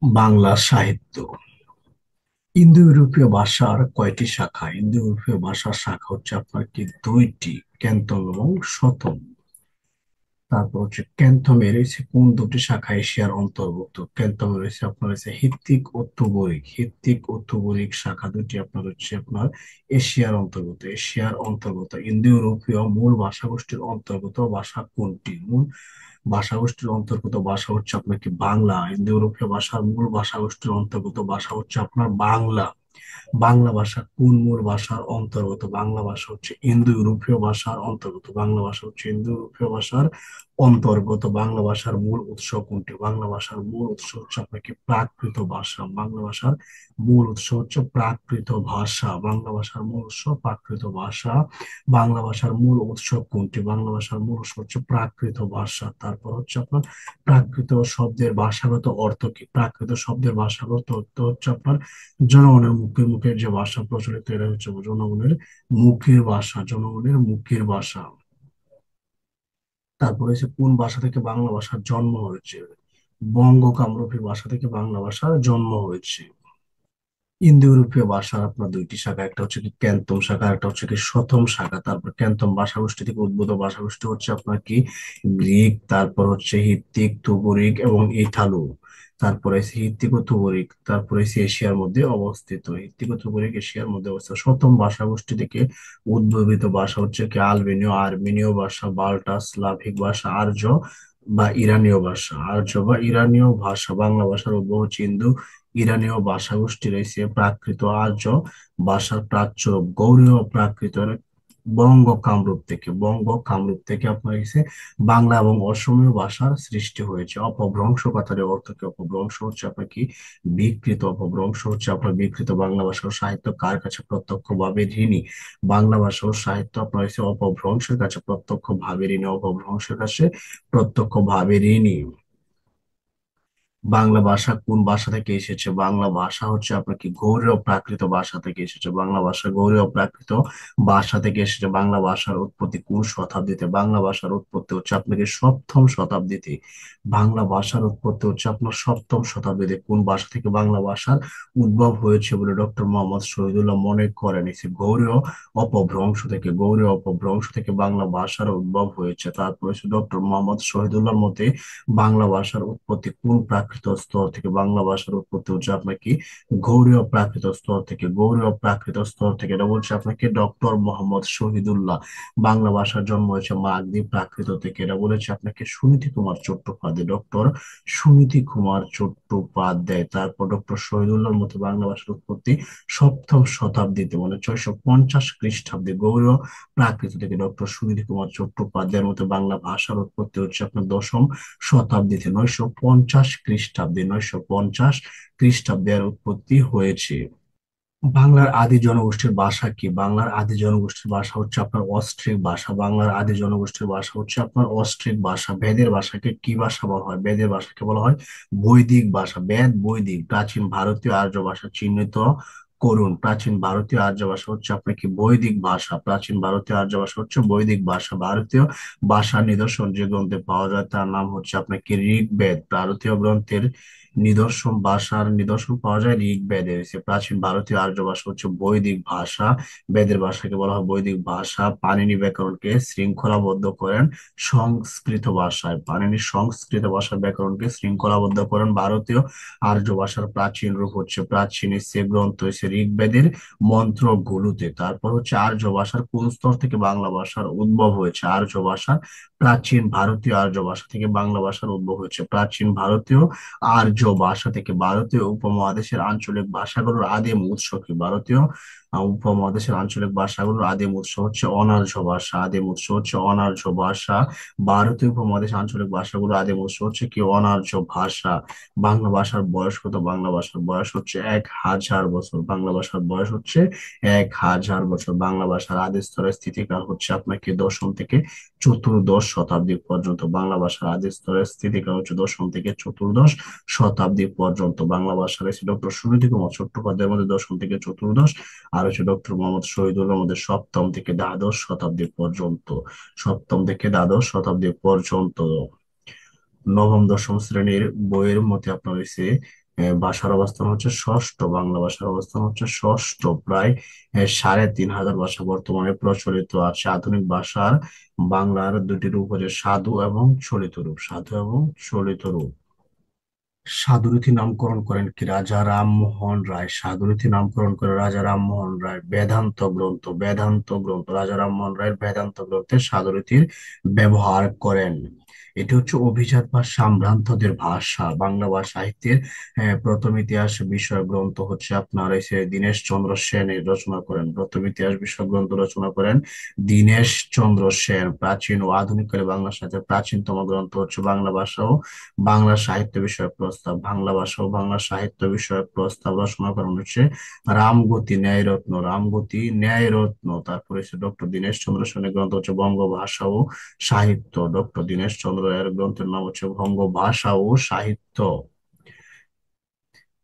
বাংলা সাহিত্য। ইন্দো ইউরোপীয় ভাষার কয়টি শাখা? ইন্দো ইউরোপীয় ভাষার শাখা হচ্ছে আপনার কি দুইটি, ক্যান্থম এবং শতম। তারপর হচ্ছে ক্যান্থমে রয়েছে কোন দুটি শাখা এশিয়ার অন্তর্ভুক্ত? ক্যান্থমে রয়েছে আপনার হচ্ছে হিত্তিক ও তুবরিক। হিত্তিক ও তুবরিক শাখা দুটি আপনার হচ্ছে আপনার এশিয়ার অন্তর্গত। এশিয়ার অন্তর্গত ইন্দো ইউরোপীয় মূল ভাষাগোষ্ঠীর অন্তর্গত ভাষা কোনটি? মূল ভাষাগোষ্ঠীর অন্তর্গত ভাষা হচ্ছে আপনার কি বাংলা। ইন্দো ইউরোপীয় ভাষার মূল ভাষাগোষ্ঠীর অন্তর্গত ভাষা হচ্ছে আপনার বাংলা। বাংলা ভাষা কোন মূল ভাষার অন্তর্গত? বাংলা ভাষা হচ্ছে ইন্দো ইউরোপীয় ভাষার অন্তর্গত। বাংলা ভাষা হচ্ছে ইন্দো ইউরোপীয় ভাষার অন্তর্গত। বাংলা ভাষার মূল উৎস কোনটি? বাংলা ভাষার মূল উৎস হচ্ছে আপনার কি প্রাকৃত ভাষা। বাংলা ভাষার মূল উৎস হচ্ছে প্রাকৃত ভাষা। বাংলা ভাষার মূল উৎস প্রাকৃত ভাষা। বাংলা ভাষার মূল উৎস কোনটি? বাংলা ভাষার মূল উৎস হচ্ছে প্রাকৃত ভাষা। তারপর হচ্ছে আপনার প্রাকৃত শব্দের ভাষাগত অর্থ কি? প্রাকৃত শব্দের ভাষাগত অর্থ হচ্ছে আপনার জনগণের মুখে মুখের যে ভাষা প্রচলিত, এটা হচ্ছে জনগণের মুখের ভাষা। জনগণের মুখের ভাষা। তারপরে হচ্ছে কোন ভাষা থেকে বাংলা ভাষার জন্ম হয়েছে? বঙ্গ কামরূপী ভাষা থেকে বাংলা ভাষার জন্ম হয়েছে। ইন্দো ইউরোপীয় ভাষার আপনার দুইটি শাখা, একটা হচ্ছে কি ক্যান্থম শাখা, একটা হচ্ছে কি শতম শাখা। তারপর ক্যান্থম ভাষাগোষ্ঠী থেকে উদ্ভূত ভাষাগোষ্ঠী হচ্ছে আপনার কি গ্রিক, তারপর হচ্ছে হিত্তিক, তুবরিক এবং ইথালু। তারপরে আছে হিত্তিক ও তুবরিক, তারপরে আছে এশিয়ার মধ্যে অবস্থিত। হিত্তিক ও তুবরিক এশিয়ার মধ্যে অবস্থিত। শতম ভাষাগোষ্ঠী থেকে উদ্ভূত ভাষা হচ্ছে কি আলবেনীয়, আর্মেনীয় ভাষা, বাল্টা, স্লাভিক ভাষা, আর্য বা ইরানীয় ভাষা। আর্য বা ইরানীয় ভাষা। বাংলা ভাষার উদ্ভব হচ্ছে ইন্দো ইরানীয় ভাষাগোষ্ঠী রয়েছে। প্রাকৃত আর্য ভাষার প্রাচ্য রূপ গৌড়ীয় প্রাকৃত বঙ্গ কামরূপ থেকে। বঙ্গ কামরূপ থেকে আপনার এসে বাংলা এবং অসমীয় ভাষার সৃষ্টি হয়েছে। অপভ্রংশ কথার অর্থ কি? অপভ্রংশ হচ্ছে আপনার কি বিকৃত। অপভ্রংশ হচ্ছে আপনার বিকৃত। বাংলা ভাষা ও সাহিত্য কার কাছে প্রত্যক্ষভাবে ঋণী? বাংলা ভাষা ও সাহিত্য আপনার হচ্ছে অপভ্রংশের কাছে প্রত্যক্ষভাবে ঋণী। অপভ্রংশের কাছে প্রত্যক্ষভাবে ঋণী। বাংলা ভাষা কোন ভাষা থেকে এসেছে? বাংলা ভাষা হচ্ছে আপনার কি গৌড়ীয় প্রাকৃত ভাষা থেকে এসেছে। বাংলা ভাষা গৌড়ীয় প্রাকৃত ভাষা থেকে এসেছে। বাংলা ভাষার উৎপত্তি কোন শতাব্দীতে? বাংলা ভাষার উৎপত্তি হচ্ছে আপনাকে সপ্তম শতাব্দীতে। বাংলা ভাষার উৎপত্তি হচ্ছে আপনার সপ্তম শতাব্দীতে। কোন ভাষা থেকে বাংলা ভাষার উদ্ভব হয়েছে বলে ডক্টর মোহাম্মদ শহীদুল্লাহ মনে করেন? এসে গৌড়ীয় অপভ্রংশ থেকে। গৌড়ীয় অপভ্রংশ থেকে বাংলা ভাষার উদ্ভব হয়েছে। তারপর হচ্ছে ডক্টর মোহাম্মদ শহীদুল্লাহর মতে বাংলা ভাষার উৎপত্তি কোন প্রাকৃত স্তর থেকে? বাংলা ভাষার উৎপত্তি হচ্ছে আপনার কি গৌড়ীয় প্রাকৃত স্তর থেকে। গৌড়ীয় প্রাকৃত স্তর থেকে, এটা বলছে আপনাকে ডক্টর মোহাম্মদ শহীদুল্লাহ। বাংলা ভাষার জন্ম হয়েছে মাগধী প্রাকৃত থেকে, এটা বলেছে আপনাকে সুনীতি কুমার চট্টোপাধ্যায়। ডক্টর সুনীতি কুমার চট্টোপাধ্যায়। তারপর ডক্টর শহীদুল্লাহর মতে বাংলা ভাষার উৎপত্তি সপ্তম শতাব্দীতে, মানে 650 খ্রিস্টাব্দে গৌড়ীয় প্রাকৃত থেকে। ডক্টর সুনীতি কুমার চট্টোপাধ্যায়ের মতে বাংলা ভাষার উৎপত্তি হচ্ছে আপনার দশম শতাব্দীতে, 950 খ্রিস্টাব্দে। 950 খ্রিস্টাব্দে এর উৎপত্তি হয়েছে। বাংলার আদি জনগোষ্ঠীর ভাষা কি? বাংলার আদি জনগোষ্ঠীর ভাষা হচ্ছে আপনার অস্ট্রিক ভাষা। বাংলার আদি জনগোষ্ঠীর ভাষা হচ্ছে আপনার অস্ট্রিক ভাষা। বেদের ভাষাকে কি ভাষা বলা হয়? বেদের ভাষাকে বলা হয় বৈদিক ভাষা। বেদ বৈদিক। প্রাচীন ভারতীয় আর্য ভাষা চিহ্নিত করুন। প্রাচীন ভারতীয় আর্য ভাষা হচ্ছে আপনার কি বৈদিক ভাষা। প্রাচীন ভারতীয় আর্য ভাষা হচ্ছে বৈদিক ভাষা। ভারতীয় ভাষার নিদর্শন যে গ্রন্থে পাওয়া যায় তার নাম হচ্ছে আপনার কি ঋগ্বেদ। ভারতীয় গ্রন্থের নিদর্শন, ভাষার নিদর্শন পাওয়া যায় ঋগ্বেদে। সে প্রাচীন ভারতীয় আর্য ভাষা হচ্ছে বৈদিক ভাষা। বেদের ভাষাকে বলা হয় বৈদিক ভাষা। পাণিনি ব্যাকরণকে শৃঙ্খলাবদ্ধ করেন সংস্কৃত ভাষায়। পাণিনি সংস্কৃত ভাষার ব্যাকরণকে শৃঙ্খলাবদ্ধ করেন ভারতীয় আর্য ভাষার প্রাচীন রূপ হচ্ছে প্রাচীন সে গ্রন্থ হচ্ছে ঋগ্বেদের মন্ত্রগুলোতে। তারপর হচ্ছে আর্য ভাষার কোন স্তর থেকে বাংলা ভাষার উদ্ভব হয়েছে? আর্য ভাষার প্রাচীন ভারতীয় আর্য ভাষা থেকে বাংলা ভাষার উদ্ভব হয়েছে। প্রাচীন ভারতীয় আর্য ভাষা থেকে। ভারতীয় উপমহাদেশের আঞ্চলিক ভাষাগুলোর আদিম উৎস কি? ভারতীয় উপমহাদেশের আঞ্চলিক ভাষাগুলোর আদিম উৎস হচ্ছে অনার্য ভাষা। আদিম উৎস হচ্ছে অনার্য ভাষা। ভারতীয় উপমহাদেশের আঞ্চলিক ভাষাগুলোর আদিম উৎস হচ্ছে কি অনার্য ভাষা। বাংলা ভাষার বয়স কত? বাংলা ভাষার বয়স হচ্ছে 1000 বছর। বাংলা ভাষার বয়স হচ্ছে 1000 বছর। বাংলা ভাষার আদি স্তরের স্থিতিকাল হচ্ছে আপনার কি দশম থেকে চতুর্দশ শতাব্দী পর্যন্ত। বাংলা ভাষার আদি স্তরের স্থিতিকাল হচ্ছে দশম থেকে চতুর্দশ শতাব্দী পর্যন্ত। বাংলা ভাষার এসে ডক্টর সুনীতি কুমার চট্টোপাধ্যায়ের মধ্যে দশম থেকে চতুর্দশ, আর হচ্ছে ডক্টর মোহাম্মদ শহীদুল্লাহর মধ্যে সপ্তম থেকে দ্বাদশ শতাব্দী পর্যন্ত। সপ্তম থেকে দ্বাদশ শতাব্দী পর্যন্ত। নবম দশম শ্রেণীর বইয়ের মধ্যে আপনার হয়েছে ভাষার অবস্থান হচ্ছে ষষ্ঠ, বাংলা ভাষার অবস্থান হচ্ছে ষষ্ঠ, প্রায় 3,500 ভাষা বর্তমানে প্রচলিত আছে। আধুনিক ভাষার বাংলার দুটি রূপ হচ্ছে সাধু এবং চলিত রূপ, সাধু এবং চলিত রূপ। সাধুরীতি নামকরণ করেন কি? রাজা রামমোহন রায়। সাধুরীতি নামকরণ করে রাজা রামমোহন রায়। বেদান্ত গ্রন্থ, বেদান্ত গ্রন্থ, রাজা রামমোহন রায়ের বেদান্ত গ্রন্থে সাধুরীতির ব্যবহার করেন। এটি হচ্ছে অভিজাত বা সাম্ভ্রান্তদের ভাষা। বাংলা বা সাহিত্যের প্রথম ইতিহাস বিষয়ক গ্রন্থ হচ্ছে আপনার এসে দীনেশ চন্দ্র সেন রচনা করেন। প্রথম ইতিহাস বিষয়ক গ্রন্থ রচনা করেন দীনেশ চন্দ্র সেন। প্রাচীন ও আধুনিককালে বাংলা সাহিত্যের প্রাচীনতম গ্রন্থ হচ্ছে বাংলা ভাষা ও বাংলা সাহিত্য বিষয়ক প্রস্তাব। বাংলা ভাষা ও বাংলা সাহিত্য বিষয়ক প্রস্তাব রচনা করেন হচ্ছে রামগতি ন্যায়রত্ন, রামগতি ন্যায়রত্ন। তারপরে হচ্ছে ডক্টর দীনেশ চন্দ্র সেনের গ্রন্থ হচ্ছে বঙ্গভাষা ও সাহিত্য। ডক্টর দীনেশ চন্দ্র এর গ্রন্থের নাম হচ্ছে বঙ্গভাষা ও সাহিত্য।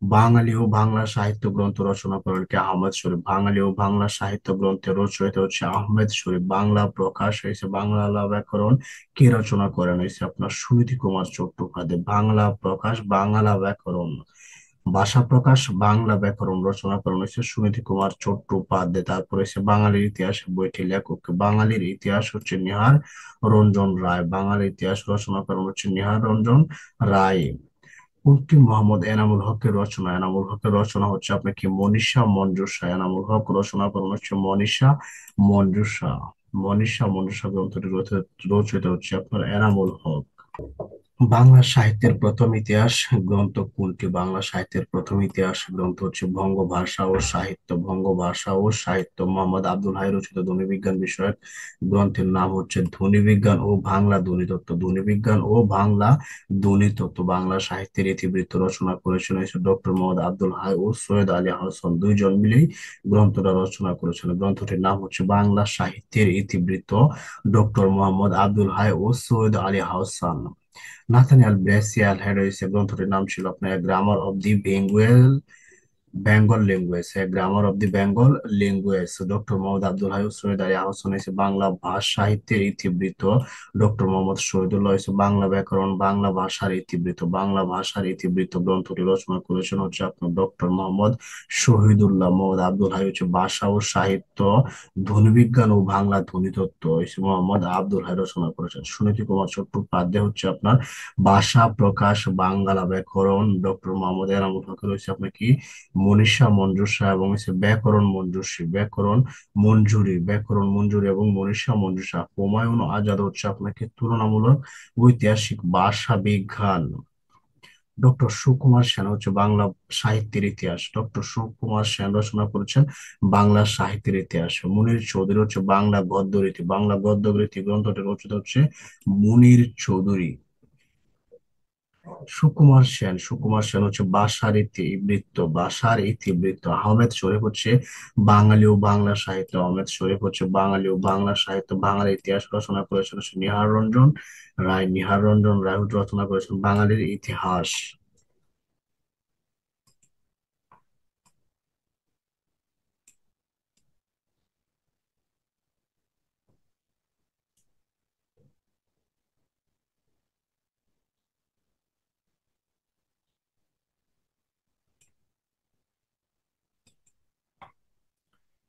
বাঙালি ও বাংলা সাহিত্য গ্রন্থ রচনা করেন কে? আহমেদ শরীফ। বাঙালি ও বাংলা সাহিত্য গ্রন্থের রচয়িতা হচ্ছে আহমেদ শরীফ। বাংলা প্রকাশ হয়েছে, বাংলা ব্যাকরণ কে রচনা করেন? হয়েছে আপনার সুনীতি কুমার চট্টোপাধ্যায়। বাংলা প্রকাশ, বাংলা ব্যাকরণ, ভাষা প্রকাশ, বাংলা ব্যাকরণ রচনা করেন হচ্ছে সুনীতি কুমার চট্টোপাধ্যায়। তারপরে হচ্ছে বাঙালির ইতিহাস বইটি লেখক কে? বাঙালির ইতিহাস হচ্ছে নিহার রঞ্জন রায়। বাঙালির ইতিহাস রচনা করেন হচ্ছে নিহার রঞ্জন রায়। কুলকি মোহাম্মদ এনামুল হকের রচনা। এনামুল হকের রচনা হচ্ছে আপনার কি? মনীষা মঞ্জুষা। এনামুল হক রচনা করেন হচ্ছে মনীষা মঞ্জুষা। মনীষা মঞ্জুষা গ্রন্থটি রচিত হচ্ছে আপনার এনামুল হক। বাংলা সাহিত্যের প্রথম ইতিহাস গ্রন্থ কোনটি? বাংলা সাহিত্যের প্রথম ইতিহাস গ্রন্থ হচ্ছে বঙ্গভাষা ও সাহিত্য। বঙ্গভাষা ও সাহিত্য। মোহাম্মদ আব্দুল হাই রচিত ধ্বনিবিজ্ঞান বিষয়ক গ্রন্থের নাম হচ্ছে ধ্বনিবিজ্ঞান ও বাংলা ধ্বনিতত্ত্ব। ধ্বনিবিজ্ঞান ও বাংলা ধ্বনিতত্ত্ব। বাংলা সাহিত্যের ইতিবৃত্ত রচনা করেছেন ডক্টর মোহাম্মদ আব্দুল হাই ও সৈয়দ আলী আহসান। দুইজন মিলেই গ্রন্থটা রচনা করেছেন। গ্রন্থটির নাম হচ্ছে বাংলা সাহিত্যের ইতিবৃত্ত, ডক্টর মোহাম্মদ আব্দুল হাই ও সৈয়দ আলী আহসান। নাথানিয়াল ব্রেসিয়াল হ্যারিসের গ্রন্থটির নাম ছিল আপনার grammar of the Bengal language, grammar of the Bengal language. Doctor Mohammad Abdul Hai ও সৈয়দ আলী আহসান হয়েছে বাংলা ভাষা সাহিত্যের ইতিবৃত্ত। ডক্টর মোহাম্মদ শহীদুল্লাহ হয়েছে বাংলা ব্যাকরণ, বাংলা ভাষার ইতিবৃত্ত। বাংলা ভাষার ইতিবৃত্ত গ্রন্থটি রচনা করেছেন হচ্ছে আপনার ডক্টর মোহাম্মদ শহীদুল্লাহ। মোহাম্মদ আব্দুল হাই হচ্ছে ভাষা ও সাহিত্য, ধ্বনিবিজ্ঞান ও বাংলা ধ্বনিতত্ত্ব হচ্ছে মোহাম্মদ আব্দুল হাই রচনা করেছেন। সুনীতি কুমার চট্টোপাধ্যায় হচ্ছে আপনার ভাষা প্রকাশ, বাংলা ব্যাকরণ। ডক্টর মোহাম্মদ এনামুল হকের হচ্ছে আপনার কি? মনীষা মঞ্জুষা এবং হচ্ছে ব্যাকরণ মঞ্জুষী, ব্যাকরণ মঞ্জুরি এবং মনীষা মঞ্জুষা। হুমায়ুন আজাদ হচ্ছে আপনাকে তুলনামূলক ঐতিহাসিক ভাষা বিজ্ঞান। ডক্টর সুকুমার সেন হচ্ছে বাংলা সাহিত্যের ইতিহাস। ডক্টর সুকুমার সেন রচনা করেছেন বাংলা সাহিত্যের ইতিহাস। মুনির চৌধুরী হচ্ছে বাংলা গদ্যরীতি। বাংলা গদ্যরীতি গ্রন্থটি রচিত হচ্ছে মুনির চৌধুরী। সুকুমার সেন হচ্ছে ভাষার ইতিবৃত্ত, ভাষার ইতিবৃত্ত। আহমেদ শরীফ হচ্ছে বাঙালি ও বাংলা সাহিত্য। আহমেদ শরীফ হচ্ছে বাঙালি ও বাংলা সাহিত্য, বাংলার ইতিহাস রচনা করেছেন হচ্ছে নিহার রঞ্জন রায়। নিহার রঞ্জন রায় রচনা করেছেন বাঙালির ইতিহাস।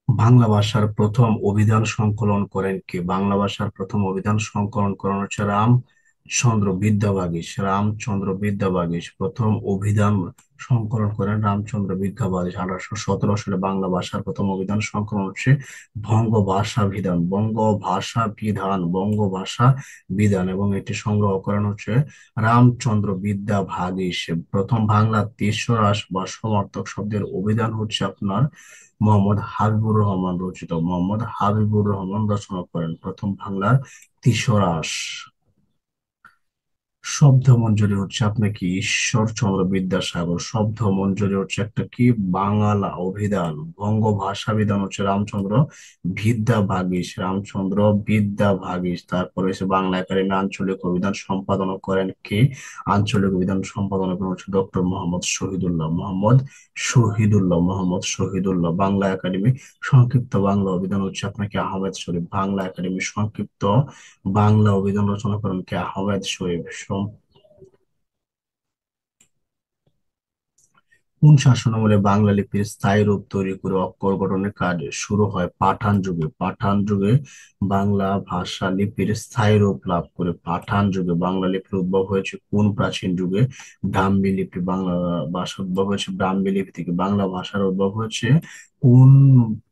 বাংলা ভাষার প্রথম অভিধান সংকলন করেন কে? বাংলা ভাষার প্রথম অভিধান সংকলন করেন হচ্ছে রামচন্দ্র বিদ্যাবাগীশ। রামচন্দ্র বিদ্যাবাগীশ প্রথম অভিধান সংকলন করেন রামচন্দ্র বিদ্যাবাগীশ। 1817 সালে বাংলা ভাষার প্রথম অভিধান সংকলন হচ্ছে বঙ্গভাষা বিধান, বঙ্গভাষা বিধান, বঙ্গভাষা বিধান। এবং এটি সংগ্রহ করেন হচ্ছে রামচন্দ্র বিদ্যাবাগীশ। প্রথম বাংলা তেসরাস বা সমার্থক শব্দের অভিধান হচ্ছে আপনার মোহাম্মদ হাবিবুর রহমান রচিত। মোহাম্মদ হাবিবুর রহমান রচনা করেন প্রথম বাংলার তিসরাস। শব্দমঞ্জরি হচ্ছে আপনার কি? ঈশ্বরচন্দ্র বিদ্যাসাগর। শব্দমঞ্জরি হচ্ছে একটা কি? বাংলা অভিধান। বঙ্গভাষা বিধান হচ্ছে রামচন্দ্র বিদ্যাবাগীশ, রামচন্দ্র বিদ্যাবাগীশ। তারপরে হচ্ছে বাংলা একাডেমি আঞ্চলিক অভিধান সম্পাদনা করেন কে? আঞ্চলিক অভিধান সম্পাদনা করেন হচ্ছে ডক্টর মোহাম্মদ শহীদুল্লাহ। মোহাম্মদ শহীদুল্লাহ। বাংলা একাডেমি সংক্ষিপ্ত বাংলা অভিধান হচ্ছে আপনাকে আহমেদ শরীফ। বাংলা একাডেমি সংক্ষিপ্ত বাংলা অভিধান রচনা করেন কে? আহমেদ শরীফ। কোন শাসনামলে বাংলা লিপির স্থায়ী রূপ তৈরি করে অক্ষর গঠনের কাজ শুরু হয়? পাঠান যুগে। পাঠান যুগে বাংলা ভাষা লিপির স্থায়ী রূপ লাভ করে। পাঠান যুগে বাংলা লিপির উদ্ভব হয়েছে কোন প্রাচীন যুগে? ব্রাহ্মী লিপি। বাংলা ভাষার উদ্ভব হয়েছে ব্রাহ্মী লিপি থেকে। বাংলা ভাষার উদ্ভব হয়েছে কোন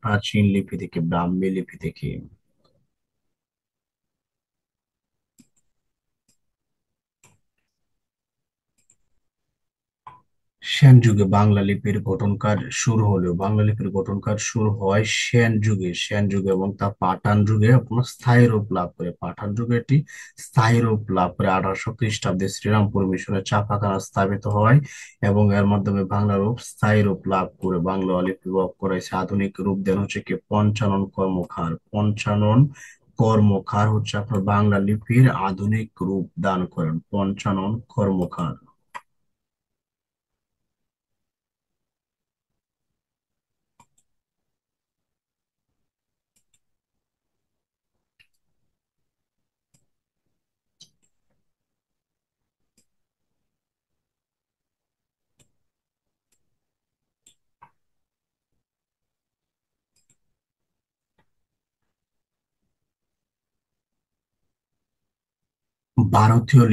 প্রাচীন লিপি থেকে? ব্রাহ্মী লিপি থেকে। সেন যুগে বাংলা লিপির গঠন কাজ শুরু হলেও বাংলা লিপির গঠন কাজ শুরু হয় সেন যুগে। সেন যুগে এবং তা পাঠান যুগে আপনার স্থায়ী রূপ লাভ করে। পাঠান যুগে এটি স্থায়ী রূপ লাভ করে 1800 খ্রিস্টাব্দে শ্রীরামপুর মিশনে ছাপাখানা স্থাপিত হয় এবং এর মাধ্যমে বাংলা রূপ স্থায়ী রূপ লাভ করে বাংলা লিপিবদ্ধ করেছে। আধুনিক রূপ দেন হচ্ছে কি পঞ্চানন কর্মকার। পঞ্চানন কর্মকার হচ্ছে আপনার বাংলা লিপির আধুনিক রূপ দান করেন, পঞ্চানন কর্মকার। ভারতীয়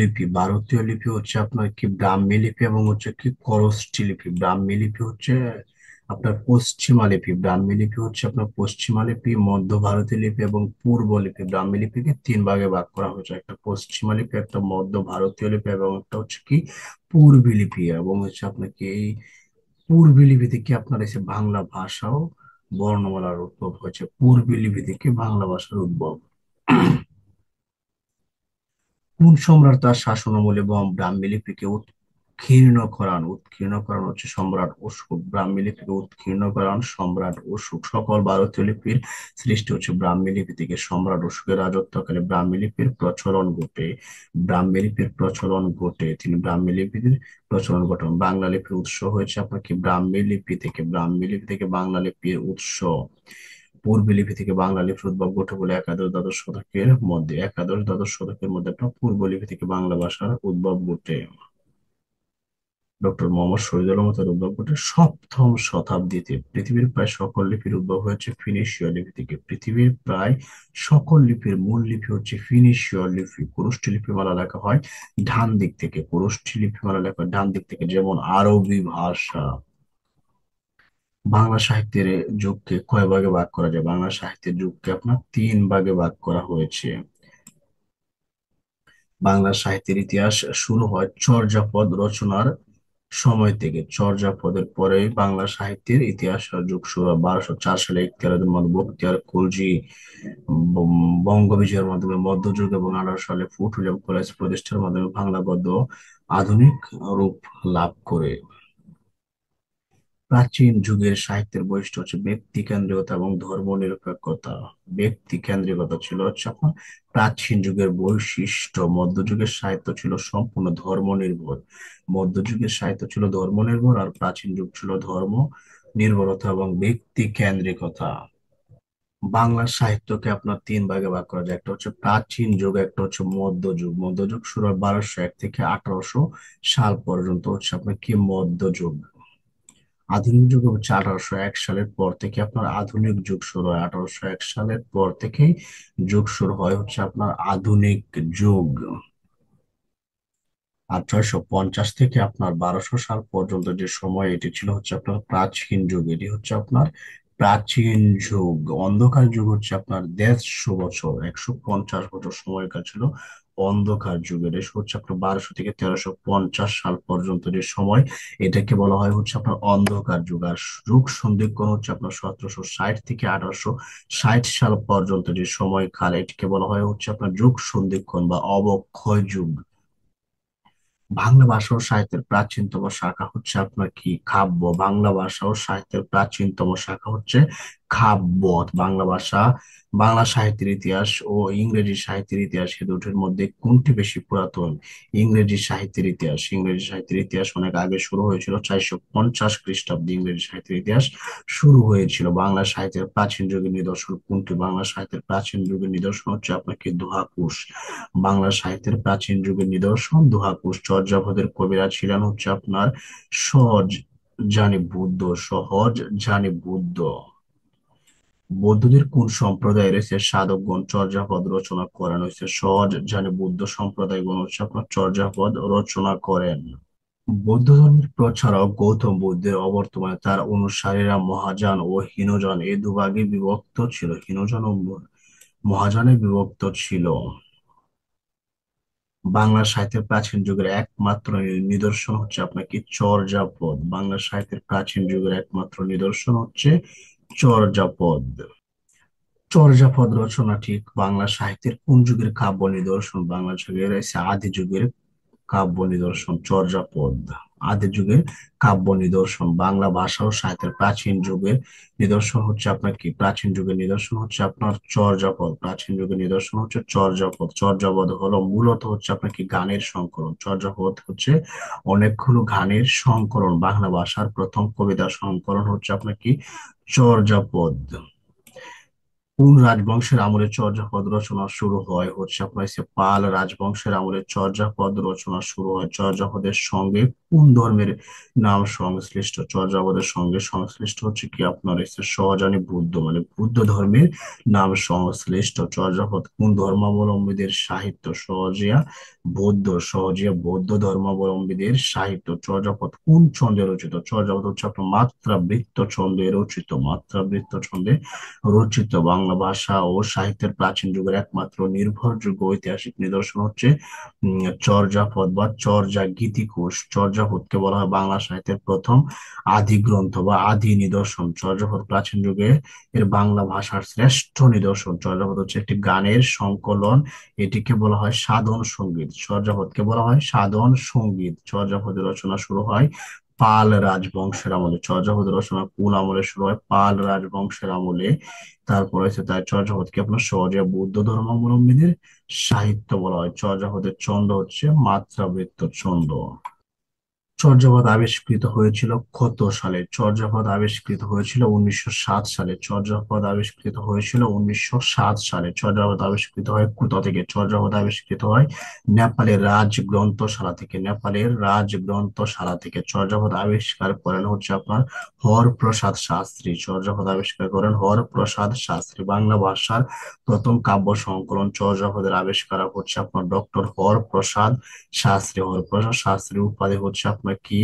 লিপি হচ্ছে আপনার কি ব্রাহ্মী লিপি এবং হচ্ছে কি খরোষ্ঠী লিপি। ব্রাহ্মী লিপি হচ্ছে আপনার পশ্চিমা লিপি। ব্রাহ্মী লিপি হচ্ছে আপনার পশ্চিমা লিপি, মধ্য ভারতীয় লিপি এবং পূর্ব লিপি। ব্রাহ্মী লিপিকে তিন ভাগে ভাগ করা হয়েছে: একটা পশ্চিমা লিপি, একটা মধ্য ভারতীয় লিপি এবং একটা হচ্ছে কি পূর্বী লিপি। এবং হচ্ছে আপনার কি এই পূর্বী লিপি থেকে আপনার এসে বাংলা ভাষাও বর্ণমালার উদ্ভব হয়েছে। পূর্বী লিপি থেকে বাংলা ভাষার উদ্ভব। কোন সম্রাট তার শাসনামলে ব্রাহ্মী লিপিকে উৎকীর্ণ করান হচ্ছে সম্রাট অশোক। ব্রাহ্মী লিপিকে উৎকীর্ণ করান সম্রাট অশোক। সকল ভারতীয় লিপির সৃষ্টি হচ্ছে ব্রাহ্মী লিপি থেকে। সম্রাট অশোকের রাজত্বকালে ব্রাহ্মী লিপির প্রচলন ঘটে। ব্রাহ্মী লিপির প্রচলন ঘটে তিনি ব্রাহ্মী লিপির প্রচলন ঘটান। বাংলা লিপির উৎস হয়েছে আপনার কি ব্রাহ্মী লিপি থেকে। ব্রাহ্মী লিপি থেকে বাংলা লিপির উৎস। পূর্বী লিপি থেকে বাংলা লিপির উদ্ভব ঘটে বলে একাদশ দ্বাদশ শতকের মধ্যে একটা পূর্ব লিপি থেকে বাংলা ভাষার উদ্ভব ঘটে। ডক্টর মোহাম্মদ শহীদুল আহমেদের উদ্ভব ঘটে সপ্তম শতাব্দীতে। পৃথিবীর প্রায় সকল লিপির উদ্ভব হয়েছে ফিনিশীয় লিপি থেকে। পৃথিবীর প্রায় সকল লিপির মূল লিপি হচ্ছে ফিনিশীয় লিপি। কুরুষ্টি লিপিমালা লেখা হয় ডান দিক থেকে। কুরুষ্টি লিপিমালা লেখা হয় ডান দিক থেকে, যেমন আরবি ভাষা। বাংলা সাহিত্যের যুগকে কয় ভাগে ভাগ করা যায়? বাংলা সাহিত্যের যুগকে আপনার তিন ভাগে ভাগ করা হয়েছে। বাংলা সাহিত্যের ইতিহাস শুরু হয় চর্যাপদ রচনার সময় থেকে। চর্যাপদের পরে বাংলা সাহিত্যের ইতিহাস যুগ শুরু হয় 1204 সালে ইখতিয়ারুদ্দিন বখতিয়ার খলজি বঙ্গবিজয়ের মাধ্যমে মধ্যযুগ এবং 1800 সালে ফুট উইলিয়াম কলেজ প্রতিষ্ঠার মাধ্যমে বাংলা গদ্য আধুনিক রূপ লাভ করে। প্রাচীন যুগের সাহিত্যের বৈশিষ্ট্য হচ্ছে ব্যক্তি কেন্দ্রিকতা এবং ধর্ম নিরপেক্ষতা। ব্যক্তি কেন্দ্রিকতা ছিল হচ্ছে আপনার প্রাচীন যুগের বৈশিষ্ট্য। মধ্যযুগের সাহিত্য ছিল সম্পূর্ণ ধর্ম নির্ভর। মধ্যযুগের সাহিত্য ছিল ধর্ম নির্ভর আর প্রাচীন যুগ ছিল ধর্ম নির্ভরতা এবং ব্যক্তি কেন্দ্রিকতা। বাংলা সাহিত্যকে আপনার তিন ভাগে ভাগ করা যায়: একটা হচ্ছে প্রাচীন যুগ, একটা হচ্ছে মধ্যযুগ। মধ্যযুগ শুরু হয় 1201 থেকে 1800 সাল পর্যন্ত হচ্ছে আপনার কি মধ্যযুগ। আধুনিক যুগ হচ্ছে 1801 সালের পর থেকে আপনার আধুনিক যুগ শুরু হয়। 1801 সালের পর থেকেই যুগ শুরু হয় হচ্ছে আপনার আধুনিক যুগ। আর 650 থেকে আপনার 1200 সাল পর্যন্ত যে সময়, এটি ছিল হচ্ছে আপনার প্রাচীন যুগ। এটি হচ্ছে আপনার প্রাচীন যুগ। অন্ধকার যুগ হচ্ছে আপনার 150 বছর, 150 বছর সময়কাল ছিল অন্ধকার যুগের। এটা হচ্ছে আপনার 1200 থেকে 1350 সাল পর্যন্ত যে সময়, এটাকে বলা হয় হচ্ছে আপনার অন্ধকার যুগ। আর যুগ সন্ধিক্ষণ হচ্ছে আপনার 1760 থেকে 1860 সাল পর্যন্ত যে সময়কাল, এটিকে বলা হয় হচ্ছে আপনার যুগ সন্ধিক্ষণ বা অবক্ষয় যুগ। বাংলা ভাষা ও সাহিত্যের প্রাচীনতম শাখা হচ্ছে আপনার কি কাব্য। বাংলা ভাষা ও সাহিত্যের প্রাচীনতম শাখা হচ্ছে কাব্য। বাংলা ভাষা, বাংলা সাহিত্যের ইতিহাস ও ইংরেজি সাহিত্যের ইতিহাস, এ দুটির মধ্যে কোনটি বেশি পুরাতন? ইংরেজি সাহিত্যের ইতিহাস। ইংরেজি সাহিত্যের ইতিহাস অনেক আগে শুরু হয়েছিল, 450 খ্রিস্টাব্দে ইংরেজি সাহিত্যের ইতিহাস শুরু হয়েছিল। বাংলা সাহিত্যের প্রাচীন যুগের নিদর্শন কোনটি? বাংলা সাহিত্যের প্রাচীন যুগের নিদর্শন হচ্ছে আপনার কি দোহা কুশ। বাংলা সাহিত্যের প্রাচীন যুগের নিদর্শন দোহা কুশ। চর্যাপদের কবিরা ছিলেন হচ্ছে আপনার সহজ। জানি বুদ্ধ। সহজ জানি বুদ্ধ। বৌদ্ধদের কোন সম্প্রদায় রয়েছে সাধকগণ চর্যাপদ রচনা করেন? হচ্ছে সহজ জানি বুদ্ধ সম্প্রদায়গণ হচ্ছে আপনার চর্যাপদ রচনা করেন। বৌদ্ধ ধর্মের প্রচারক গৌতম বুদ্ধের অবর্তমানে তার অনুসারীরা মহাযান ও হীনযান এই দুভাগে বিভক্ত ছিল। হীনযান ও মহাযানে বিভক্ত ছিল। বাংলা সাহিত্যের প্রাচীন যুগের একমাত্র নিদর্শন হচ্ছে আপনার কি চর্যাপদ। বাংলা সাহিত্যের প্রাচীন যুগের একমাত্র নিদর্শন হচ্ছে চর্যাপদ। চর্যাপদ রচনাটি বাংলা সাহিত্যের কোন যুগের কাব্য নিদর্শন? বাংলা যুগের এসে আদি যুগের কাব্য নিদর্শন চর্যাপদ। আদি যুগের কাব্য নিদর্শন। বাংলা ভাষা ও সাহিত্যের প্রাচীন যুগের নিদর্শন হচ্ছে আপনার কি? প্রাচীন যুগের নিদর্শন হচ্ছে আপনার চর্যাপদ। প্রাচীন যুগের নিদর্শন হচ্ছে চর্যাপদ। চর্যাপদ হলো মূলত হচ্ছে আপনার কি গানের সংকলন। চর্যাপদ হচ্ছে অনেকগুলো গানের সংকলন। বাংলা ভাষার প্রথম কবিতা সংকলন হচ্ছে আপনার কি চর্যাপদ। কোন রাজবংশের আমলে চর্যাপদ রচনা শুরু হয়? হচ্ছে আপনার হচ্ছে পাল রাজবংশের আমলে চর্যাপদ রচনা শুরু হয়। চর্যাপদের সঙ্গে কোন ধর্মের নাম সংশ্লিষ্ট? চর্যাপদের সঙ্গে সংশ্লিষ্ট হচ্ছে কি আপনার হচ্ছে সহজানী বুদ্ধ, মানে বুদ্ধ ধর্মের নাম সংশ্লিষ্ট। চর্যাপদ কোন ধর্মাবলম্বীদের সাহিত্য? সহজিয়া বৌদ্ধ। সহজিয়া বৌদ্ধ ধর্মাবলম্বীদের সাহিত্য। চর্যাপদ কোন ছন্দে রচিত? চর্যাপদ হচ্ছে আপনার মাত্রাবৃত্ত ছন্দে রচিত। মাত্রাবৃত্ত ছন্দে রচিত। বাংলা ভাষা ও সাহিত্যের প্রাচীন যুগের একমাত্র নির্ভরযোগ্য ঐতিহাসিক নিদর্শন হচ্ছে চর্যাপদ বা চর্যা গীতিকোষ। চর্যাপদকে বলা হয় বাংলা সাহিত্যের প্রথম আদি গ্রন্থ বা আদি নিদর্শন। চর্যাপদ প্রাচীন যুগে এর বাংলা ভাষার শ্রেষ্ঠ নিদর্শন। চর্যাপদ হচ্ছে একটি গানের সংকলন। এটিকে বলা হয় সাধন সঙ্গীত। চর্যাপদকে বলা হয় সাধন সঙ্গীত। চর্যাপদের রচনা শুরু হয় পাল রাজবংশের আমলে। চর্যাপদ রচনা কোন আমলে শুরু হয়? পাল রাজবংশের আমলে। তারপর হচ্ছে তার চর্যাপদকে আপনার সহজে বৌদ্ধ ধর্মাবলম্বীদের সাহিত্য বলা হয়। চর্যাপদের ছন্দ হচ্ছে মাত্রাবৃত্ত ছন্দ। চর্যাপদ আবিষ্কৃত হয়েছিল কত সালে? চর্যাপদ আবিষ্কৃত হয়েছিল 1907 সালে। চর্যাপদ আবিষ্কৃত হয়েছিল 1907 সালে। চর্যাপদ আবিষ্কৃত হয় কোথা থেকে? চর্যাপদ আবিষ্কৃত হয় নেপালের রাজগ্রন্থশালা থেকে। নেপালের রাজগ্রন্থশালা থেকে। চর্যাপদ আবিষ্কার করেন হচ্ছে আপনার হরপ্রসাদ শাস্ত্রী। চর্যাপদ আবিষ্কার করেন হরপ্রসাদ শাস্ত্রী। বাংলা ভাষার প্রথম কাব্য সংকলন চর্যাপদের আবিষ্কারক হচ্ছে আপনার ডক্টর হরপ্রসাদ শাস্ত্রী। হরপ্রসাদ শাস্ত্রীর উপাধি হচ্ছে আপনার কি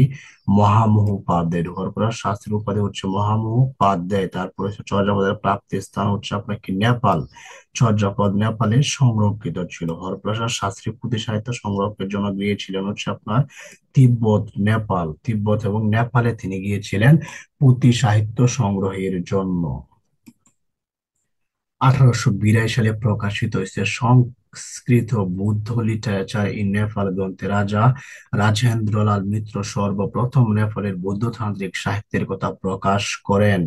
মহামহোপাধ্যায়। হরপ্রসাদ শাস্ত্রীর উপাধি হচ্ছে মহামহোপাধ্যায়। তারপরে হচ্ছে চর্যাপদের প্রাপ্তি স্থান হচ্ছে আপনার কি নেপাল। চর্যাপদ নেপালে সংরক্ষিত ছিল। হরপ্রসাদ শাস্ত্রী পুঁথি সাহিত্য সংরক্ষণের জন্য গিয়েছিলেন হচ্ছে আপনার তিব্বত, নেপাল। তিব্বত এবং নেপালে তিনি গিয়েছিলেন পুঁথি সাহিত্য সংগ্রহের জন্য। 1882 সালে প্রকাশিত হয়েছে সংস্কৃত বুদ্ধ লিটারেচার ইন নেপাল গ্রন্থে রাজা রাজেন্দ্রলাল মিত্র সর্বপ্রথম নেপালের বৌদ্ধতান্ত্রিক সাহিত্যের কথা প্রকাশ করেন।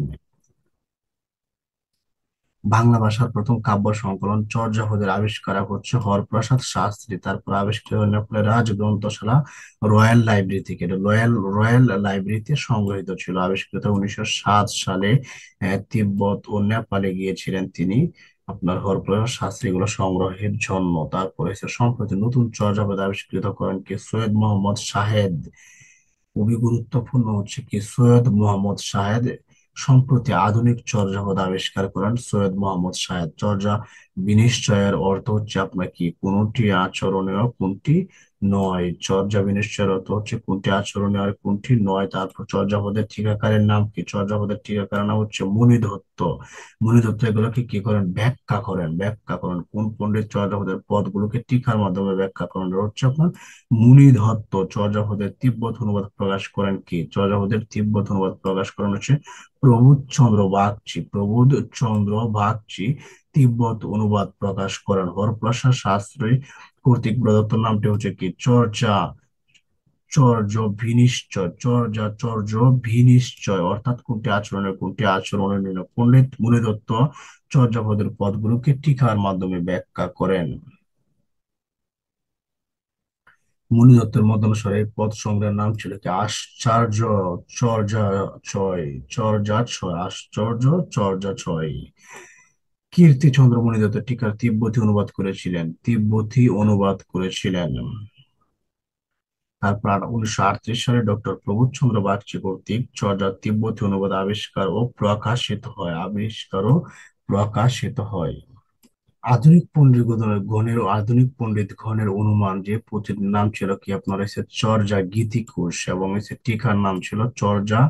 বাংলা ভাষার প্রথম কাব্য সংকলন চর্যাপদের আবিষ্কারক হচ্ছে হরপ্রসাদ শাস্ত্রী। তারপর আবিষ্কৃত হল নেপালের রাজগ্রন্থশালা রয়্যাল লাইব্রেরি থেকে। এটা রয়্যাল লাইব্রেরিতে সংগৃহীত ছিল। আবিষ্কৃত 1907 সালে। তিব্বত ও নেপালে গিয়েছিলেন তিনি আপনার হরপ্রসাদ শাস্ত্রী এগুলো সংগ্রহের জন্য। তারপরে সম্প্রতি নতুন চর্যাপদ আবিষ্কৃত করেন কি? সৈয়দ মোহাম্মদ শাহেদ। খুবই গুরুত্বপূর্ণ হচ্ছে কি সৈয়দ মোহাম্মদ শাহেদ সম্প্রতি আধুনিক চর্যাপদ আবিষ্কার করেন সৈয়দ মোহাম্মদ শাহেদ। চর্যা বিনিশ্চয়ের অর্থ হচ্ছে আপনার কি কোনটি আচরণীয় কোনটি নয়। চর্যা বিনিশ্চয়ের অর্থ হচ্ছে কোনটি আচরণীয় আর কোনটি নয়। তারপর চর্যাপদের টিকাকারের নাম কি? চর্যাপদের টিকাকারের নাম হচ্ছে মুনিদত্ত। মুনিদত্ত এগুলোকে কি করেন? ব্যাখ্যা করেন। ব্যাখ্যা করেন কোন পণ্ডিত চর্যাপদের পদগুলোকে টিকার মাধ্যমে ব্যাখ্যা করেন? এটা হচ্ছে আপনার মুনিদত্ত। চর্যাপদের তিব্বত অনুবাদ প্রকাশ করেন কি? চর্যাপদের তিব্বত অনুবাদ প্রকাশ করেন হচ্ছে প্রবোধ চন্দ্র বাগচি। প্রবোধ চন্দ্র বাগচি তিব্বত অনুবাদ প্রকাশ করেন। হরপ্রসাদ শাস্ত্রী কর্তৃক প্রদত্ত নামটি হচ্ছে কি? চর্যা চর্য বিনিশ্চয়। চর্যা চর্য বিনিশ্চয় অর্থাৎ কোনটি আচরণের কোনটি আচরণের নয়। পণ্ডিত মুনিদত্ত চর্যাপদের পদগুলোকে টিকার মাধ্যমে ব্যাখ্যা করেন। মুনি দত্তের মতানুসারে এই পদ সংগ্রহের নাম ছিল কি? আশ্চর্য চর্যাচয়। চর্যাচয় আশ্চর্য চর্যাচয়। কীর্তিচন্দ্র মুনি দত্ত টিকার তিব্বতী অনুবাদ করেছিলেন। তিব্বতী অনুবাদ করেছিলেন। তারপর 1938 সালে ডক্টর প্রবোধচন্দ্র বাগচি কর্তৃক চর্যার তিব্বতী অনুবাদ আবিষ্কার ও প্রকাশিত হয়। আধুনিক পণ্ডিত গণের আধুনিক পণ্ডিত গণের অনুমান যে পুঁথির নাম ছিল কি আপনার হচ্ছে চর্যা গীতিকুশ, এবং হচ্ছে টিকার নাম ছিল চর্যা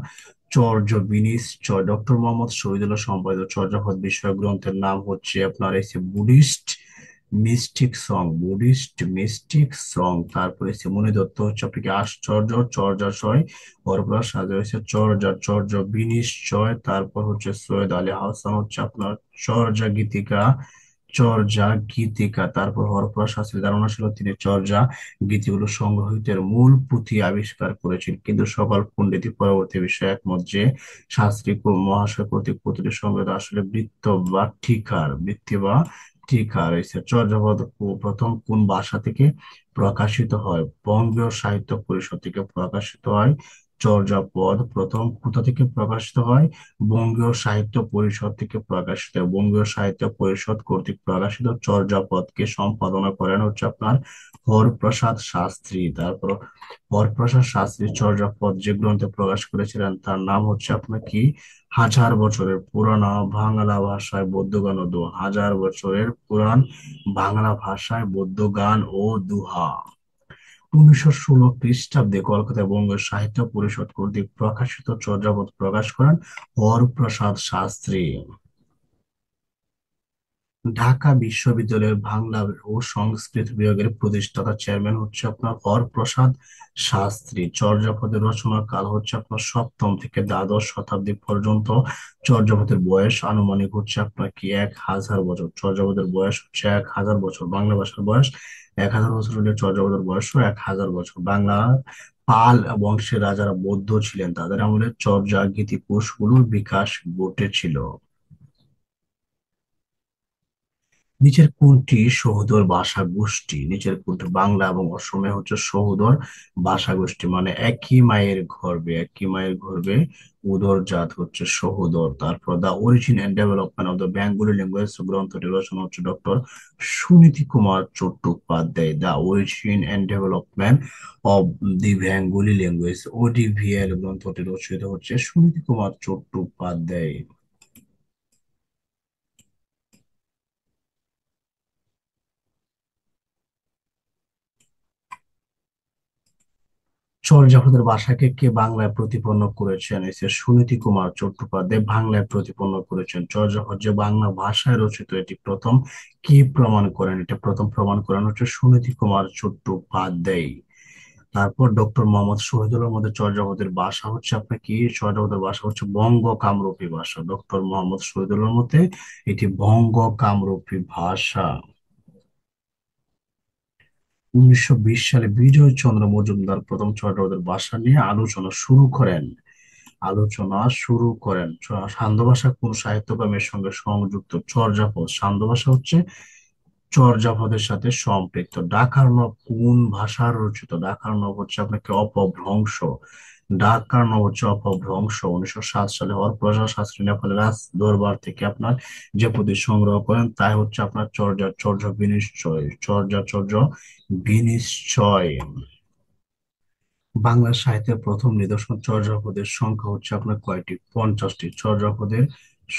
চর্য বিনিশ্চয়। ডক্টর মোহাম্মদ শহীদুল্লাহ সম্পাদিত চর্যাপদ বিষয়ক গ্রন্থের নাম হচ্ছে আপনার হচ্ছে বুদ্ধিস্ট মিস্টিক সং। তারপরে হচ্ছে মণি দত্ত হচ্ছে আপনাকে আশ্চর্য চর্যাশয়, হরপ্রসাদ সাজা হচ্ছে চর্য বিনিশ্চয়। তারপর হচ্ছে সৈয়দ আলী হাসান হচ্ছে আপনার চর্যা গীতিকা তারপর হরপ্রসাদ শাস্ত্রীর ধারণা ছিল তিনি চর্যা গীতিগুলো সংগ্রহিতের মূল পুঁথি আবিষ্কার করেছেন, কিন্তু সকল পণ্ডিতই পরবর্তী বিষয়ে একমত যে শাস্ত্রী মহাশয় কর্তৃক পুঁথিটি সংগ্রহিত আসলে বৃত্তি বা টিকার এসে চর্যাপদ প্রথম কোন ভাষা থেকে প্রকাশিত হয়? বঙ্গীয় সাহিত্য পরিষদ থেকে প্রকাশিত হয়। চর্যাপদ প্রথম কোথা থেকে প্রকাশিত হয়? বঙ্গীয় সাহিত্য পরিষদ থেকে প্রকাশিত। বঙ্গীয় সাহিত্য পরিষদ কর্তৃক প্রকাশিত চর্যাপদকে সম্পাদনা করেন হচ্ছে আপনার হরপ্রসাদ শাস্ত্রী। তারপর হরপ্রসাদ শাস্ত্রী চর্যাপদ যে গ্রন্থে প্রকাশ করেছিলেন তার নাম হচ্ছে আপনার কি? হাজার বছরের পুরানা বাংলা ভাষায় বৌদ্ধ গান ও দোহা। হাজার বছরের পুরাণ বাংলা ভাষায় বৌদ্ধ গান ও দোহা। 1916 খ্রিস্টাব্দে কলকাতায় বঙ্গীয় সাহিত্য পরিষদ কর্তৃক প্রকাশিত চর্যাপদ প্রকাশ করেন হরপ্রসাদ শাস্ত্রী। ঢাকা বিশ্ববিদ্যালয়ের বাংলা ও সংস্কৃত বিভাগের প্রতিষ্ঠাতা চেয়ারম্যান হচ্ছে আপনার হরপ্রসাদ শাস্ত্রী। চর্যাপদের রচনার কাল হচ্ছে আপনার সপ্তম থেকে দ্বাদশ শতাব্দী পর্যন্ত। চর্যাপদের বয়স আনুমানিক হচ্ছে আপনার কি 1000 বছর। চর্যাপদের বয়স হচ্ছে 1000 বছর। বাংলা ভাষার বয়স 1000 বছর হলে চর্যাপদের বয়সও 1000 বছর। বাংলা পাল বংশের রাজারা বৌদ্ধ ছিলেন, তাদের আমলে চর্যা গীতি কোষগুলোর বিকাশ ঘটেছিল। নিচের কোনটি বাংলা এবং অসমে হচ্ছে সহোদর ভাষা গোষ্ঠী, মানে একই মায়ের গর্ভে উদরজাত হচ্ছে সহোদর। তারপর the origin and development of the Bengali language গ্রন্থটি রচনা হচ্ছে doctor Suniti Kumar Chattopadhyay. The origin and development of the Bengali language ODVL গ্রন্থটি রচিত হচ্ছে সুনীতি কুমার চট্টোপাধ্যায়। চর্যাপদের ভাষাকে কে বাংলায় প্রতিপন্ন করেছেন? এসে সুনীতি কুমার চট্টোপাধ্যায় বাংলায় প্রতিপন্ন করেছেন। চর্যাপদ যে বাংলা ভাষায় রচিত এটি প্রথম কে প্রমাণ করেন? এটা প্রথম প্রমাণ করেন হচ্ছে সুনীতি কুমার চট্টোপাধ্যায়। তারপর ডক্টর মোহাম্মদ শহীদুল্লাহর মধ্যে চর্যাপদের ভাষা হচ্ছে আপনার কি? চর্যাপদের ভাষা হচ্ছে বঙ্গ কামরূপী ভাষা। ডক্টর মোহাম্মদ শহীদুল্লাহর মধ্যে এটি বঙ্গ কামরূপী ভাষা। 1920 সালে বিজয় চন্দ্র মজুমদার প্রথম চট্টোপাধ্যায়ের ভাষা নিয়ে আলোচনা শুরু করেন। সান্ধ্য ভাষা কোন সাহিত্যকর্মের সঙ্গে সংযুক্ত? চর্যাপদ। সান্ধ্য ভাষা হচ্ছে চর্যাপদের সাথে সম্পৃক্ত। ডাকার নব কোন ভাষার রচিত? ডাকার নব হচ্ছে আপনাকে অপভ্রংশ। ডাকার নব হচ্ছে অপভ্রংশ। 1907 সালে হরপ্রসাদ শাস্ত্রী নেপালের রাজ দরবার থেকে আপনার যে পুঁথি সংগ্রহ করেন তাই হচ্ছে আপনার চর্যা চর্য বিনিশ্চয়। বাংলা সাহিত্যের প্রথম নিদর্শন চর্যাপদের সংখ্যা হচ্ছে আপনার কয়টি? 50টি। চর্যাপদের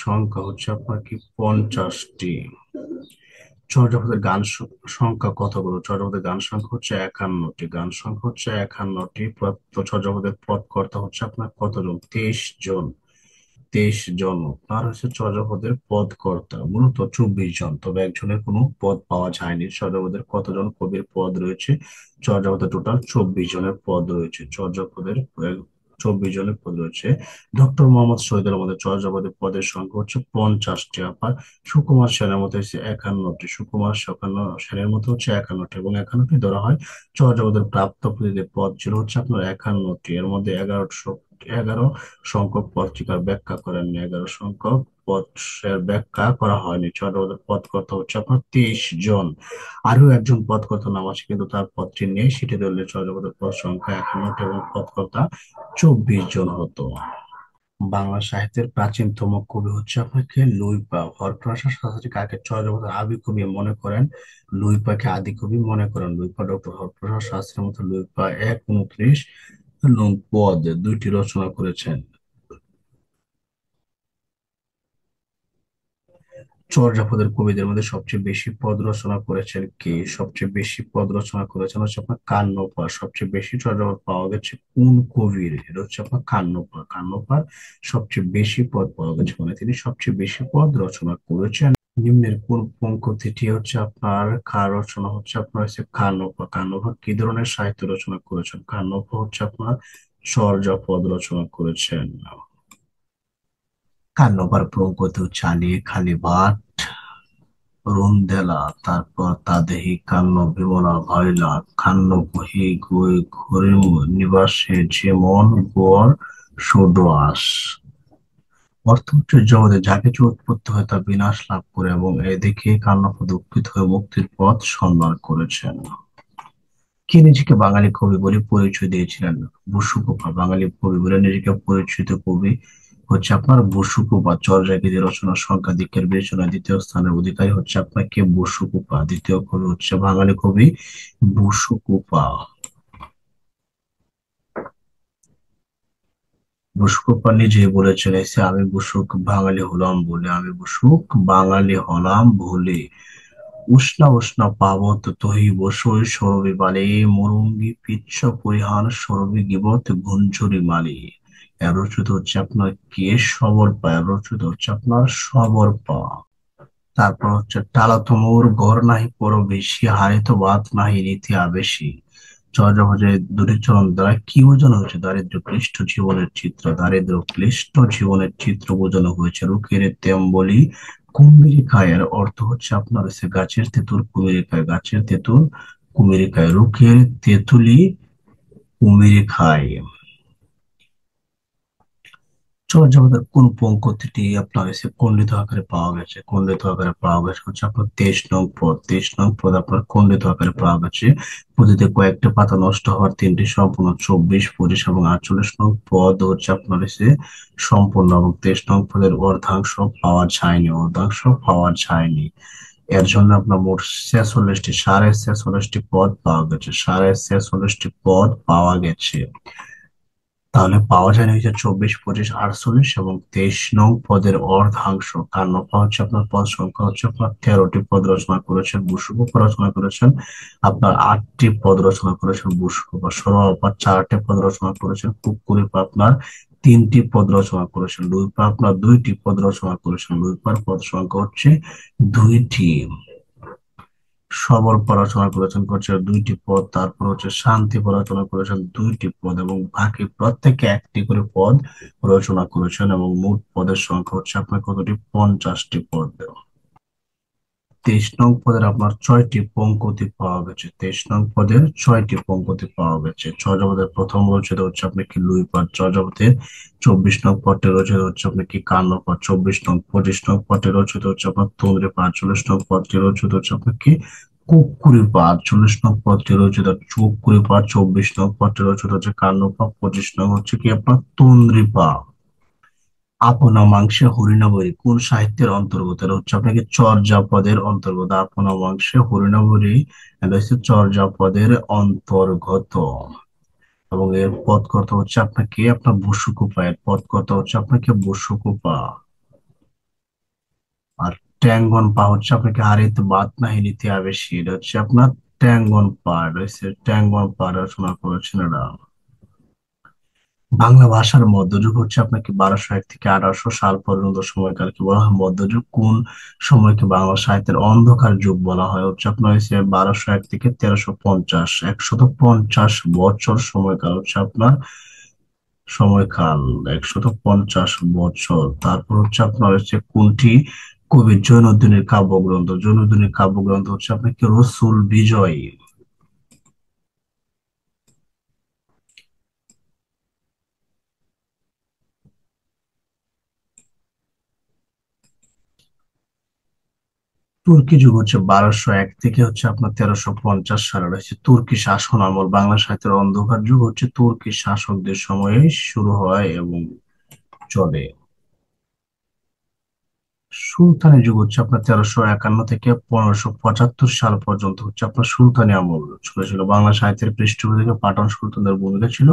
সংখ্যা হচ্ছে আপনার কি 50টি। চর্যাপদের সংখ্যা কতগুলো? চর্যাপদের গান সংখ্যা হচ্ছে 51টি। গান সংখ্যা হচ্ছে 51টি। চর্যাপদের পদকর্তা হচ্ছে আপনার কতজন? 23 জন। 23 জন। তার হচ্ছে চর্যাপদের পদকর্তা মূলত 24 জন, তবে একজনের কোনো পদ পাওয়া যায়নি। চর্যাপদের কতজন কবির পদ রয়েছে? চর্যাপদের টোটাল 24 জনের পদ রয়েছে। 24 জনের পদ রয়েছে। ডক্টর মোহাম্মদ শহীদুল আমাদের চর্যাপদের পদের সংখ্যা হচ্ছে 50টি। আবার সুকুমার সেনের মতো হচ্ছে 51টি। সেনের মতো হচ্ছে 51টি, এবং 51টি ধরা হয় চর্যাপদের প্রাপ্ত পুঁথিতে। পদ ছিল হচ্ছে আপনার 51টি, এর মধ্যে 11 সংখ্যক পত্রিকার ব্যাখ্যা করেননি। 11 সংখ্যক পদের ব্যাখ্যা করা হয়নি। চট্টোপাধ্যায়ের পদকর্তা হচ্ছে আপনার 23 জন। আরো একজন পদকর্তার নাম আছে কিন্তু তার পদটি নেই, সেটি ধরলে চট্টোপাধ্যায়ের পদ সংখ্যা 51টি এবং পদকর্তা 24 জন হতো। বাংলা সাহিত্যের প্রাচীনতম কবি হচ্ছে আপনাকে লুইপা। হরপ্রসাদ শাস্ত্রী কাকে চর্যাপদের আদি কবি মনে করেন? লুইপাকে আদি কবি মনে করেন। লুইপা ডক্টর হরপ্রসাদ শাস্ত্রীর মতো লুইপা ১:২৯ নং পদ দুইটি রচনা করেছেন। চর্যাপদের কবিদের মধ্যে সবচেয়ে বেশি পদ রচনা করেছেন কে? সবচেয়ে বেশি পদ রচনা করেছেন হচ্ছে আপনার কান্নপা। সবচেয়ে বেশি চর্যাপদ পাওয়া গেছে কোন কবির? এটা হচ্ছে আপনার কান্নপা। কান্নপার সবচেয়ে বেশি পদ পাওয়া গেছে, মানে তিনি সবচেয়ে বেশি পদ রচনা করেছেন। নিম্নের কোন পঙ্ক্তিটি হচ্ছে আপনার কার রচনা? হচ্ছে আপনার হচ্ছে কান্নপা। কান্নপা কি ধরনের সাহিত্য রচনা করেছেন? কান্নপা হচ্ছে আপনার চর্যাপদ রচনা করেছেন। কান্নপার পঙ্কতি হচ্ছে আলিয়ে খালি ভাট, রুন্দেলা, তারপর তাদেহি কান্ন বিমলা ভয়লা খান্ন বহি গই ঘুরে নিবাসে যেমন গোয়ার সোডোয়াস। অর্থ হচ্ছে জগতে যা কিছু উৎপত্তি হয় তা বিনাশ লাভ করে, এবং এদিকে কান্নপদ দুঃখিত হয়ে মুক্তির পথ সন্ধান করেছেন। কে নিজেকে বাঙালি কবি বলে পরিচয় দিয়েছিলেন? বসুকোপা বাঙালি কবি বলে নিজেকে পরিচিত কবি হচ্ছে আপনার বসুকোপা। চর্যাগীতি রচনার সংখ্যাধিক্যের বিবেচনায় দ্বিতীয় স্থানের অধিকারী হচ্ছে আপনার কে? বসুকোপা। দ্বিতীয় কবি হচ্ছে বাঙালি কবি বসুকোপা। বসুকোপা নিজেই বলেছেন এসে, আমি বসুক বাঙালি হলাম বলে, আমি বসুক বাঙালি হলাম ভুলে। উষ্ণা উষ্ণা পাবত তহি বসই সরবি বালে মরুঙ্গি পিচ্ছ পরিহান সরবি গিবত গুঞ্জরি মালি। এর রচিত হচ্ছে আপনার কে? সবর পা। এর রচিত হচ্ছে আপনার সবর পা। তারপর হচ্ছে টালা তুমুর ঘর নাহি পর বেশি হারিত বাত নাহি রীতি আবেশি। চর্যাপদে দুটি চরণ দ্বারা কি বোঝানো হয়েছে? দারিদ্র ক্লিষ্ট জীবনের চিত্র। দারিদ্র ক্লিষ্ট জীবনের চিত্র বোঝানো হয়েছে। রুকের তেম্বলি কুমিরি খায়। এর অর্থ হচ্ছে আপনার হচ্ছে গাছের তেঁতুল কুমিরি খায়। গাছের তেঁতুল কুমিরি খায়। রুকের তেঁতুলি কুমিরি খায়। চর্যাপদের কোন পঙ্ক্তিটি আপনার এসে খণ্ডিত আকারে পাওয়া গেছে? খণ্ডিত আকারে পাওয়া গেছে হচ্ছে আপনার 23 নং পদ। 23 নং পদ আপনার খণ্ডিত আকারে পাওয়া গেছে। পতিতে কয়েকটা পাতা নষ্ট হওয়ার তিনটি সম্পূর্ণ, 24, 25 এবং 48 নং পদ হচ্ছে আপনার এসে সম্পূর্ণ, এবং 23 নং পদের অর্ধাংশ পাওয়া যায়নি। অর্ধাংশ পাওয়া যায়নি। এর জন্য আপনার মোট 46টি, 46.5টি পদ পাওয়া গেছে। 46.5টি পদ পাওয়া গেছে। তাহলে পাওয়া যায় না হচ্ছে 24, 25, 48 এবং 23 নং পদের অর্ধাংশ। কান্নপা হচ্ছে আপনার পদ সংখ্যা হচ্ছে আপনার 13টি পদ রচনা করেছেন। বসুকোপা রচনা করেছেন আপনার 8টি পদ রচনা করেছেন। বসুকোপা। সরোয়াপা 4টি পদ রচনা করেছেন। কুক্কুরিপা আপনার 3টি পদ রচনা করেছেন। লুইপা আপনার 2টি পদ রচনা করেছেন। লুইপার পদ সংখ্যা হচ্ছে 2টি। সবর পড়াশোনা করেছেন করছে 2টি পদ। তারপর হচ্ছে শান্তি পড়াশোনা করেছেন 2টি পদ, এবং বাকি প্রত্যেকে 1টি করে পদ রচনা করেছেন, এবং মোট পদের সংখ্যা হচ্ছে আপনার কতটি? 50টি পদ। 23 নং পদের আপনার 6টি পংক্তি পাওয়া গেছে। 23 নং পদের 6টি পংক্তি পাওয়া গেছে। চর্যাপদের প্রথম রচিত হচ্ছে আপনি কি? লুইপার। চর্যাপদের 24 নং পদটি রচিত হচ্ছে আপনি কি? কান্নপা। 24 নং 25 নং পদটি রচিত হচ্ছে আপনার তন্দ্রিপা। 48 নং পদটি রচিত হচ্ছে আপনার কি? কুক্কুরিপা। 48 নং পদটি রচিত চুক্কুরিপা। 24 নং পদটি রচিত হচ্ছে কান্নপা। 25 নং হচ্ছে কি আপনার তন্দ্রিপা। আপনা মাংসে হরিণাবরী কোন সাহিত্যের অন্তর্গত? এটা হচ্ছে আপনাকে চর্যাপদের অন্তর্গত। আপনা মাংসে হরিণাবরী এটা হচ্ছে চর্যাপদের অন্তর্গত। এবং এর পদকর্তা হচ্ছে আপনাকে আপনার বসুকোপা। এর পদকর্তা হচ্ছে আপনাকে বসুকোপা। আর ট্যাঙ্গন পা হচ্ছে আপনাকে হারিতে বাত নাহি নিতে আবেশি। এটা হচ্ছে আপনার ট্যাঙ্গন পা। এটা হচ্ছে ট্যাঙ্গন পা রচনা করেছেন এরা। বাংলা ভাষার মধ্যযুগ হচ্ছে আপনাকে 1201 থেকে 1800 সাল পর্যন্ত সময়কালকে বলা হয় মধ্যযুগ। কোন সময়কে বাংলা সাহিত্যের অন্ধকার যুগ বলা হয়? হচ্ছে আপনার হচ্ছে 1201 থেকে 1350, 150 বছর সময়কাল হচ্ছে আপনার সময়কাল। 150 বছর। তারপর হচ্ছে আপনার হচ্ছে কোনটি কবি জৈনুদ্দিনের কাব্যগ্রন্থ? জৈনুদ্দিনের কাব্যগ্রন্থ হচ্ছে আপনাকে রসুল বিজয়। তুর্কি যুগ হচ্ছে 1201 থেকে হচ্ছে আপনার 1350 সালে রয়েছে তুর্কি শাসন আমল। বাংলা সাহিত্যের অন্ধকার যুগ হচ্ছে তুর্কি শাসকদের সময়ে শুরু হয় এবং চলে। সুলতানি যুগ হচ্ছে আপনার 1351 থেকে 1575 সাল পর্যন্ত হচ্ছে আপনার সুলতানি আমল চলেছিল। বাংলা সাহিত্যের পৃষ্ঠপোষক থেকে পাঠান সুলতানদের ভূমিকা ছিল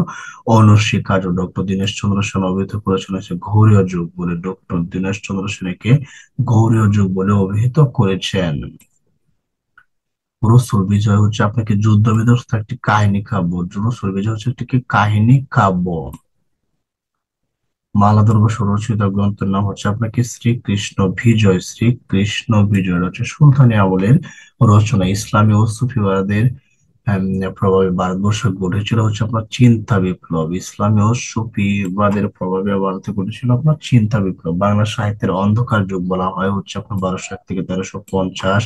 অনস্বীকার্য। ডক্টর দীনেশ চন্দ্র সেন অভিহিত করেছেন হচ্ছে ঘৌরীয় যুগ বলে। ডক্টর দীনেশ চন্দ্র সেনকে ঘৌরীয় যুগ বলে অভিহিত করেছেন। রসুল বিজয় হচ্ছে আপনাকে যুদ্ধ বিধ্বস্ত একটি কাহিনী কাব্য। রসুল বিজয় হচ্ছে একটি কি কাহিনী কাব্য। মালাদুর্গ রচিত গ্রন্থের নাম হচ্ছে আপনাকে শ্রীকৃষ্ণ বিজয়। শ্রীকৃষ্ণ বিজয় এটা হচ্ছে সুলতানি আমলের রচনা। ইসলামী ও সুফিবাদের প্রভাবে ভারতবর্ষে গড়েছিল হচ্ছে আপনার চিন্তা বিপ্লব। ইসলামী ও সুফিবাদের প্রভাবে ভারতে ঘটেছিল আপনার চিন্তা বিপ্লব। বাংলা সাহিত্যের অন্ধকার যুগ বলা হয় হচ্ছে আপনার 1201 থেকে 1350।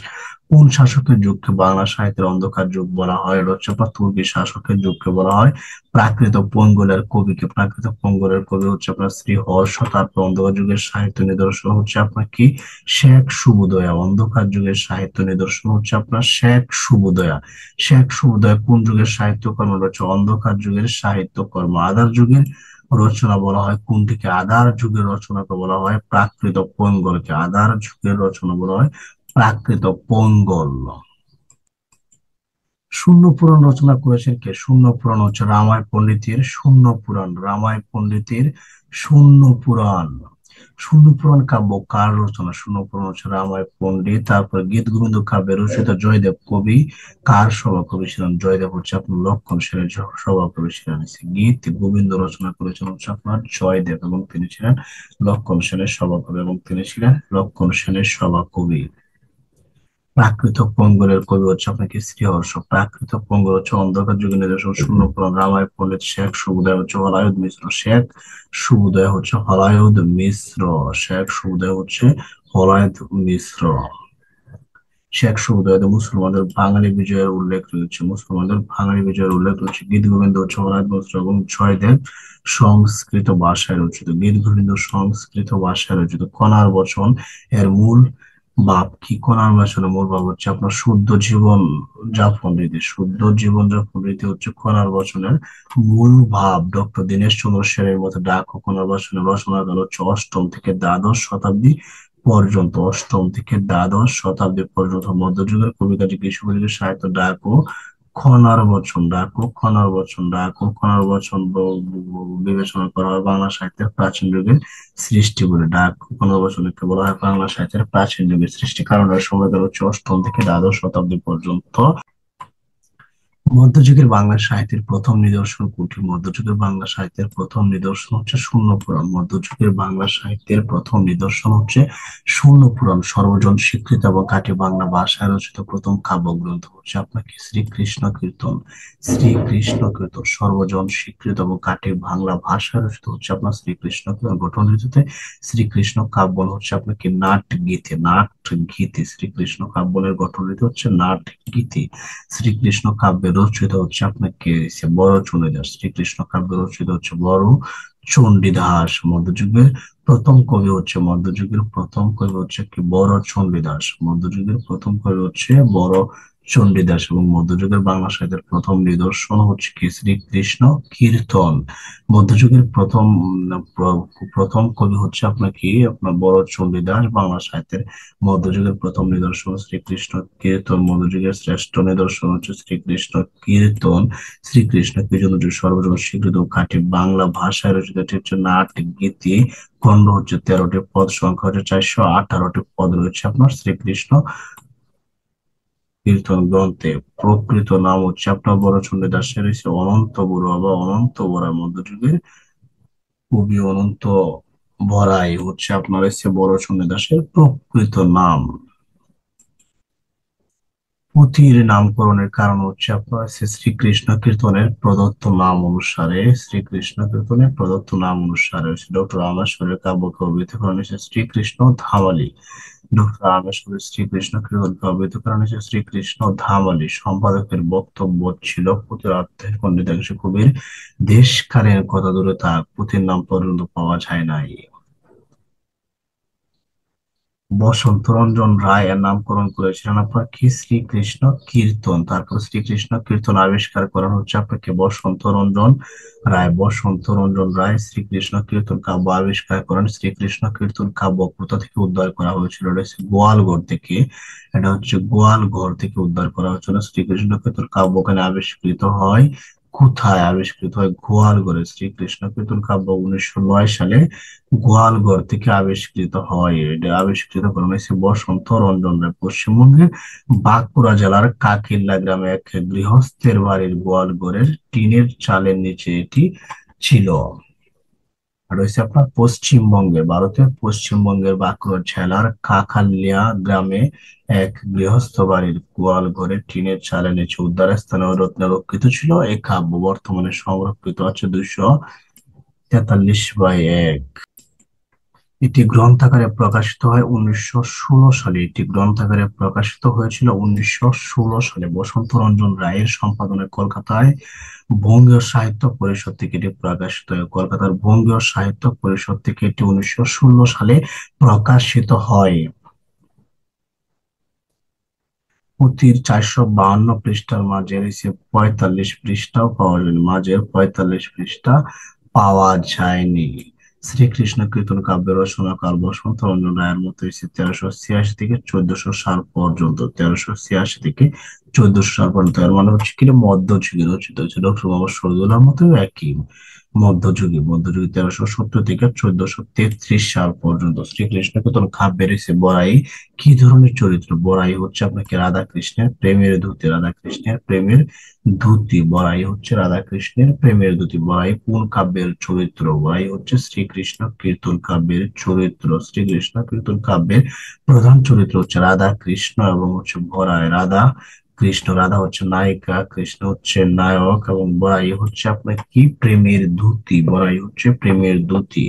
কোন শাসকের যুগকে বাংলা সাহিত্যের অন্ধকার যুগ বলা হয়? এটা হচ্ছে আপনার তুর্কি শাসকের যুগকে বলা হয় প্রাকৃত পঙ্গলের কবিকে। প্রাকৃত পঙ্গলের কবি হচ্ছে আপনার শ্রী হর্ষ। তারপর অন্ধকার যুগের সাহিত্য নিদর্শন হচ্ছে আপনার কি শেখ সুবুদয়া। অন্ধকার যুগের সাহিত্য নিদর্শন হচ্ছে আপনার শেখ সুবুদয়া। শেখ সুবুদয়া কোন যুগের সাহিত্যকর্ম রয়েছে? অন্ধকার যুগের সাহিত্যকর্ম। আদার যুগের রচনা বলা হয় কোনটিকে? আদার যুগের রচনাকে বলা হয় প্রাকৃত পঙ্গলকে। আদার যুগের রচনা বলা হয় প্রাকৃত পঙ্গল। শূন্য পুরাণ রচনা করেছেন কে? শূন্য পুরাণ হচ্ছে রামায় পণ্ডিতের শূন্য পুরাণ। রামায় পণ্ডিতের শূন্য পুরাণ। শূন্য পুরাণ কাব্য কার রচনা? শূন্য পুরাণ হচ্ছে রামায় পণ্ডিত। তারপর গীত গোবিন্দ কাব্যে রচিত জয়দেব কবি কার সভাকবি ছিলেন? জয়দেব হচ্ছে আপনার লক্ষণ সেনের সভাকবি ছিলেন। গীত গোবিন্দ রচনা করেছেন হচ্ছে আপনার জয়দেব এবং তিনি ছিলেন লক্ষণ সেনের সভাকবি এবং তিনি ছিলেন লক্ষণ সেনের সভাকবি। প্রাকৃত পঙ্গলের কবি হচ্ছে আপনাকে শ্রীহর্ষ। প্রাকৃত পঙ্গল হচ্ছে অন্ধকার যুগের নিদর্শন শূন্য পুরাণ। রামায়ণ পণ্ডিত শেখ সুবুদয় হচ্ছে হলায়ুদ মিশ্র। শেখ সুবুদয় হচ্ছে হলায়ুদ মিশ্র। শেখ সুবুদয় হচ্ছে হলায়ুদ মিশ্র। শেখ সুবুদয় মুসলমানদের বাঙালি বিজয়ের উল্লেখ রয়েছে। মুসলমানদের বাঙালি বিজয়ের উল্লেখ রয়েছে। গীত গোবিন্দ হচ্ছে হলায়ুদ মিশ্র এবং জয়দেব সংস্কৃত ভাষায় রচিত। গীত গোবিন্দ সংস্কৃত ভাষায় রচিত। কণার বচন এর মূল ভাব কি? কণার বচনের মূল ভাব হচ্ছে আপনার শুদ্ধ জীবন যাপন রীতি। শুদ্ধ জীবন যাপন রীতি হচ্ছে কণার বচনের মূল ভাব। ডক্টর দীনেশ চন্দ্র সেনের মতে ডাক ও কণার বচনের রচনাকাল হচ্ছে অষ্টম থেকে দ্বাদশ শতাব্দী পর্যন্ত। অষ্টম থেকে দ্বাদশ শতাব্দী পর্যন্ত মধ্যযুগের কবিকাজে কৃষি সাহিত্য ডাক ও খনার বচন। ডাক ও খনার বচন। ডাক ও খনার বচন বিবেচনা করা হয় বাংলা সাহিত্যের প্রাচীন যুগের সৃষ্টি বলে। ডাক ও খনার বচনকে বলা হয় বাংলা সাহিত্যের প্রাচীন যুগের সৃষ্টি। কারণ এর সময়কাল হচ্ছে অষ্টম থেকে দ্বাদশ শতাব্দী পর্যন্ত। মধ্যযুগের বাংলা সাহিত্যের প্রথম নিদর্শন কোনটি? মধ্যযুগের বাংলা সাহিত্যের প্রথম নিদর্শন হচ্ছে শূন্য পুরাণ। মধ্যযুগের বাংলা সাহিত্যের প্রথম নিদর্শন হচ্ছে শূন্য পুরাণ। সর্বজন স্বীকৃত এবং খাঁটি বাংলা ভাষায় রচিত প্রথম কাব্যগ্রন্থ হচ্ছে আপনাকে শ্রীকৃষ্ণ কীর্তন। শ্রীকৃষ্ণ কীর্তন সর্বজন স্বীকৃত এবং খাঁটি বাংলা ভাষায় রচিত হচ্ছে আপনার শ্রীকৃষ্ণ কীর্তন। গঠন রীতিতে শ্রীকৃষ্ণ কাব্য হচ্ছে আপনাকে নাট গীতি। নাট গীতি। শ্রীকৃষ্ণ কাব্যের গঠন রীতি হচ্ছে নাট গীতি। শ্রীকৃষ্ণ কাব্যে রচিত হচ্ছে আপনাকে বড় চণ্ডীদাস। শ্রীকৃষ্ণ কাব্যে রচিত হচ্ছে বড় চণ্ডীদাস। মধ্যযুগের প্রথম কবি হচ্ছে কি বড় চণ্ডীদাস। মধ্যযুগের প্রথম কবি হচ্ছে বড় চণ্ডীদাস এবং মধ্যযুগের বাংলা সাহিত্যের প্রথম নিদর্শন হচ্ছে কি শ্রীকৃষ্ণ কীর্তন। মধ্যযুগের প্রথম কবি হচ্ছে আপনার কি আপনার বড় চণ্ডীদাস। বাংলা সাহিত্যের মধ্যযুগের প্রথম নিদর্শন শ্রীকৃষ্ণ কীর্তন। মধ্যযুগের শ্রেষ্ঠ নিদর্শন হচ্ছে শ্রীকৃষ্ণ কীর্তন। শ্রীকৃষ্ণ কীর্তন হচ্ছে সর্বজন স্বীকৃত ও খাঁটি বাংলা ভাষায় রচিত। এটি হচ্ছে নাট গীতি। খণ্ড হচ্ছে 13টি, পদ সংখ্যা হচ্ছে 418টি পদ রয়েছে আপনার শ্রীকৃষ্ণ কীর্তন গ্রন্থে। প্রকৃত নাম হচ্ছে আপনার বড়চণ্ডী দাসের হচ্ছে অনন্ত বড়ুয়া বা অনন্ত বড়া। মধ্যযুগের কবি অনন্ত বড়াই হচ্ছে আপনার হচ্ছে বড়চণ্ডী দাসের প্রকৃত নাম। পুঁথির নামকরণের কারণ হচ্ছে আপনার শ্রীকৃষ্ণ কীর্তনের প্রদত্ত নাম অনুসারে। শ্রীকৃষ্ণ কীর্তনের প্রদত্ত নাম অনুসারে ডক্টর রামেশ্বরের কাব্যকে অভিহিত করা হয়েছে শ্রীকৃষ্ণ ধামালি। ডক্টর রামেশ্বরের শ্রীকৃষ্ণ কীর্তনকে অভিহিত করা হয়েছে শ্রীকৃষ্ণ ধামালি। সম্পাদকের বক্তব্য ছিল পুঁথির অর্থের পণ্ডিতাংশ কবির দেশকালের কথা দূরে তার পুঁথির নাম পর্যন্ত পাওয়া যায় নাই। বসন্ত রঞ্জন রায় এর নামকরণ করেছিলেন আপনার কি শ্রীকৃষ্ণ কীর্তন। তারপর শ্রীকৃষ্ণ কীর্তন আবিষ্কার করেন হচ্ছে আপনাকে বসন্ত রঞ্জন রায়। বসন্ত রঞ্জন রায় শ্রীকৃষ্ণ কীর্তন কাব্য আবিষ্কার করেন। শ্রীকৃষ্ণ কীর্তন কাব্য কোথা থেকে উদ্ধার করা হয়েছিল? এটা হচ্ছে গোয়ালঘর থেকে। এটা হচ্ছে গোয়ালঘর থেকে উদ্ধার করা হয়েছিল। শ্রীকৃষ্ণ কীর্তন কাব্য ওখানে আবিষ্কৃত হয়। কোথায় আবিষ্কৃত হয়? গোয়ালঘরে। শ্রীকৃষ্ণ কীর্তন কাব্য 1909 সালে গোয়ালঘর থেকে আবিষ্কৃত হয়। এটা আবিষ্কৃত করা হয়েছে বসন্ত রঞ্জন রায়। পশ্চিমবঙ্গের বাঁকুড়া জেলার কাকিল্লা গ্রামে এক গৃহস্থের বাড়ির গোয়ালঘরের টিনের চালের নিচে এটি ছিল। আর রয়েছে আপনার পশ্চিমবঙ্গে, ভারতের পশ্চিমবঙ্গের বাঁকুড়া জেলার কাকালিয়া গ্রামে এক গৃহস্থ বাড়ির গোয়াল ঘরে টিনের চালের নিচে উদ্ধার স্থানে রত্নে রক্ষিত ছিল। এই কাব্য বর্তমানে সংরক্ষিত আছে 243/1। এটি গ্রন্থাকারে প্রকাশিত হয় 1916 সালে। এটি গ্রন্থাকারে প্রকাশিত হয়েছিল 1916 সালে বসন্ত রঞ্জন রায়ের সম্পাদনায়। কলকাতায় বঙ্গীয় সাহিত্য পরিষদ থেকে এটি প্রকাশিত হয়। কলকাতার বঙ্গীয় সাহিত্য পরিষদ থেকে এটি 1916 সালে প্রকাশিত হয়। পুঁথির 452 পৃষ্ঠার মাঝে রয়েছে 45 পৃষ্ঠাও পাওয়া যায়নি। মাঝের 45 পৃষ্ঠা পাওয়া যায়নি। শ্রীকৃষ্ণ কীর্তন কাব্যের রচনাকাল বসন্ত রঞ্জন রায়ের মতে হয়েছে 1386 থেকে 1404 পর্যন্ত। 1386 থেকে 1404 পর্যন্ত, এর মানে হচ্ছে কি মধ্যযুগে রচিত হয়েছে। ডক্টর মোহাম্মদ শহীদুল্লাহর মতো একই মধ্যযুগে 1370 থেকে 1433 সাল পর্যন্ত। শ্রীকৃষ্ণ কীর্তন কাব্যের রয়েছে বড়াই। কি ধরনের চরিত্র? বড়াই হচ্ছে আপনাকে রাধা কৃষ্ণের প্রেমের দূতি। রাধা কৃষ্ণের প্রেমের দূতি বড়াই হচ্ছে রাধা কৃষ্ণের প্রেমের দূতি। বড়াই কোন কাব্যের চরিত্র? বড়াই হচ্ছে শ্রীকৃষ্ণ কীর্তন কাব্যের চরিত্র। শ্রীকৃষ্ণ কীর্তন কাব্যের প্রধান চরিত্র হচ্ছে রাধা কৃষ্ণ এবং হচ্ছে বড়াই। রাধা কৃষ্ণ, রাধা হচ্ছে নায়িকা, কৃষ্ণ হচ্ছে নায়ক, এবং বড়াই হচ্ছে আপনার কি প্রেমের দূতি। বড়াই হচ্ছে প্রেমের দূতি।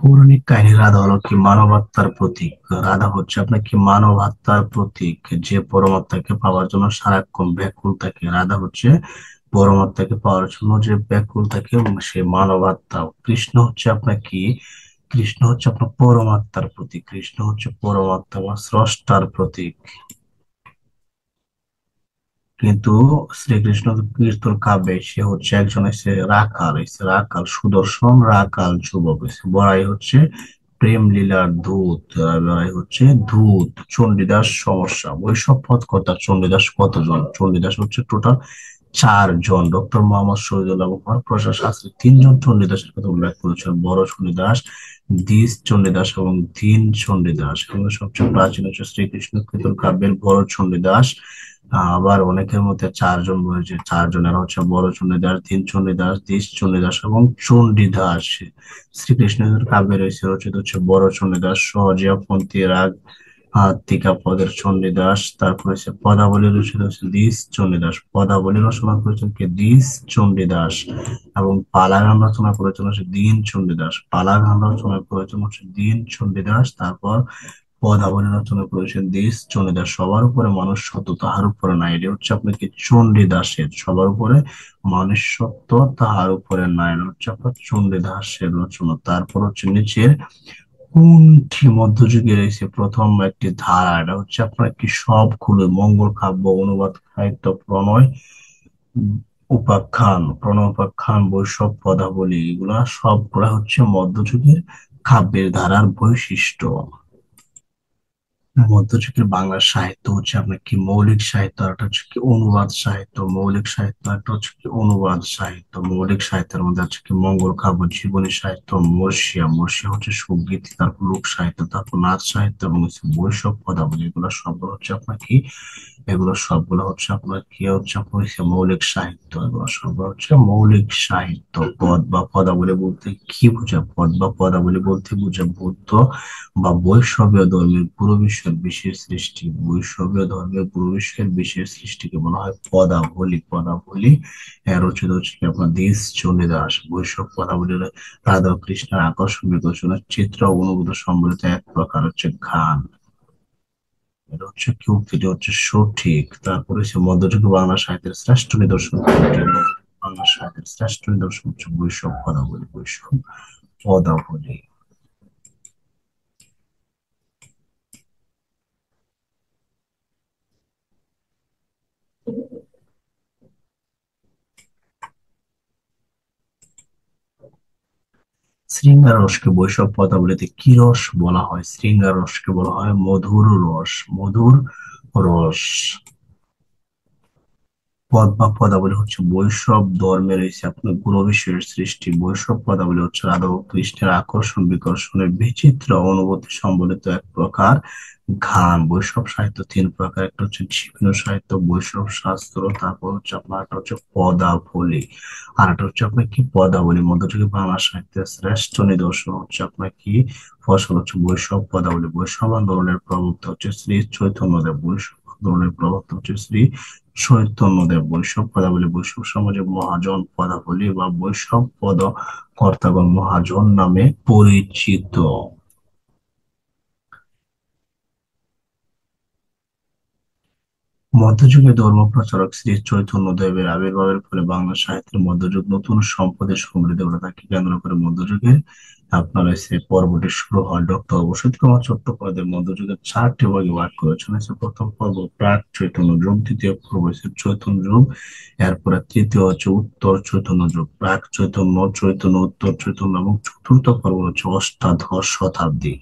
পৌরাণিক কাহিনী রাধা হলো কি মানবাত্মার প্রতীক। রাধা হচ্ছে আপনার কি মানবাত্মার প্রতীক, যে পরমাত্মাকে পাওয়ার জন্য সারাক্ষণ ব্যাকুল থাকে। রাধা হচ্ছে পরমাত্মাকে পাওয়ার জন্য যে ব্যাকুল থাকে, এবং সে মানবাত্মা। কৃষ্ণ হচ্ছে আপনার কি? কৃষ্ণ হচ্ছে আপনার পরমাত্মার প্রতীক। কৃষ্ণ হচ্ছে পরমাত্মা বা স্রষ্টার প্রতীক। কিন্তু শ্রীকৃষ্ণ কীর্তন কাব্যে সে হচ্ছে একজন এসে রাখাল, এসে রাখাল সুদর্শন রাখাল যুবক। এসে বড়াই হচ্ছে প্রেম লীলার দূত। আর বড়াই হচ্ছে দূত। চণ্ডীদাস সমস্যা, বৈষ্ণব পথ কর্তা চণ্ডীদাস কতজন? চণ্ডীদাস হচ্ছে টোটাল 4 জন। ডক্টর মোহাম্মদ শহীদুল্লাহ এবং হরপ্রসাদ শাস্ত্রী 3 জন চণ্ডীদাসের কথা উল্লেখ করেছেন। বড় চণ্ডীদাস, দ্বিজ চণ্ডীদাস এবং দীন চণ্ডীদাস। এগুলো সবচেয়ে প্রাচীন হচ্ছে শ্রীকৃষ্ণ কীর্তন কাব্যের বড় চণ্ডীদাস। আবার অনেকের মধ্যে 4 জন রয়েছে। 4 জনের হচ্ছে বড় চণ্ডীদাস, দীন চণ্ডীদাস, দ্বিজ চণ্ডীদাস এবং চণ্ডীদাস। শ্রীকৃষ্ণের কাব্যে রয়েছে রচিত হচ্ছে বড় চণ্ডীদাস। সহজিয়া পন্থী রাগ টিকা পদের চণ্ডীদাস। তারপর হচ্ছে পদাবলী রচিত হচ্ছে দ্বিজ চণ্ডীদাস। পদাবলী রচনা করেছেন কে? দ্বিজ চণ্ডীদাস। এবং পালাগান রচনা করেছেন হচ্ছে দীন চণ্ডীদাস। পালাগান রচনা করেছেন হচ্ছে দীন চণ্ডীদাস। তারপর পদাবলী রচনা করেছেন দ্বিজ চণ্ডীদাস। সবার উপরে মানুষ সত্য, তাহার উপরে নাই। এটা হচ্ছে আপনাকে চণ্ডীদাসের। সবার উপরে মানুষ সত্য, তাহার উপরে নাই, এটা হচ্ছে আপনার চণ্ডীদাসের রচনা। তারপর হচ্ছে নিচের কোনটি মধ্যযুগের এসে প্রথম একটি ধারা? এটা হচ্ছে আপনার কি সবগুলো মঙ্গল কাব্য, অনুবাদ সাহিত্য, প্রণয় উপাখ্যান, প্রণয় উপাখ্যান, বৈষ্ণব পদাবলী, এগুলা সবগুলা হচ্ছে মধ্যযুগের কাব্যের ধারার বৈশিষ্ট্য। মধ্যযুগের বাংলা সাহিত্য হচ্ছে আপনার কি মৌলিক সাহিত্য, আর একটা হচ্ছে কি অনুবাদ সাহিত্য। মৌলিক সাহিত্য একটা হচ্ছে কি অনুবাদ সাহিত্য। মৌলিক সাহিত্যের মধ্যে আছে কি মঙ্গল কাব্য, জীবনী সাহিত্য, মর্ষিয়া। মর্ষিয়া হচ্ছে সঙ্গীত, তারপর লোক সাহিত্য, তারপর নাচ সাহিত্য, এবং হচ্ছে বৈষ্ণব পদাবলী। এগুলো সবগুলো হচ্ছে আপনার কি? এগুলো সবগুলো হচ্ছে আপনার কি হচ্ছে আপনার হচ্ছে মৌলিক সাহিত্য। এগুলো সবগুলো হচ্ছে মৌলিক সাহিত্য। পদ বা পদাবলী বলতে কি বোঝায়? পদ বা পদাবলী বলতে বোঝায় বুদ্ধ বা বৈষ্ণবীয় ধর্মের পুরো বিশ্বের বিশেষ সৃষ্টি। বৈষ্ণবীয় ধর্মের পুরো বিশ্বের বিশেষ সৃষ্টিকে বলা হয় পদাবলী। পদাবলী রচিত হচ্ছে কি আপনার দ্বিজ চণ্ডীদাস। বৈষ্ণব পদাবলীর রাধা ও কৃষ্ণের আকর্ষণ বিকর্ষণের চিত্র ও অনুভূত সম্বলিত এক প্রকার হচ্ছে গান। এটা হচ্ছে কি উক্তিটি হচ্ছে সঠিক। তারপরে হচ্ছে মধ্যযুগীয় বাংলা সাহিত্যের শ্রেষ্ঠ নিদর্শন কোনটি? বাংলা সাহিত্যের শ্রেষ্ঠ নিদর্শন হচ্ছে বৈষ্ণব পদাবলী। বৈষ্ণব পদাবলী। শৃঙ্গার রসকে বৈশব পদাবলিতে কি রস বলা হয়? শৃঙ্গার রসকে বলা হয় মধুর রস। মধুর রস। পদ বা পদাবলী হচ্ছে বৈষ্ণব ধর্মের এসে আপনার গুণ বিষয়ের সৃষ্টি। বৈষ্ণব পদাবলী হচ্ছে রাধা ও কৃষ্ণের আকর্ষণ বিকর্ষণের বিচিত্র অনুভূতি সম্বলিত এক প্রকার গান। বৈষ্ণব সাহিত্য তিন প্রকার, একটা হচ্ছে জীবন সাহিত্য, বৈষ্ণব শাস্ত্র, তারপর হচ্ছে আপনার একটা হচ্ছে পদাবলী, আর একটা হচ্ছে আপনার কি পদাবলী। মধ্যযুগে বাংলা সাহিত্যের শ্রেষ্ঠ নিদর্শন হচ্ছে আপনার কি ফসল হচ্ছে বৈষ্ণব পদাবলী। বৈষ্ণব আন্দোলনের প্রবক্তা হচ্ছে শ্রী চৈতন্যদেব। বৈষ্ণব আন্দোলনের প্রবক্তা হচ্ছে শ্রী চৈতন্যদেব। বৈষ্ণব পদাবলী বৈষ্ণব সমাজে মহাজন পদাবলী বা বৈষ্ণব পদ কর্তাগণ মহাজন নামে পরিচিত। মধ্যযুগে ধর্মপ্রচারক শ্রী চৈতন্যদেবের আবির্ভাবের ফলে বাংলা সাহিত্যের মধ্যযুগ নতুন সম্পদের সমৃদ্ধ হলো। তাকে কেন্দ্র করে মধ্যযুগের আপনার এসে পর্বটি শুরু হয়। ডক্টর অবসিত কুমার চট্টোপাধ্যায় মধ্যযুগের চারটি ভাগে ভাগ করেছেন। এসে প্রথম পর্ব প্রাক চৈতন্য যুগ, দ্বিতীয় পর্ব হচ্ছে চৈতন্য যুগ, এরপরে তৃতীয় হচ্ছে উত্তর চৈতন্য যুগ, প্রাক চৈতন্য, চৈতন্য, উত্তর চৈতন্য, এবং চতুর্থ পর্ব হচ্ছে অষ্টাদশ শতাব্দী।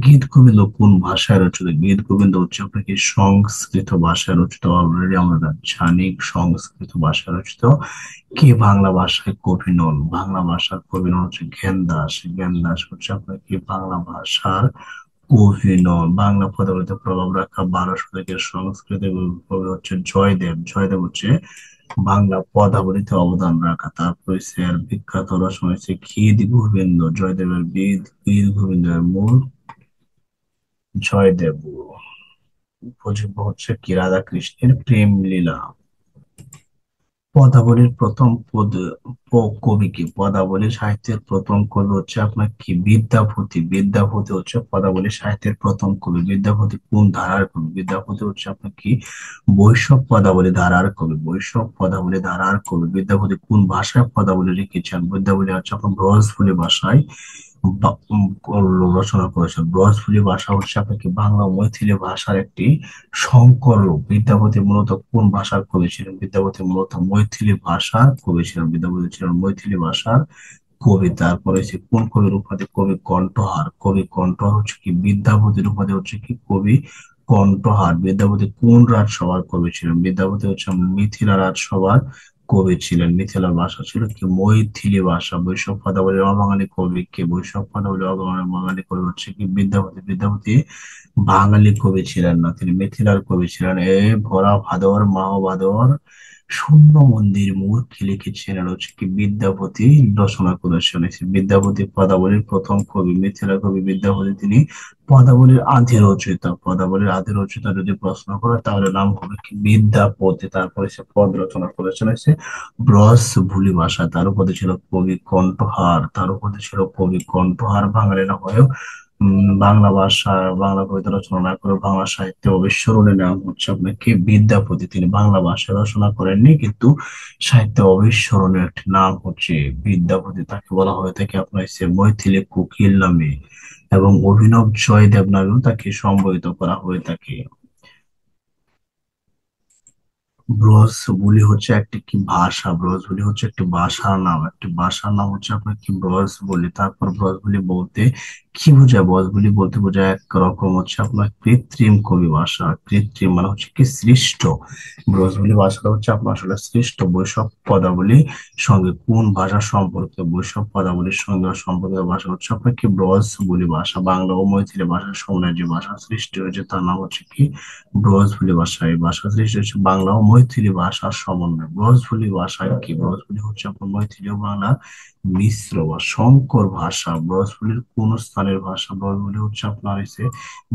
গীত গোবিন্দ কোন ভাষায় রচিত? গীত গোবিন্দ হচ্ছে আপনার কি সংস্কৃত ভাষায় রচিত। অলরেডি আমরা জানি সংস্কৃত ভাষায় রচিত। কে বাংলা ভাষায় কবি নন? বাংলা ভাষার কবি নন হচ্ছে জ্ঞান দাস। জ্ঞান দাস হচ্ছে আপনার কি বাংলা ভাষার কবি নন। বাংলা পদাবলিতে প্রভাব রাখা 12 শতকের সংস্কৃত কবি হচ্ছে জয়দেব। জয়দেব হচ্ছে বাংলা পদাবলিতে অবদান রাখা। তারপরে স্যার বিখ্যাত রচনা হচ্ছে গীত গোবিন্দ। জয়দেবের গীত গোবিন্দের মূল জয়দেব। উপজীব্য হচ্ছে কি রাধা কৃষ্ণের প্রেম লীলা। পদাবলীর প্রথম কবি কি? পদাবলী সাহিত্যের প্রথম কবি হচ্ছে আপনার কি বিদ্যাপতি। বিদ্যাপতি হচ্ছে পদাবলী সাহিত্যের প্রথম কবি। বিদ্যাপতি কোন ধারার কবি? বিদ্যাপতি হচ্ছে আপনার কি বৈষ্ণব পদাবলী ধারার কবি। বৈষ্ণব পদাবলী ধারার কবি। বিদ্যাপতি কোন ভাষায় পদাবলী লিখেছেন? বিদ্যাপতি হচ্ছে আপনার ব্রজফুলি ভাষায় রচনা করেছেন। ব্রজফুলি ভাষা হচ্ছে আপনার কি বাংলা ও মৈথিলি ভাষার একটি সংকর রূপ। বিদ্যাপতি মূলত কোন ভাষার কবি ছিলেন? বিদ্যাপতি মূলত মৈথিলি ভাষার কবি ছিলেন। বিদ্যাপতি ছিলেন মৈথিলি ভাষার কবি। তারপরে সে কোন কবির উপাধি? কবি কণ্ঠহার। কবি কণ্ঠহার হচ্ছে কি বিদ্যাপতির উপাধি হচ্ছে কি কবি কণ্ঠহার। বিদ্যাপতি কোন রাজসভার কবি ছিলেন? বিদ্যাপতি হচ্ছে মিথিলা রাজসভার কবি ছিলেন। মিথিলার ভাষা ছিল কি মৈথিলি ভাষা। বৈষ্ণব পদাবলীর অবাঙালি কবি কে? বৈষ্ণব পদাবলীর অবাঙালি কবি হচ্ছে কি বিদ্যাপতি। বিদ্যাপতি বাঙালি কবি ছিলেন না, তিনি মিথিলার কবি ছিলেন। ভরা ভাদর মাহ ভাদর শূন্য মন্দির মূর্তি লিখেছিলেন হচ্ছে কি বিদ্যাপতি রচনা করেছেন। এই বিদ্যাপতি পদাবলীর প্রথম কবি। মিথিলা কবি বিদ্যাপতি, তিনি পদাবলীর আদি রচয়িতা। পদাবলীর আদি রচয়িতা যদি প্রশ্ন করে তাহলে নাম হবে কি বিদ্যাপতি। তারপরে সে পদ রচনা করেছেন সে ব্রজভুলি ভাষা। তার উপাধি ছিল কবি কণ্ঠহার। তার উপাধি ছিল কবি কণ্ঠহার। বাঙালি না হয়েও বাংলা ভাষা, বাংলা কবিতা রচনা না করে বাংলা সাহিত্যে অবিস্মরণীয় নাম হচ্ছে আপনার কি বিদ্যাপতি। তিনি বাংলা ভাষা রচনা করেননি, কিন্তু সাহিত্যে অবিস্মরণীয় একটি নাম হচ্ছে বিদ্যাপতি। তাকে বলা হয়ে থাকে আপনার সে মৈথিলি কোকিল নামে, এবং অভিনব জয়দেব নামেও তাকে সম্বোধিত করা হয়ে থাকে। ব্রজবুলি হচ্ছে একটি কি ভাষা? ব্রজবুলি হচ্ছে একটি ভাষার নাম। একটি ভাষার নাম হচ্ছে আপনার কি ব্রজবুলি। তারপর ব্রজবুলি বলতে কি বোঝায়? ব্রজবুলি বলতে বোঝায় একরকম হচ্ছে আপনার কৃত্রিম কবি ভাষা। কৃত্রিম মানে হচ্ছে কি সৃষ্ট। ব্রজবুলি ভাষাটা হচ্ছে আপনার আসলে সৃষ্ট। বৈষ্ণব পদাবলী সঙ্গে কোন ভাষা সম্পর্কিত? বৈষ্ণব পদাবলীর সঙ্গে সম্পর্কিত ভাষা হচ্ছে আপনার কি ব্রজবুলি ভাষা। বাংলা ও মৈথিলি ভাষার সমন্বয়ে যে ভাষা সৃষ্টি হয়েছে তার নাম হচ্ছে কি ব্রজবুলি ভাষা। এই ভাষা সৃষ্টি হচ্ছে বাংলা ও মৈথিলি ভাষার সমন্বয়। ব্রজবুলি ভাষায় কি? ব্রজবুলি হচ্ছে আপনার মৈথিলি ও বাংলা মিশ্র বা সংকর ভাষা। ব্রজবুলির কোন স্থানের ভাষা? ব্রজবুলি হচ্ছে আপনার এসে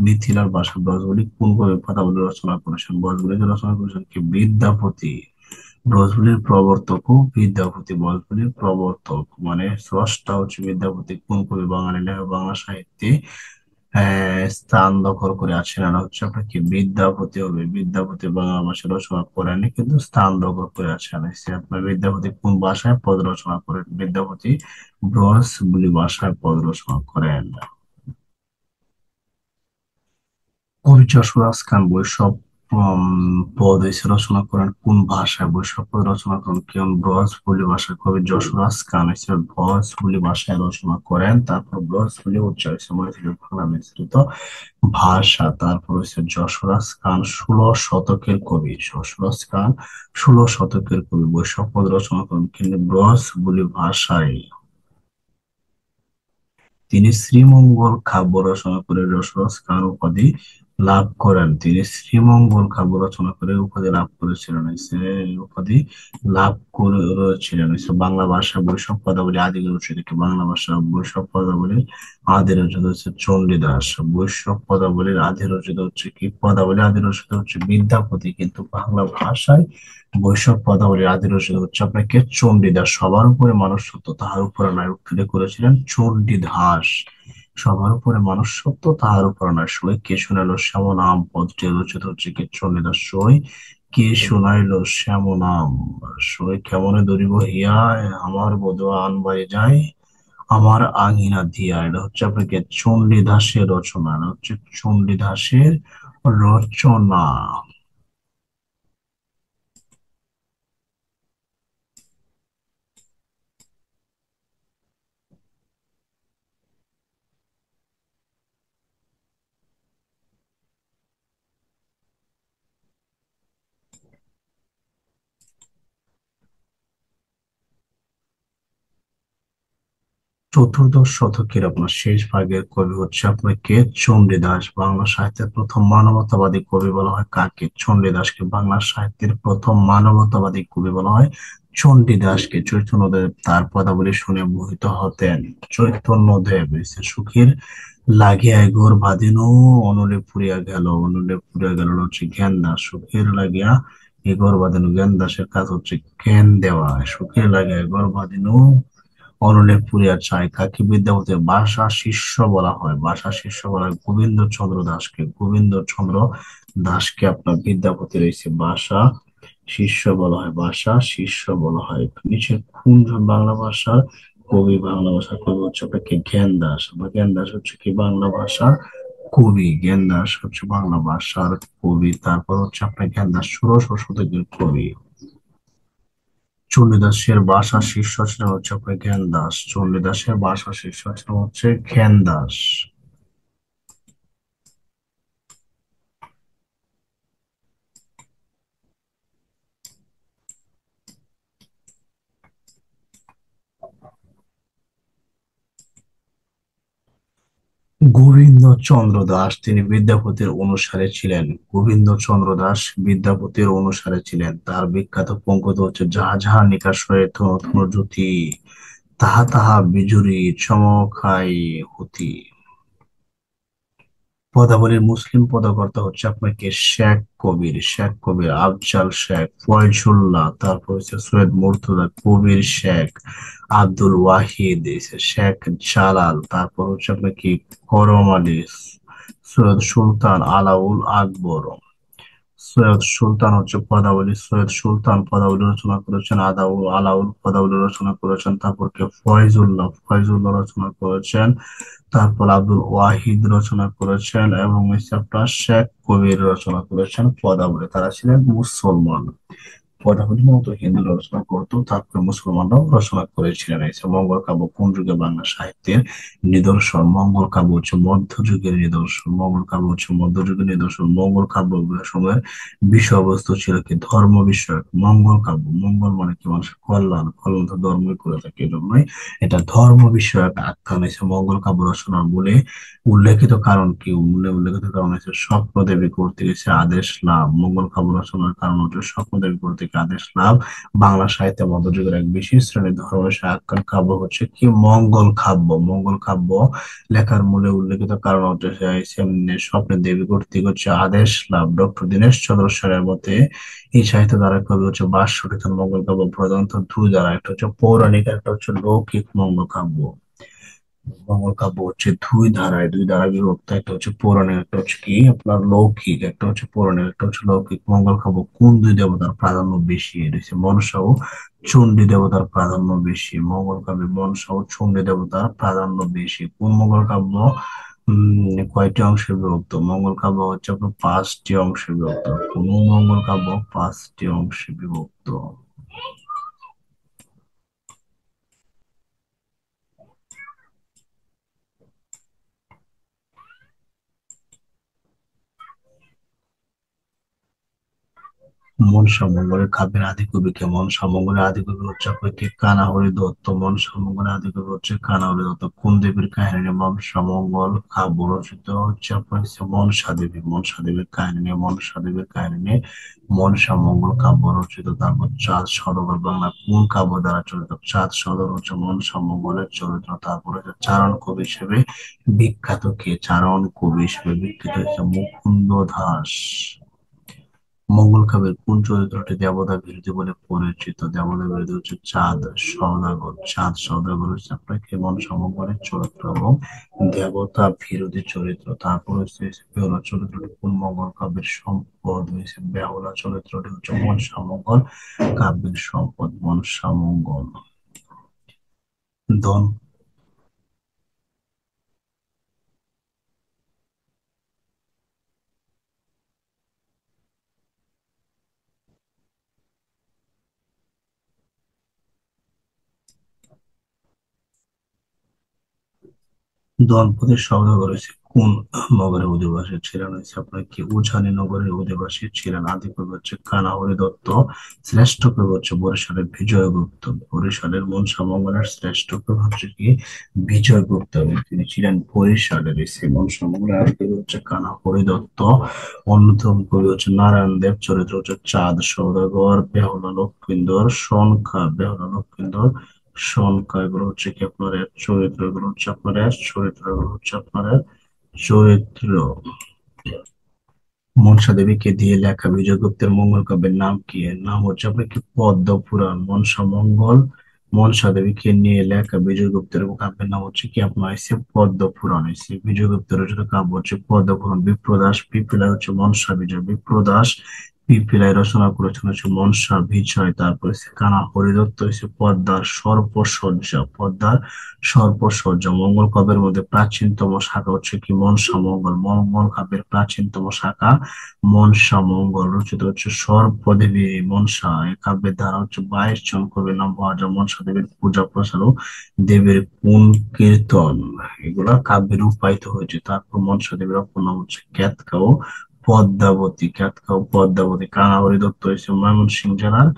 মিথিলার ভাষা। ব্রজবুলি কোন কবি পদাবলী রচনা করেছেন? ব্রজবুলি রচনা করেছেন কি বিদ্যাপতি। ব্রজবুলির প্রবর্তক ও বিদ্যাপতি। ব্রজবুলির প্রবর্তক মানে স্রষ্টা হচ্ছে বিদ্যাপতি। কোন কবি? বাঙালি লেখক। বাংলা সাহিত্যে স্থান দখল করে আছেন আর হচ্ছে আপনার কি বিদ্যাপতি হবে। বিদ্যাপতি বাংলা ভাষা রচনা করেননি, কিন্তু স্থান দখল করে আছেন। সে আপনার বিদ্যাপতি কোন ভাষায় পদ রচনা করেন? বিদ্যাপতি ব্রজবুলি ভাষায় পদ রচনা করেন। কবি যশোদাস খান বৈষ্ণব উম, পদ এসে রচনা করেন কোন ভাষায়? বৈষ্ণব পদ রচনা করেন কেমন? ব্রজবুলি ভাষায় কবি যশোরাজ খান এসে ব্রজবুলি ভাষায় রচনা করেন। তারপর ব্রজবুলি উচ্চারিত মৈথিলি বাংলা মিশ্রিত ভাষা। তারপর হচ্ছে যশোরাজ খান 16 শতকের কবি। যশোরাজ খান 16 শতকের কবি বৈষ্ণব পদ রচনা করেন কিন্তু ব্রজবুলি ভাষায়। তিনি শ্রীমঙ্গল কাব্য রচনা করে যশোরস খান উপাধি লাভ করেন। তিনি শ্রীমঙ্গল কাব্য রচনা করে উপাধি লাভ করেছিলেন। এই উপাধি লাভ করেছিলেন। বাংলা ভাষা বৈষ্ণব পদাবলী আদির রচিত কি? বাংলা ভাষা বৈষ্ণব পদাবলীর আদি রচিত হচ্ছে চণ্ডীদাস। বৈষ্ণব পদাবলীর আদি রচিত হচ্ছে কি? পদাবলী আদি রচিত হচ্ছে বিদ্যাপতি, কিন্তু বাংলা ভাষায় বৈষ্ণব পদাবলীর আদি রচিত হচ্ছে আপনাকে চণ্ডীদাস। সবার উপরে মানুষ সত্য তাহার উপরে নয় উক্তি করেছিলেন চণ্ডীদাস। সবার উপরে মানুষ সত্য তাহার উপরে নয়। সই কে শুনাইলো শ্যামনাম পদটি রচিত হচ্ছে কি? চণ্ডীদাস। সই কে শুনাইলো শ্যামনাম। সই কেমনে ধরিব হিয়া, আমার বধূ আনবাই যায় আমার আঙিনা দিয়া। এটা হচ্ছে আপনাকে চণ্ডীদাসের রচনা। এটা হচ্ছে চণ্ডীদাসের রচনা। চতুর্দশ শতকের আপনার শেষ ভাগের কবি হচ্ছে আপনার কে? চণ্ডীদাস। বাংলা সাহিত্যের প্রথম মানবতাবাদী কবি বলা হয় কাকে? চণ্ডীদাসকে। বাংলা সাহিত্যের প্রথম মানবতাবাদী কবি বলা হয় চণ্ডীদাসকে। চৈতন্যদেব তার পদাবলী শুনে মোহিত হতেন। চৈতন্যদেব এসে সুখের লাগিয়া ঘোর বাঁধিনু অনলে পুরিয়া গেল। অনলে পুরিয়া গেল হচ্ছে জ্ঞান দাস। সুখের লাগিয়া এগোর বাঁধিনু, জ্ঞান দাসের কাজ হচ্ছে জ্ঞান দেওয়া। সুখের লাগিয়া এগোর বাঁধিনু অনলে পুরিয়া চায় কাকে? বিদ্যাপতির ভাষা শিষ্য বলা হয়। ভাষা শিষ্য বলা হয় গোবিন্দচন্দ্র দাসকে। গোবিন্দচন্দ্র দাসকে আপনার বিদ্যাপতি রয়েছে ভাষা শিষ্য বলা হয়। ভাষা শিষ্য বলা হয়। নিচে কোন বাংলা ভাষার কবি? বাংলা ভাষার কবি হচ্ছে আপনাকে জ্ঞান দাস। বা জ্ঞান দাস হচ্ছে কি বাংলা ভাষার কবি? জ্ঞান দাস হচ্ছে বাংলা ভাষার কবি। তারপর হচ্ছে আপনার জ্ঞান দাস 16 শতকের কবি। চণ্ডীদাসের ভাষা শীর্ষস্থান হচ্ছে আপনার জ্ঞান দাস। চণ্ডীদাসের ভাষা শীর্ষস্থান হচ্ছে জ্ঞান দাস। গোবিন্দচন্দ্র দাস তিনি বিদ্যাপতির অনুসারী ছিলেন। গোবিন্দচন্দ্র দাস বিদ্যাপতির অনুসারী ছিলেন। তার বিখ্যাত পঙ্ক্তিটি হচ্ছে যাহা যাহা নিকাশ হয়ে থুনো থুনো জ্যোতি, তাহা তাহা বিজুরি চমকাই হতি। পদাবলীর মুসলিম পদকর্তা হচ্ছে আপনাকে শেখ কবির। শেখ কবির, আফজাল শেখ, ফয়জুল্লাহ, তারপর হচ্ছে সৈয়দ মুর্তজা, কবির শেখ, আব্দুল ওয়াহিদ, শেখ জালাল, তারপর হচ্ছে আপনার কি করম আলী, সৈয়দ সুলতান আলাউল আকবর। সৈয়দ সুলতান হচ্ছে পদাবলী। সৈয়দ সুলতান পদাবলী রচনা করেছেন। আদাউল আলাউল পদাবলী রচনা করেছেন। তারপর কে? ফয়জুল্লাহ। ফয়জুল্লাহ রচনা করেছেন। তারপর আব্দুল ওয়াহিদ রচনা করেছেন এবং আপনার শেখ কবির রচনা করেছেন পদাবলী। তারা ছিলেন মুসলমান। পদাবলী মূলত হিন্দুরা রচনা করতো, তারপরে মুসলমানরাও রচনা করেছিলেন। এছাড়া মঙ্গল কাব্য কোন যুগে বাংলা সাহিত্যের নিদর্শন? মঙ্গল কাব্য হচ্ছে মধ্যযুগের নিদর্শন। মঙ্গল কাব্য হচ্ছে মধ্যযুগের নিদর্শন। মঙ্গল কাব্য সময়ের বিষয়বস্তু ছিল কি? ধর্ম বিষয়ক। মঙ্গল কাব্য, মঙ্গল মানে কি? মানুষের কল্যাণ, কল্যাণ তো ধর্মই করে থাকে, এই জন্যই এটা ধর্ম বিষয়ক আখ্যান। এসে মঙ্গল কাব্য রচনার মূলে উল্লেখিত কারণ কি? উল্লেখিত কারণ হচ্ছে স্বপ্নদেবী কর্তৃক এসে আদেশ লাভ। মঙ্গল কাব্য রচনার কারণ হচ্ছে স্বপ্নদেবী কর্তৃক আদেশ লাভ। বাংলা সাহিত্যে মধ্যযুগের এক বিশেষ শ্রেণীর ধর্ম বিষয় আখ্যান কাব্য হচ্ছে কি? মঙ্গল কাব্য। মঙ্গল কাব্য লেখার মূলে উল্লেখিত কারণ হচ্ছে স্বপ্নের দেবী কর্তৃক হচ্ছে আদেশ লাভ। ডক্টর দীনেশ চন্দ্র সেনের মতে এই সাহিত্য ধারা কবি হচ্ছে ভাষ্য লিখেন। মঙ্গল কাব্য প্রধানত দুই ধারা, একটা হচ্ছে পৌরাণিক, একটা হচ্ছে লৌকিক মঙ্গল কাব্য। মঙ্গল কাব্য হচ্ছে দুই ধারায়, দুই ধারা বিভক্ত। একটা হচ্ছে পৌরাণিক, একটা হচ্ছে কি আপনার লৌকিক। একটা হচ্ছে পৌরাণিক, একটা হচ্ছে লৌকিক। মঙ্গল কাব্য কোন দুই দেবতার প্রাধান্য বেশি? এটা হচ্ছে মনসা ও চণ্ডী দেবতার প্রাধান্য বেশি। মঙ্গল কাব্যে মনসা ও চণ্ডী দেবতার প্রাধান্য বেশি। কোন মঙ্গল কাব্য কয়টি অংশে বিভক্ত? মঙ্গল কাব্য হচ্ছে আপনার পাঁচটি অংশে বিভক্ত। কোন মঙ্গল কাব্য পাঁচটি অংশে বিভক্ত? মনসা মঙ্গলের কাব্যের আদিকবি কে? মনসা মঙ্গলের আদিকবি হচ্ছে আপনার কি কানাহরি দত্ত। মনসা মঙ্গলের আদিকবি হচ্ছে কানাহরি দত্ত। কোন দেবীর কাহিনী নিয়ে মনসা মঙ্গল কাব্য রচিত? হচ্ছে আপনার হচ্ছে মনসা দেবী। মনসা দেবীর কাহিনী নিয়ে, মনসা দেবীর কাহিনী নিয়ে মনসা মঙ্গল কাব্য রচিত। তারপর চাঁদ সওদাগর বাংলা কোন কাব্য দ্বারা চরিত? চাঁদ সওদাগর হচ্ছে মনসা মঙ্গলের চরিত্র। তারপরে হচ্ছে চারণ কবি হিসেবে বিখ্যাত কে? চারণ কবি হিসেবে বিখ্যাত হচ্ছে মুকুন্দ দাস। মঙ্গল কাব্যের কোন চরিত্রটি দেবতা বিরোধী বলে পরিচিত? দেবতা বিরোধী হচ্ছে চাঁদ সওদাগর। চাঁদ সওদাগর হচ্ছে আপনার কেমন সমগণের চরিত্র এবং দেবতা বিরোধী চরিত্র। তারপর হচ্ছে বেহুলা চরিত্রটি কোন মঙ্গল কাব্যের সম্পদ হয়েছে? বেহুলা চরিত্রটি হচ্ছে মনসা মঙ্গল কাব্যের সম্পদ। মনসা মঙ্গল দন দলপতি সওদাগর হচ্ছে কোন নগরের অধিবাসী ছিলেন? হচ্ছে আপনার কি উজানি নগরের অধিবাসী ছিলেন। আদিকবি হচ্ছে কানাহরি দত্ত। শ্রেষ্ঠ কবি হচ্ছে বরিশালের বিজয়গুপ্ত। বরিশালের মনসা মঙ্গলের শ্রেষ্ঠ কবি হচ্ছে কি বিজয়গুপ্ত এবং তিনি ছিলেন বরিশালের। সেই মনসা মঙ্গলের আদিকবি হচ্ছে কানাহরি দত্ত। অন্যতম কবি হচ্ছে নারায়ণ দেব। চরিত্র হচ্ছে চাঁদ সওদাগর, বেহুলা লক্ষিন্দর, সনকা। বেহুলা লক্ষিন্দর, সংখ্যা, এগুলো হচ্ছে কি আপনার এর চরিত্র। এগুলো হচ্ছে আপনার এর চরিত্র। এগুলো হচ্ছে আপনার এর চরিত্র। মনসা দেবীকে দিয়ে লেখা বিজয়গুপ্তের মঙ্গল কাব্যের নাম কি? এর নাম হচ্ছে আপনার কি পদ্ম পুরাণ। মনসা মঙ্গল, মনসা দেবীকে নিয়ে লেখা বিজয়গুপ্তের কাব্যের নাম হচ্ছে কি আপনার এসে পদ্ম পুরাণ। এসে বিজয়গুপ্তের রচিত কাব্য হচ্ছে পদ্ম পুরাণ। বিপ্রদাস পিপিলাই হচ্ছে মনসা বিজয়। বিপ্রদাস পিপিলাই রচনা করেছেন হচ্ছে মনসা বিজয়। তারপরে সে কানা হরিদত্ত হচ্ছে পদ্মার সর্পসজ্জা। পদ্মার সর্পসজ্জা। মঙ্গল কাব্যের মধ্যে প্রাচীনতম শাখা হচ্ছে কি মনসা মঙ্গল। মঙ্গল কাব্যের প্রাচীনতম শাখা মনসা মঙ্গল। রচিত হচ্ছে সর্পদেবী মনসা। এই কাব্যের ধারা হচ্ছে 22 জন কবির নাম পাওয়া যায়। মনসা দেবীর পূজা প্রচার ও দেবীর গুণ কীর্তন এগুলা কাব্যে রূপায়িত হয়েছে। তারপর মনসা দেবীর অপর নাম হচ্ছে কেতকা ও পদ্মাবতী। কেতকা ও পদ্মাবতী। কানাহরি দত্ত হয়েছে ময়মনসিংহ জেলার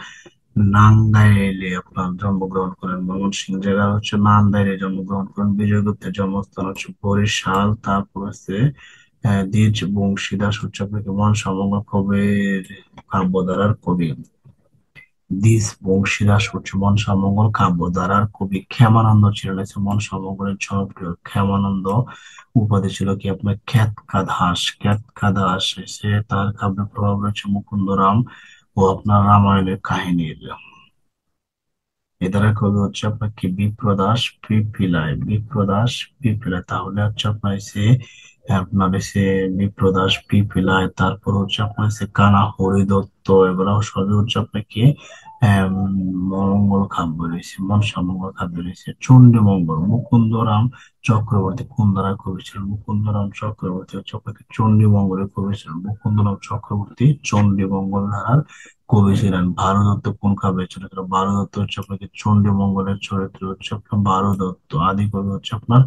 নান্দাইলে আপনার জন্মগ্রহণ করেন। ময়মনসিংহ জেলা হচ্ছে নান্দাইলে জন্মগ্রহণ করেন। বিজয়গুপ্তের জন্মস্থান হচ্ছে বরিশাল। তারপর হচ্ছে দ্বিজ বংশীদাস হচ্ছে আপনাকে মনসা মঙ্গল কবির কাব্যধারার কবি। দ্বিজ বংশীদাস হচ্ছে মনসা মঙ্গল কাব্যধারার কবি। ক্ষেমানন্দ ছিলেন হচ্ছে মনসা মঙ্গলের জনপ্রিয়। ক্ষেমানন্দ উপাধি ছিল কি আপনার খ্যাতকা দাস। খ্যাতকা দাস সে তার কাব্যে প্রভাব রয়েছে মুকুন্দরাম ও আপনার রামায়ণের কাহিনীর। এদের কবি হচ্ছে আপনার কি বিপ্রদাস পিপিলাই। বিপ্রদাস পিপিলাই। তাহলে হচ্ছে আপনার এসে আপনার এসে বিপ্রদাস পিপিলাই। তারপর হচ্ছে আপনার এসে কানা হরিদত্ত। এগুলো সবই হচ্ছে আপনার কি আহ, মঙ্গল কাব্য রয়েছে। মনসা মঙ্গল কাব্য রয়েছে। চণ্ডী মঙ্গল মুকুন্দরাম চক্রবর্তী কোন ধারা কবি ছিলেন? মুকুন্দরাম চক্রবর্তী হচ্ছে আপনাকে চণ্ডী মঙ্গলের কবি ছিলেন। মুকুন্দরাম চক্রবর্তী চণ্ডী মঙ্গল ধারার কবি ছিলেন। ভারদত্ত কোন কাব্যের চরিত্র? ভারদত্ত হচ্ছে আপনাকে চণ্ডী মঙ্গলের চরিত্র হচ্ছে আপনার ভারদত্ত। আদি কবি হচ্ছে আপনার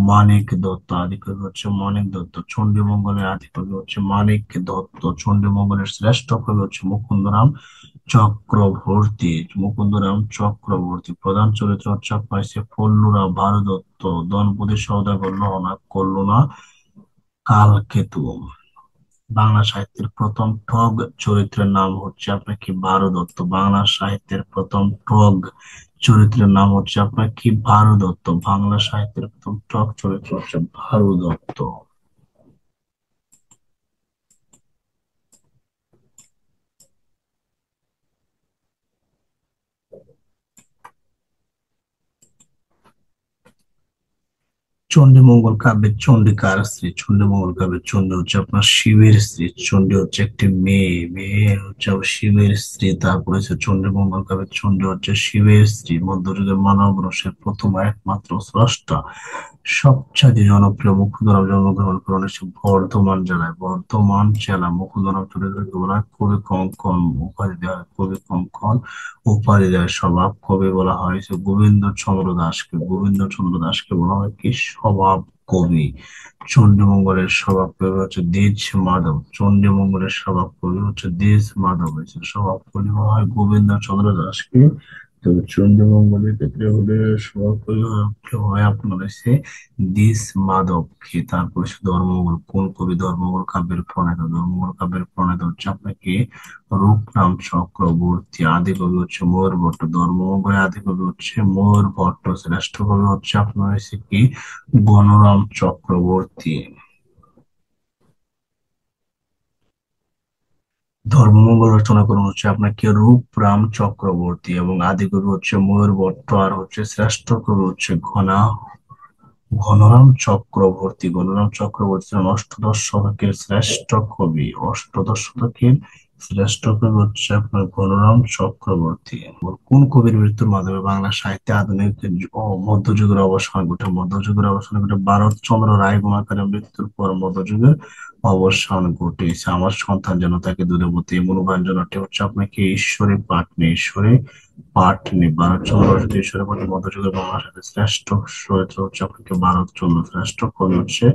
মানিক দত্ত। আদি কবি হচ্ছে মানিক দত্ত। চণ্ডী মঙ্গলের আদি কবি হচ্ছে মানিক দত্ত। চণ্ডী মঙ্গলের শ্রেষ্ঠ কবি হচ্ছে মুকুন্দরাম চক্রবর্তী। মুকুন্দরাম চক্রবর্তী। প্রধান চরিত্র হচ্ছে আপনার হচ্ছে ফল্লুরা ভারদত্ত। দনপতি সওদাগর লহনা কল্লোলা কালকেতু। বাংলা সাহিত্যের প্রথম ঠগ চরিত্রের নাম হচ্ছে আপনার কি ভারদত্ত। বাংলা সাহিত্যের প্রথম ঠগ চরিত্রের নাম হচ্ছে আপনার কি ভারদত্ত। বাংলা সাহিত্যের প্রথম ঠগ চরিত্র হচ্ছে ভারদত্ত। চণ্ডীমঙ্গল কাব্যের চণ্ডী কার স্ত্রী? চণ্ডীমঙ্গল কাব্যের চণ্ডী হচ্ছে আপনার শিবের স্ত্রী। চণ্ডী হচ্ছে একটি মেয়ে, মেয়ে হচ্ছে আবার শিবের স্ত্রী। তারপরে হচ্ছে চণ্ডীমঙ্গল কাব্যের চণ্ডী হচ্ছে শিবের স্ত্রী। মধ্যযুগের মানব রসের প্রথম ও একমাত্র স্রষ্টা। সবচেয়ে জনপ্রিয় মুখোদরাম জন্মগ্রহণ করেন হচ্ছে বর্ধমান জেলায়। বর্ধমান জেলা মুখোদরাম চরিত্রকে বলা হয় কবি কঙ্কন উপাধি দেওয়া হয়। কবি কঙ্কন উপাধি দেওয়ার স্বভাব কবি বলা হয় যে গোবিন্দচন্দ্র দাসকে। গোবিন্দচন্দ্র দাসকে বলা হয় কি স্বভাব কবি। চণ্ডীমঙ্গলের স্বভাব কবি হচ্ছে দ্বিজ মাধব। চণ্ডীমঙ্গলের স্বভাব কবি হচ্ছে দ্বিজ মাধব। এছাড়া স্বভাব কবি বলা হয় গোবিন্দচন্দ্র দাসকে। তো চন্দ্রমঙ্গলের ক্ষেত্রে হলে সভাপতি হয় আপনার হচ্ছে দিস মাধবকে। তারপর হচ্ছে ধর্মমঙ্গল কোন কবি? ধর্মমঙ্গল কাব্যের প্রণেতা। ধর্মমঙ্গল কাব্যের প্রণেতা হচ্ছে আপনাকে রূপনাম চক্রবর্তী। আদি কবি হচ্ছে ময়ূর ভট্ট। ধর্মমঙ্গলের আদি কবি হচ্ছে ময়ূর ভট্ট। শ্রেষ্ঠ কবি হচ্ছে আপনার হচ্ছে কি গণরাম চক্রবর্তী। ধর্মমঙ্গল রচনা করেন হচ্ছে আপনার কি রূপরাম চক্রবর্তী, এবং আদি কবি হচ্ছে ময়ূর ভট্ট, আর হচ্ছে শ্রেষ্ঠ কবি হচ্ছে ঘনরাম চক্রবর্তী। ঘনরাম চক্রবর্তী ছিলেন অষ্টাদশ শতকের শ্রেষ্ঠ কবি। অষ্টাদশ শতকের শ্রেষ্ঠ কবি হচ্ছে আপনার ঘনরাম চক্রবর্তী। কোন কবির মৃত্যুর মাধ্যমে বাংলা সাহিত্যে আধুনিক ও মধ্যযুগের অবসান ঘটে? মধ্যযুগের অবসান ঘটে ভারতচন্দ্র রায়গুণাকারের মৃত্যুর পর মধ্যযুগের অবসান ঘটেছে। আমার সন্তান যেন তাকে দূরবর্তী। এই মূল্যবান জনটি হচ্ছে আপনাকে ঈশ্বরী পাটনি। ঈশ্বরী পাটনি ভারতচন্দ্র রচিত ঈশ্বরী পাটনি মধ্যযুগের বাংলা সাহিত্যের শ্রেষ্ঠ চরিত্র হচ্ছে আপনাকে ভারতচন্দ্র। শ্রেষ্ঠ কবি হচ্ছে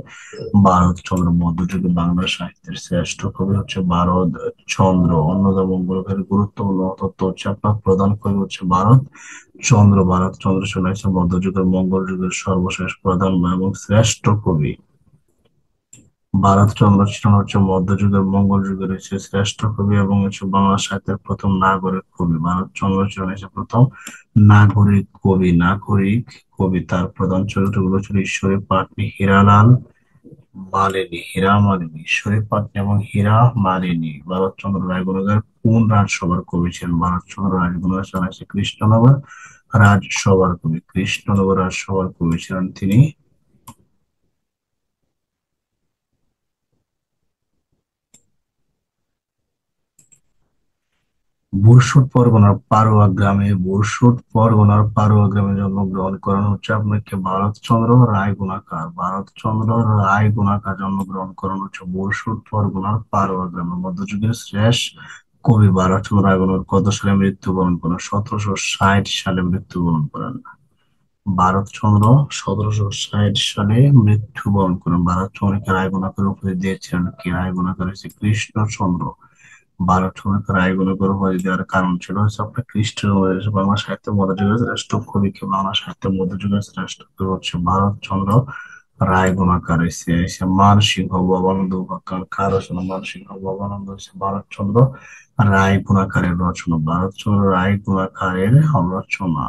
ভারতচন্দ্র। মধ্যযুগের বাংলা সাহিত্যের শ্রেষ্ঠ কবি হচ্ছে ভারতচন্দ্র। অন্নদা মঙ্গলকের গুরুত্বপূর্ণ তত্ত্ব হচ্ছে আপনার প্রধান কবি হচ্ছে ভারতচন্দ্র। ভারতচন্দ্র ছিলেন মধ্যযুগের মঙ্গল যুগের সর্বশেষ প্রধান এবং শ্রেষ্ঠ কবি। ভারতচন্দ্র ছিলেন হচ্ছে মধ্যযুগের মঙ্গল যুগের হচ্ছে শ্রেষ্ঠ কবি এবং হচ্ছে বাংলা সাহিত্যের প্রথম নাগরিক কবি। ভারতচন্দ্র ছিলেন হচ্ছে প্রথম নাগরিক কবি। নাগরিক কবি। তার প্রধান চরিত্রগুলো ছিল ঈশ্বরী পাটনি, হীরালাল, মালিনী। হীরা মালিনী, ঈশ্বরী পাটনি এবং হীরা মালিনী। ভারতচন্দ্র রায়গুণাকার কোন রাজসভার কবি ছিলেন? ভারতচন্দ্র রায়গুণাকার ছিলেন হচ্ছে কৃষ্ণনগর রাজসভার কবি। কৃষ্ণনগর রাজসভার কবি ছিলেন তিনি। বুরসুট পরগনার পারোয়া গ্রামে জন্মগ্রহণ করেন হচ্ছে আপনাকে ভারতচন্দ্র রায়গুণাকার। ভারতচন্দ্র রায়গুণাকার জন্মগ্রহণ করেন হচ্ছে বুরসুট পরগনার পারোয়া গ্রামে। মধ্যযুগের শেষ কবি ভারতচন্দ্র রায়গুণাকার কত সালে মৃত্যুবরণ করেন? 1760 সালে মৃত্যুবরণ করেন ভারতচন্দ্র। 1760 সালে মৃত্যুবরণ করেন। ভারতচন্দ্রকে রায়গুণাকার উপাধি দিয়েছিলেন কি? রায়গুণাকার হচ্ছে কৃষ্ণচন্দ্র। ভারতচন্দ্রকে রায়গুণাকার উপাধি দেওয়ার কারণ ছিল হচ্ছে আপনার খ্রিস্ট বাংলা সাহিত্যের মধ্যযুগের শ্রেষ্ঠ কবিকে। বাংলা সাহিত্যের মধ্যযুগের শ্রেষ্ঠ কবি হচ্ছে ভারতচন্দ্র রায়গুণাকার। এসে মানসিংহ ভবানন্দ উপাখ্যান কার রচনা? মানসিংহ ভবানন্দ হচ্ছে ভারতচন্দ্র রায়গুণাকারের রচনা। ভারতচন্দ্র রায়গুণাকারের রচনা।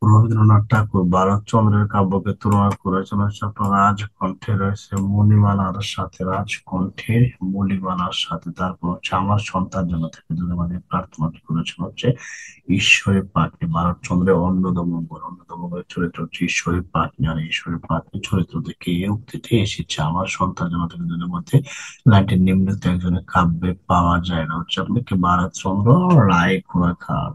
রবীন্দ্রনাথ ঠাকুর ভারতচন্দ্রের কাব্যকে তুলনা করেছেন হচ্ছে আপনার রাজকণ্ঠে রয়েছে মণিমালার সাথে। রাজকণ্ঠের মণিমালার সাথে। তারপর হচ্ছে আমার সন্তান যেন থেকে ধন্যবাদের প্রার্থনাটি করেছেন হচ্ছে ঈশ্বরী পাটনি। ভারতচন্দ্রের অন্নদামঙ্গল। অন্নদামঙ্গলের চরিত্র হচ্ছে ঈশ্বরী পাটনি। আর ঈশ্বরী পাটনি চরিত্র থেকে এই উক্তিটি এসেছে আমার সন্তান যেন থেকে মধ্যে লাইনটি নিম্নিত একজনের কাব্যে পাওয়া যায় না হচ্ছে আপনাকে ভারতচন্দ্র রায় ঘোড়াখার।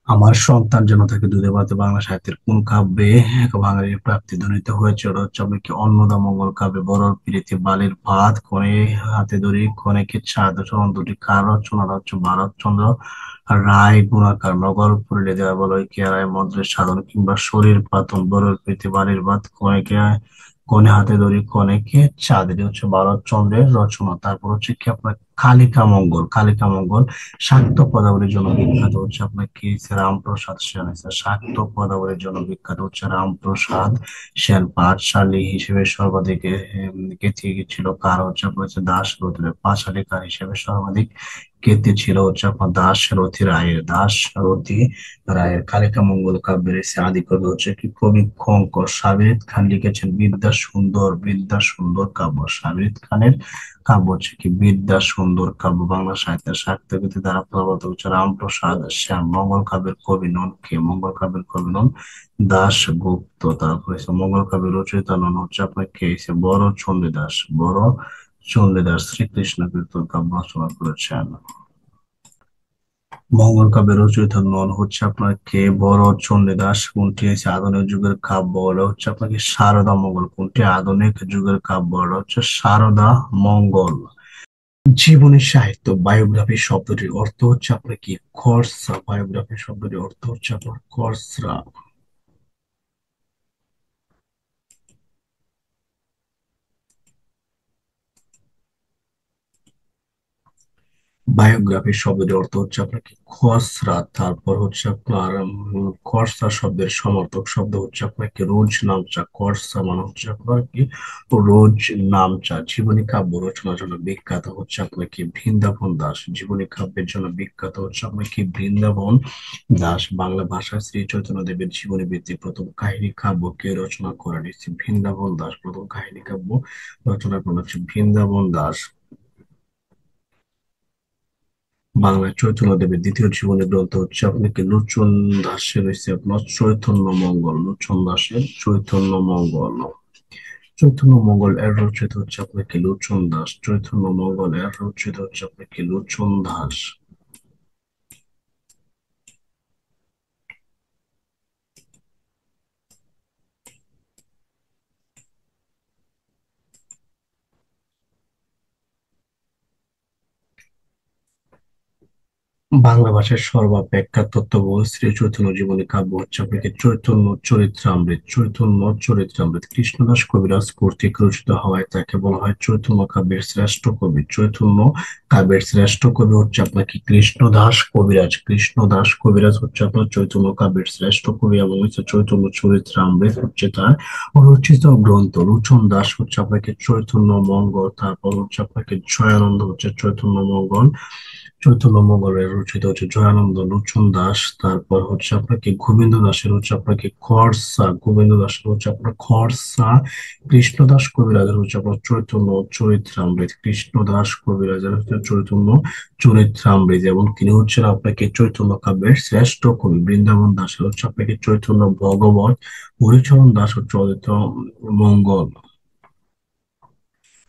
আমার সন্তান যেন তাকে দুধে ভাতে বাংলা সাহিত্যের কোন কাব্যে এক বাঙালির প্রাপ্তি ধ্বনিত হয়েছে? ওটা হচ্ছে আপনি কি অন্নদামঙ্গল কাব্যে। বড়র পিড়িতে বালির ভাত কনে হাতে ধরি কনেকে চাঁদ চরণ দুটি কার রচনাটা হচ্ছে ভারতচন্দ্র রায় গুণাকার। নগর পুরিলে দেওয়া বলয় কে রায় মন্ত্রের সাধন কিংবা শরীর পাতন। বড়র পিড়িতে বালির ভাত কনেকে কনে হাতে ধরি কনেকে চাঁদ। এটি হচ্ছে ভারতচন্দ্রের রচনা। তারপর হচ্ছে কি আপনার কালিকা মঙ্গল। কালিকা মঙ্গল শাক্ত পদাবলীর জন্য বিখ্যাত হচ্ছে আপনার কি রামপ্রসাদ সেন। শাক্ত পদাবলীর জন্য বিখ্যাত হচ্ছে রামপ্রসাদ সেন। পাঁচশালী হিসেবে সর্বাধিক খ্যাতি ছিল কার? হচ্ছে আপনার হচ্ছে দাশরথী। পাঁচালীকার হিসেবে সর্বাধিক খ্যাতি ছিল হচ্ছে আপনার দাশরথী রায়ের। দাশরথী রায়ের। কালিকা মঙ্গল কাব্যের এসে আদি কবি হচ্ছে কি কবি খঙ্কর। সাবির খান লিখেছেন বিদ্যা সুন্দর। বিদ্যা সুন্দর কাব্য। সাবির খানের কাব্য হচ্ছে কি বিদ্যা সুন্দর। সুন্দর কাব্য বাংলা সাহিত্যের সাহিত্যকৃতি দ্বারা প্রভাবিত হচ্ছে রামপ্রসাদ শ্যাম। মঙ্গল কাব্যের কবি নন কে? মঙ্গল কাব্যের কবি নন দাশগুপ্ত। তারপরে হচ্ছে মঙ্গল কাব্যের রচয়িতা নন হচ্ছে আপনার কে? হচ্ছে বড় চণ্ডীদাস। বড় চণ্ডীদাস শ্রীকৃষ্ণ কীর্তন কাব্য রচনা করেছেন। মঙ্গল কাব্যের রচয়িতা নন হচ্ছে আপনার কে? বড় চণ্ডীদাস। কোনটি হচ্ছে আধুনিক যুগের কাব্য? ওটা হচ্ছে আপনাকে সারদা মঙ্গল। কোনটি আধুনিক যুগের কাব্য? ওটা হচ্ছে সারদা মঙ্গল। জীবনী সাহিত্য বায়োগ্রাফি শব্দটির অর্থ হচ্ছে আপনার কি? খরচা। বায়োগ্রাফি শব্দটির অর্থ হচ্ছে আপনার খরচা। বায়োগ্রাফি শব্দের অর্থ হচ্ছে আপনার কি? খসড়া। তারপর হচ্ছে আপনার খরচা শব্দের সমার্থক শব্দ হচ্ছে আপনার কি? রোজ নামচা। খরচা মানে হচ্ছে আপনার কি? রোজ নামচা। জীবনী কাব্য রচনার জন্য বিখ্যাত হচ্ছে আপনার কি? বৃন্দাবন দাস। জীবনী কাব্যের জন্য বিখ্যাত হচ্ছে আপনার কি? বৃন্দাবন দাস। বাংলা ভাষায় শ্রী চৈতন্য দেবের জীবনী ভিত্তিক প্রথম কাহিনী কাব্য কে রচনা করেন? বৃন্দাবন দাস। প্রথম কাহিনী কাব্য রচনা করেন হচ্ছে বৃন্দাবন দাস। বাংলায় চৈতন্যদেবের দ্বিতীয় জীবনী গ্রন্থ হচ্ছে আপনাকে লোচন দাসের হচ্ছে আপনার চৈতন্য মঙ্গল। লোচন দাসের চৈতন্য মঙ্গল। চৈতন্য মঙ্গল এর রচিত হচ্ছে আপনাকে লোচন দাস। চৈতন্য মঙ্গল এর রচিত হচ্ছে আপনাকে লোচন দাস। বাংলা ভাষার সর্বাপেক্ষা তত্ত্ববহুল শ্রী চৈতন্য জীবনী কাব্য হচ্ছে আপনাকে চৈতন্য চরিত্রামৃত। চৈতন্য চরিত্রামৃত কৃষ্ণদাস কবিরাজ কর্তৃক রচিত হওয়ায় তাকে বলা হয় চৈতন্য কাব্যের শ্রেষ্ঠ কবি। চৈতন্য কাব্যের শ্রেষ্ঠ কবি হচ্ছে আপনাকে কৃষ্ণদাস কবিরাজ। কৃষ্ণদাস কবিরাজ হচ্ছে আপনার চৈতন্য কাব্যের শ্রেষ্ঠ কবি এবং হচ্ছে চৈতন্য চরিত্রামৃত হচ্ছে তার রচিত গ্রন্থ। লোচন দাস হচ্ছে আপনাকে চৈতন্য মঙ্গল। তারপর হচ্ছে আপনাকে জয়ানন্দ হচ্ছে চৈতন্য মঙ্গল। চৈতন্য মঙ্গলের রচিত হচ্ছে জয়ানন্দ। লোচন দাস। তারপর হচ্ছে আপনাকে গোবিন্দ দাসের হচ্ছে আপনাকে খরসা। গোবিন্দ দাসের হচ্ছে আপনার খরসা। কৃষ্ণদাস কবিরাজের হচ্ছে আপনার চৈতন্য চরিত্রামৃত। কৃষ্ণদাস কবিরাজের হচ্ছে চৈতন্য চরিত্রামৃত এবং তিনি হচ্ছেন আপনাকে চৈতন্য কাব্যের শ্রেষ্ঠ কবি। বৃন্দাবন দাসের হচ্ছে আপনাকে চৈতন্য ভগবত। হরিচরণ দাস হচ্ছে অদ্বৈত মঙ্গল।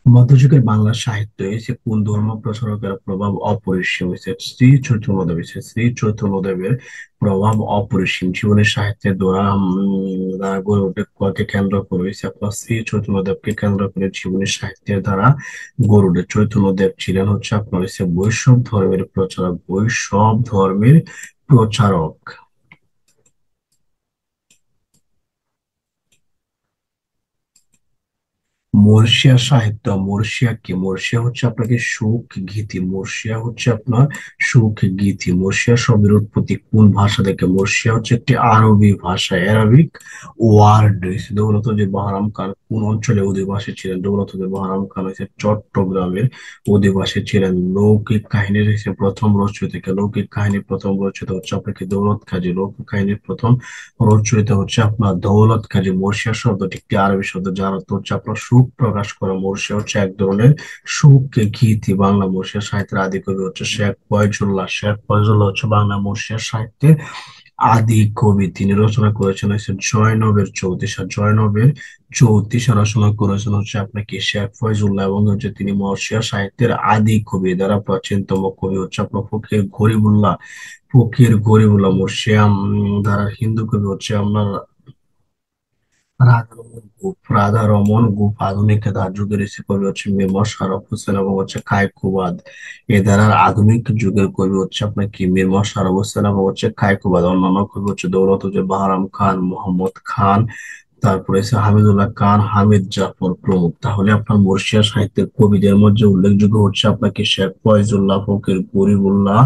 মধ্যযুগের বাংলা সাহিত্যে এসে কোন ধর্ম প্রচারকের প্রভাব অপরিসীম? শ্রী চৈতন্যদেব। শ্রী চৈতন্যদেবের প্রভাব অপরিসীম। জীবনের সাহিত্যের দ্বারা দ্বারা গড়ে ওঠে কাকে কেন্দ্র করে? আপনার শ্রী চৈতন্যদেবকে কেন্দ্র করে জীবনের সাহিত্যের দ্বারা গড়ে ওঠে। চৈতন্যদেব ছিলেন হচ্ছে আপনার বৈষ্ণব ধর্মের প্রচারক। বৈষ্ণব ধর্মের প্রচারক। মর্ষিয়া সাহিত্য। মর্ষিয়া কি? মর্ষিয়া হচ্ছে আপনাকে সুখ গীতি। মর্ষিয়া হচ্ছে আপনার সুখ গীতি। মর্ষিয়া শব্দের উৎপত্তি কোন ভাষা থেকে? মর্ষিয়া হচ্ছে একটি আরবি ভাষা। Arabic word. দৌলতদিন বাহরাম খান কোন অঞ্চলে অধিবাসী ছিলেন? দৌলতদিন বাহরাম খান হচ্ছে চট্টগ্রামের অধিবাসী ছিলেন। লৌকিক কাহিনীর হচ্ছে প্রথম রচয়িতা। লৌকিক কাহিনী প্রথম রচয়িতা হচ্ছে আপনাকে দৌলত কাজী। লৌকিক কাহিনীর প্রথম রচয়িতা হচ্ছে আপনার দৌলত কাজী। মর্ষিয়া শব্দটি একটি আরবি শব্দ যার অর্থ হচ্ছে আপনার সুখ প্রকাশ করা। মর্ষিয়া হচ্ছে এক ধরনের সুখ গীতি। বাংলা মর্ষিয়া সাহিত্যের আদি কবি হচ্ছে শেখ ফয়জুল্লাহ। শেখ ফয়জুল্লাহ হচ্ছে বাংলা মর্ষিয়া সাহিত্যের আদি কবি। তিনি রচনা করেছেন হচ্ছে জয়নবের চৌতিশা। জয়নবের চৌতিশা রচনা করেছেন হচ্ছে আপনার কি? শেখ ফয়জুল্লাহ এবং হচ্ছে তিনি মর্ষিয়া সাহিত্যের আদি কবি। দ্বারা প্রাচীনতম কবি হচ্ছে আপনার ফকির গরিবুল্লাহ। ফকির গরিবুল্লাহ মর্ষিয়া দ্বারা হিন্দু কবি হচ্ছে আপনার রাধারমণ গুপ। রাধারমণ গুপ। আধুনিক ধার যুগের এসে কবি হচ্ছে মীর শারফ হোসেন এবং হচ্ছে কায়কুবাদ। এ দ্বারা আধুনিক যুগের কবি হচ্ছে আপনার কি? মীর শারফ হোসেন এবং হচ্ছে কায়কুবাদ। অন্যান্য কবি হচ্ছে দৌলতুদ্দিন বাহরাম খান, মোহাম্মদ খান, তারপরে হচ্ছে হামিদুল্লাহ খান, হামিদ জাফর প্রমুখ। তাহলে আপনার মর্ষিয়া সাহিত্যের কবিদের মধ্যে উল্লেখযোগ্য হচ্ছে আপনাকে শেখ ফয়জুল্লাহ, ফকির গরিবুল্লাহ,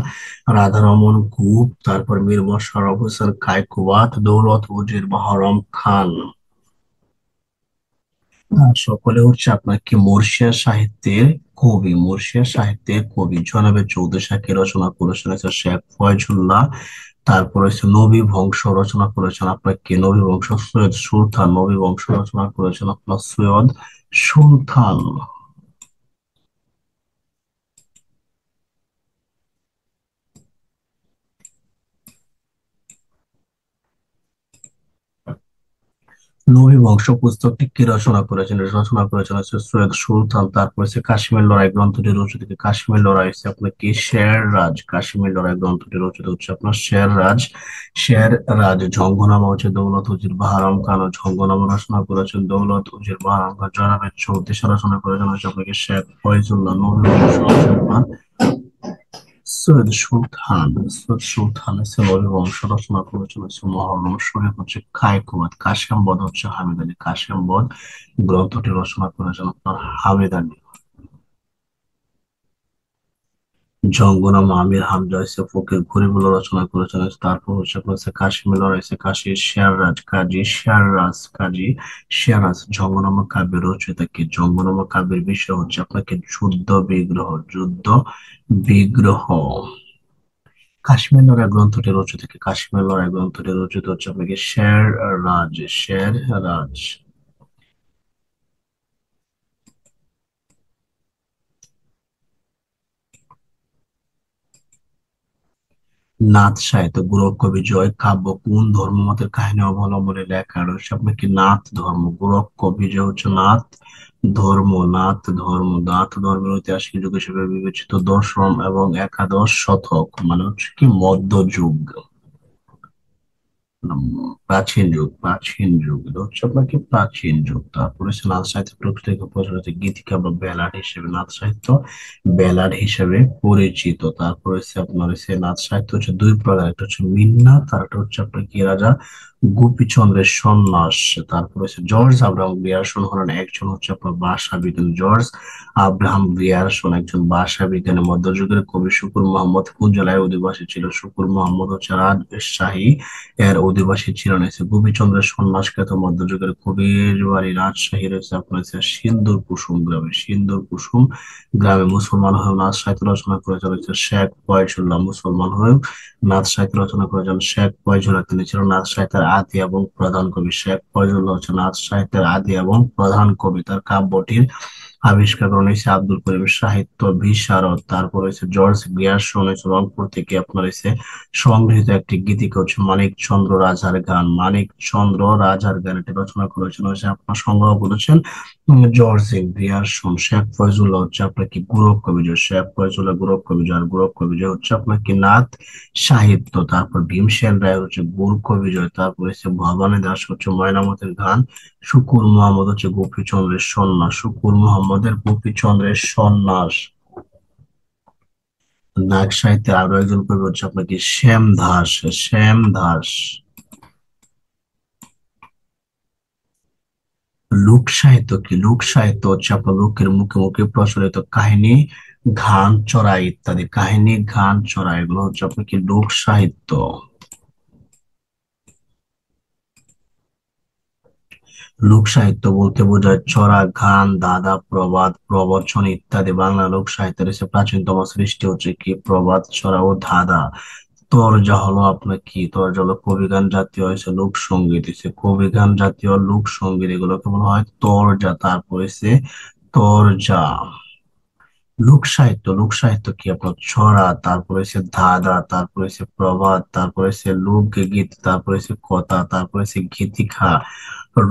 রাধারমণ গুপ, তারপর মীর শারফ হোসেন কায়কুবাদ, দৌলত উজির বাহরাম খান। সকলে হচ্ছে আপনার কি? মর্ষিয়া সাহিত্যের কবি। মর্ষিয়া সাহিত্যের কবি জনাবের চৌদ্দশাকে রচনা করেছেন হচ্ছে শেখ ফয়জুল্লাহ। তারপর হচ্ছে নবী বংশ রচনা করেছেন আপনার কি? নবী বংশ সৈয়দ সুলতান। নবী বংশ রচনা করেছেন আপনার সৈয়দ সুলতান। নবী বংশ পুস্তকটি কে রচনা করেছেন? এটা রচনা করেছেন হচ্ছে সৈয়দ সুলতান। তারপর হচ্ছে কাশ্মীর লড়াই গ্রন্থটি রচিত কি? কাশ্মীর লড়াই হচ্ছে আপনার কি শের রাজ। কাশ্মীর লড়াই গ্রন্থটি রচিত হচ্ছে আপনার শের রাজ। শের রাজ। জঙ্গনামা হচ্ছে দৌলত উজির বাহারাম খান। ও জঙ্গনামা রচনা করেছেন দৌলত উজির বাহারাম খান। জনাবের চৌত্রিশ রচনা করেছেন হচ্ছে আপনাকে শেখ ফয়জুল্লাহ। নবী বংশ হচ্ছে আপনার সৈয়দ সুলতান। সৈয়দ সুলতান হচ্ছে নবী বংশ রচনা করেছেন হচ্ছে মহরম শরীফ হচ্ছে কায়কোবাদ। কাশেমবদ হচ্ছে হামিদ আলী। কাশেমবদ গ্রন্থটি রচনা করেছেন আপনার হামিদ আলী। জঙ্গনামা আমির হামজা হচ্ছে ফকির গরিবুল্লাহ রচনা করেছেন। তারপর হচ্ছে আপনার হচ্ছে কাশ্মীর রয়েছে কাশী শেররাজ। কাজী শেররাজ। কাজী শেররাজ। জঙ্গনামা কাব্যের রচয়িতা কি? জঙ্গনামা কাব্যের বিষয় হচ্ছে আপনাকে যুদ্ধ বিগ্রহ। যুদ্ধ বিগ্রহ। কাশ্মীর লড়াই গ্রন্থটি রচিত কি? কাশ্মীর লড়াই গ্রন্থটি রচিত হচ্ছে আপনাকে শের রাজ। শের রাজ। নাথ সাহিত্য গোরক্ষ বিজয় কাব্য কোন ধর্মমতের কাহিনী অবলম্বনে লেখা রয়েছে? আপনার কি নাথ ধর্ম। গোরক্ষ বিজয় হচ্ছে নাথ ধর্ম। নাথ ধর্ম। নাথ ধর্মের ঐতিহাসিক যুগ হিসেবে বিবেচিত দশম এবং একাদশ শতক মানে হচ্ছে কি মধ্যযুগ। উম, প্রাচীন যুগ। প্রাচীন যুগ এটা হচ্ছে আপনার কি প্রাচীন যুগ। তারপরে হচ্ছে নাথ সাহিত্য প্রকৃত প্রচলিত গীতিকা বা ব্যালাড হিসেবে নাথ সাহিত্য ব্যালাড হিসেবে পরিচিত। তারপর হচ্ছে আপনার হচ্ছে নাথ সাহিত্য হচ্ছে দুই প্রকার। একটা হচ্ছে মিন্না, তার একটা হচ্ছে আপনার কি রাজা গোপীচন্দ্রের সন্ন্যাস। তারপর হচ্ছে জর্জ আব্রাহাম গ্রিয়ারসন হলেন একজন হচ্ছে আপনার ভাষা বিজ্ঞানী। জর্জ আব্রাহাম গ্রিয়ারসন একজন ভাষা বিজ্ঞানী। মধ্যযুগের কবি শুকুর মোহাম্মদ কোন জেলায় অধিবাসী ছিল? শুকুর মোহাম্মদ হচ্ছে রাজশাহী এর অধিবাসী ছিলেন। হচ্ছে গোপীচন্দ্রের সন্ন্যাসখ্যাত মধ্যযুগের কবির বাড়ি রাজশাহী রয়েছে আপনার হচ্ছে সিন্দুর কুসুম গ্রামে। সিন্দুর কুসুম গ্রামে। মুসলমান হয়েও নাথ সাহিত্য রচনা করেছেন হচ্ছে শেখ ফয়জুল্লাহ। মুসলমান হয়েও নাথ সাহিত্য রচনা করেছেন শেখ ফয়জুল্লাহ। তিনি ছিলেন নাথ সাহিত্যের আদি এবং প্রধান কবি। শেখ ফয়জুল্লাহ হচ্ছে নাথ সাহিত্যের আদি এবং প্রধান কবি। তার কাব্যটির আবিষ্কার করেন হচ্ছে আব্দুল করিম সাহিত্য বিশারদ। তারপর হচ্ছে জর্জ গ্রিয়ারসন হচ্ছে রংপুর থেকে আপনার হচ্ছে সংগৃহীত একটি গীতিকা হচ্ছে মানিক চন্দ্র রাজার গান। মানিক চন্দ্র রাজার গান এটি রচনা করেছেন হচ্ছে আপনার সংগ্রহ করেছেন জর্জ গ্রিয়ারসন। শেখ ফয়জুল্লাহ হচ্ছে আপনার কি গোরক্ষ বিজয়। শেখ ফয়জুল্লাহ গোরক্ষ বিজয়। আর গোরক্ষ বিজয় হচ্ছে আপনার কি নাথ সাহিত্য। তারপর ভীমসেন রায় হচ্ছে গোরক্ষ বিজয়। তারপর হচ্ছে ভবানী দাস হচ্ছে ময়নামতের গান। শুকুর মোহাম্মদ হচ্ছে গোপীচন্দ্রের সন্ন্যাস। শুকুর মোহাম্মদের গোপীচন্দ্রের সন্ন্যাস। নাগ সাহিত্যের আরো একজন কবি হচ্ছে আপনার কি শ্যাম দাস। শ্যাম দাস। লোক সাহিত্য কি? লোক সাহিত্য হচ্ছে আপনার লোকের মুখে মুখে প্রচলিত কাহিনী, গান চড়াই ইত্যাদি। কাহিনী, গান চড়াই এগুলো হচ্ছে আপনার কি লোক সাহিত্য। লোক সাহিত্য বলতে বোঝায় চড়া গান, দাদা, প্রবাদ, প্রবচন ইত্যাদি। বাংলা লোক সাহিত্যের এসে প্রাচীনতম সৃষ্টি হচ্ছে কি প্রবাদ, চড়া ও ধাঁধা। তরজা হলো আপনার কি? তরজা হলো কবিগান জাতীয় হয়েছে লোকসঙ্গীত। হচ্ছে কবিগান জাতীয় লোকসঙ্গীত এগুলোকে বলা হয় তরজা। তারপর হচ্ছে তরজা। লোক সাহিত্য। লোক সাহিত্য কি আপনার ছড়া, তারপরে হচ্ছে ধাঁধা, তারপরে হচ্ছে প্রবাদ, তারপরে হচ্ছে লোকগীত, তারপরে হচ্ছে কথা, তারপরে হচ্ছে গীতিকা,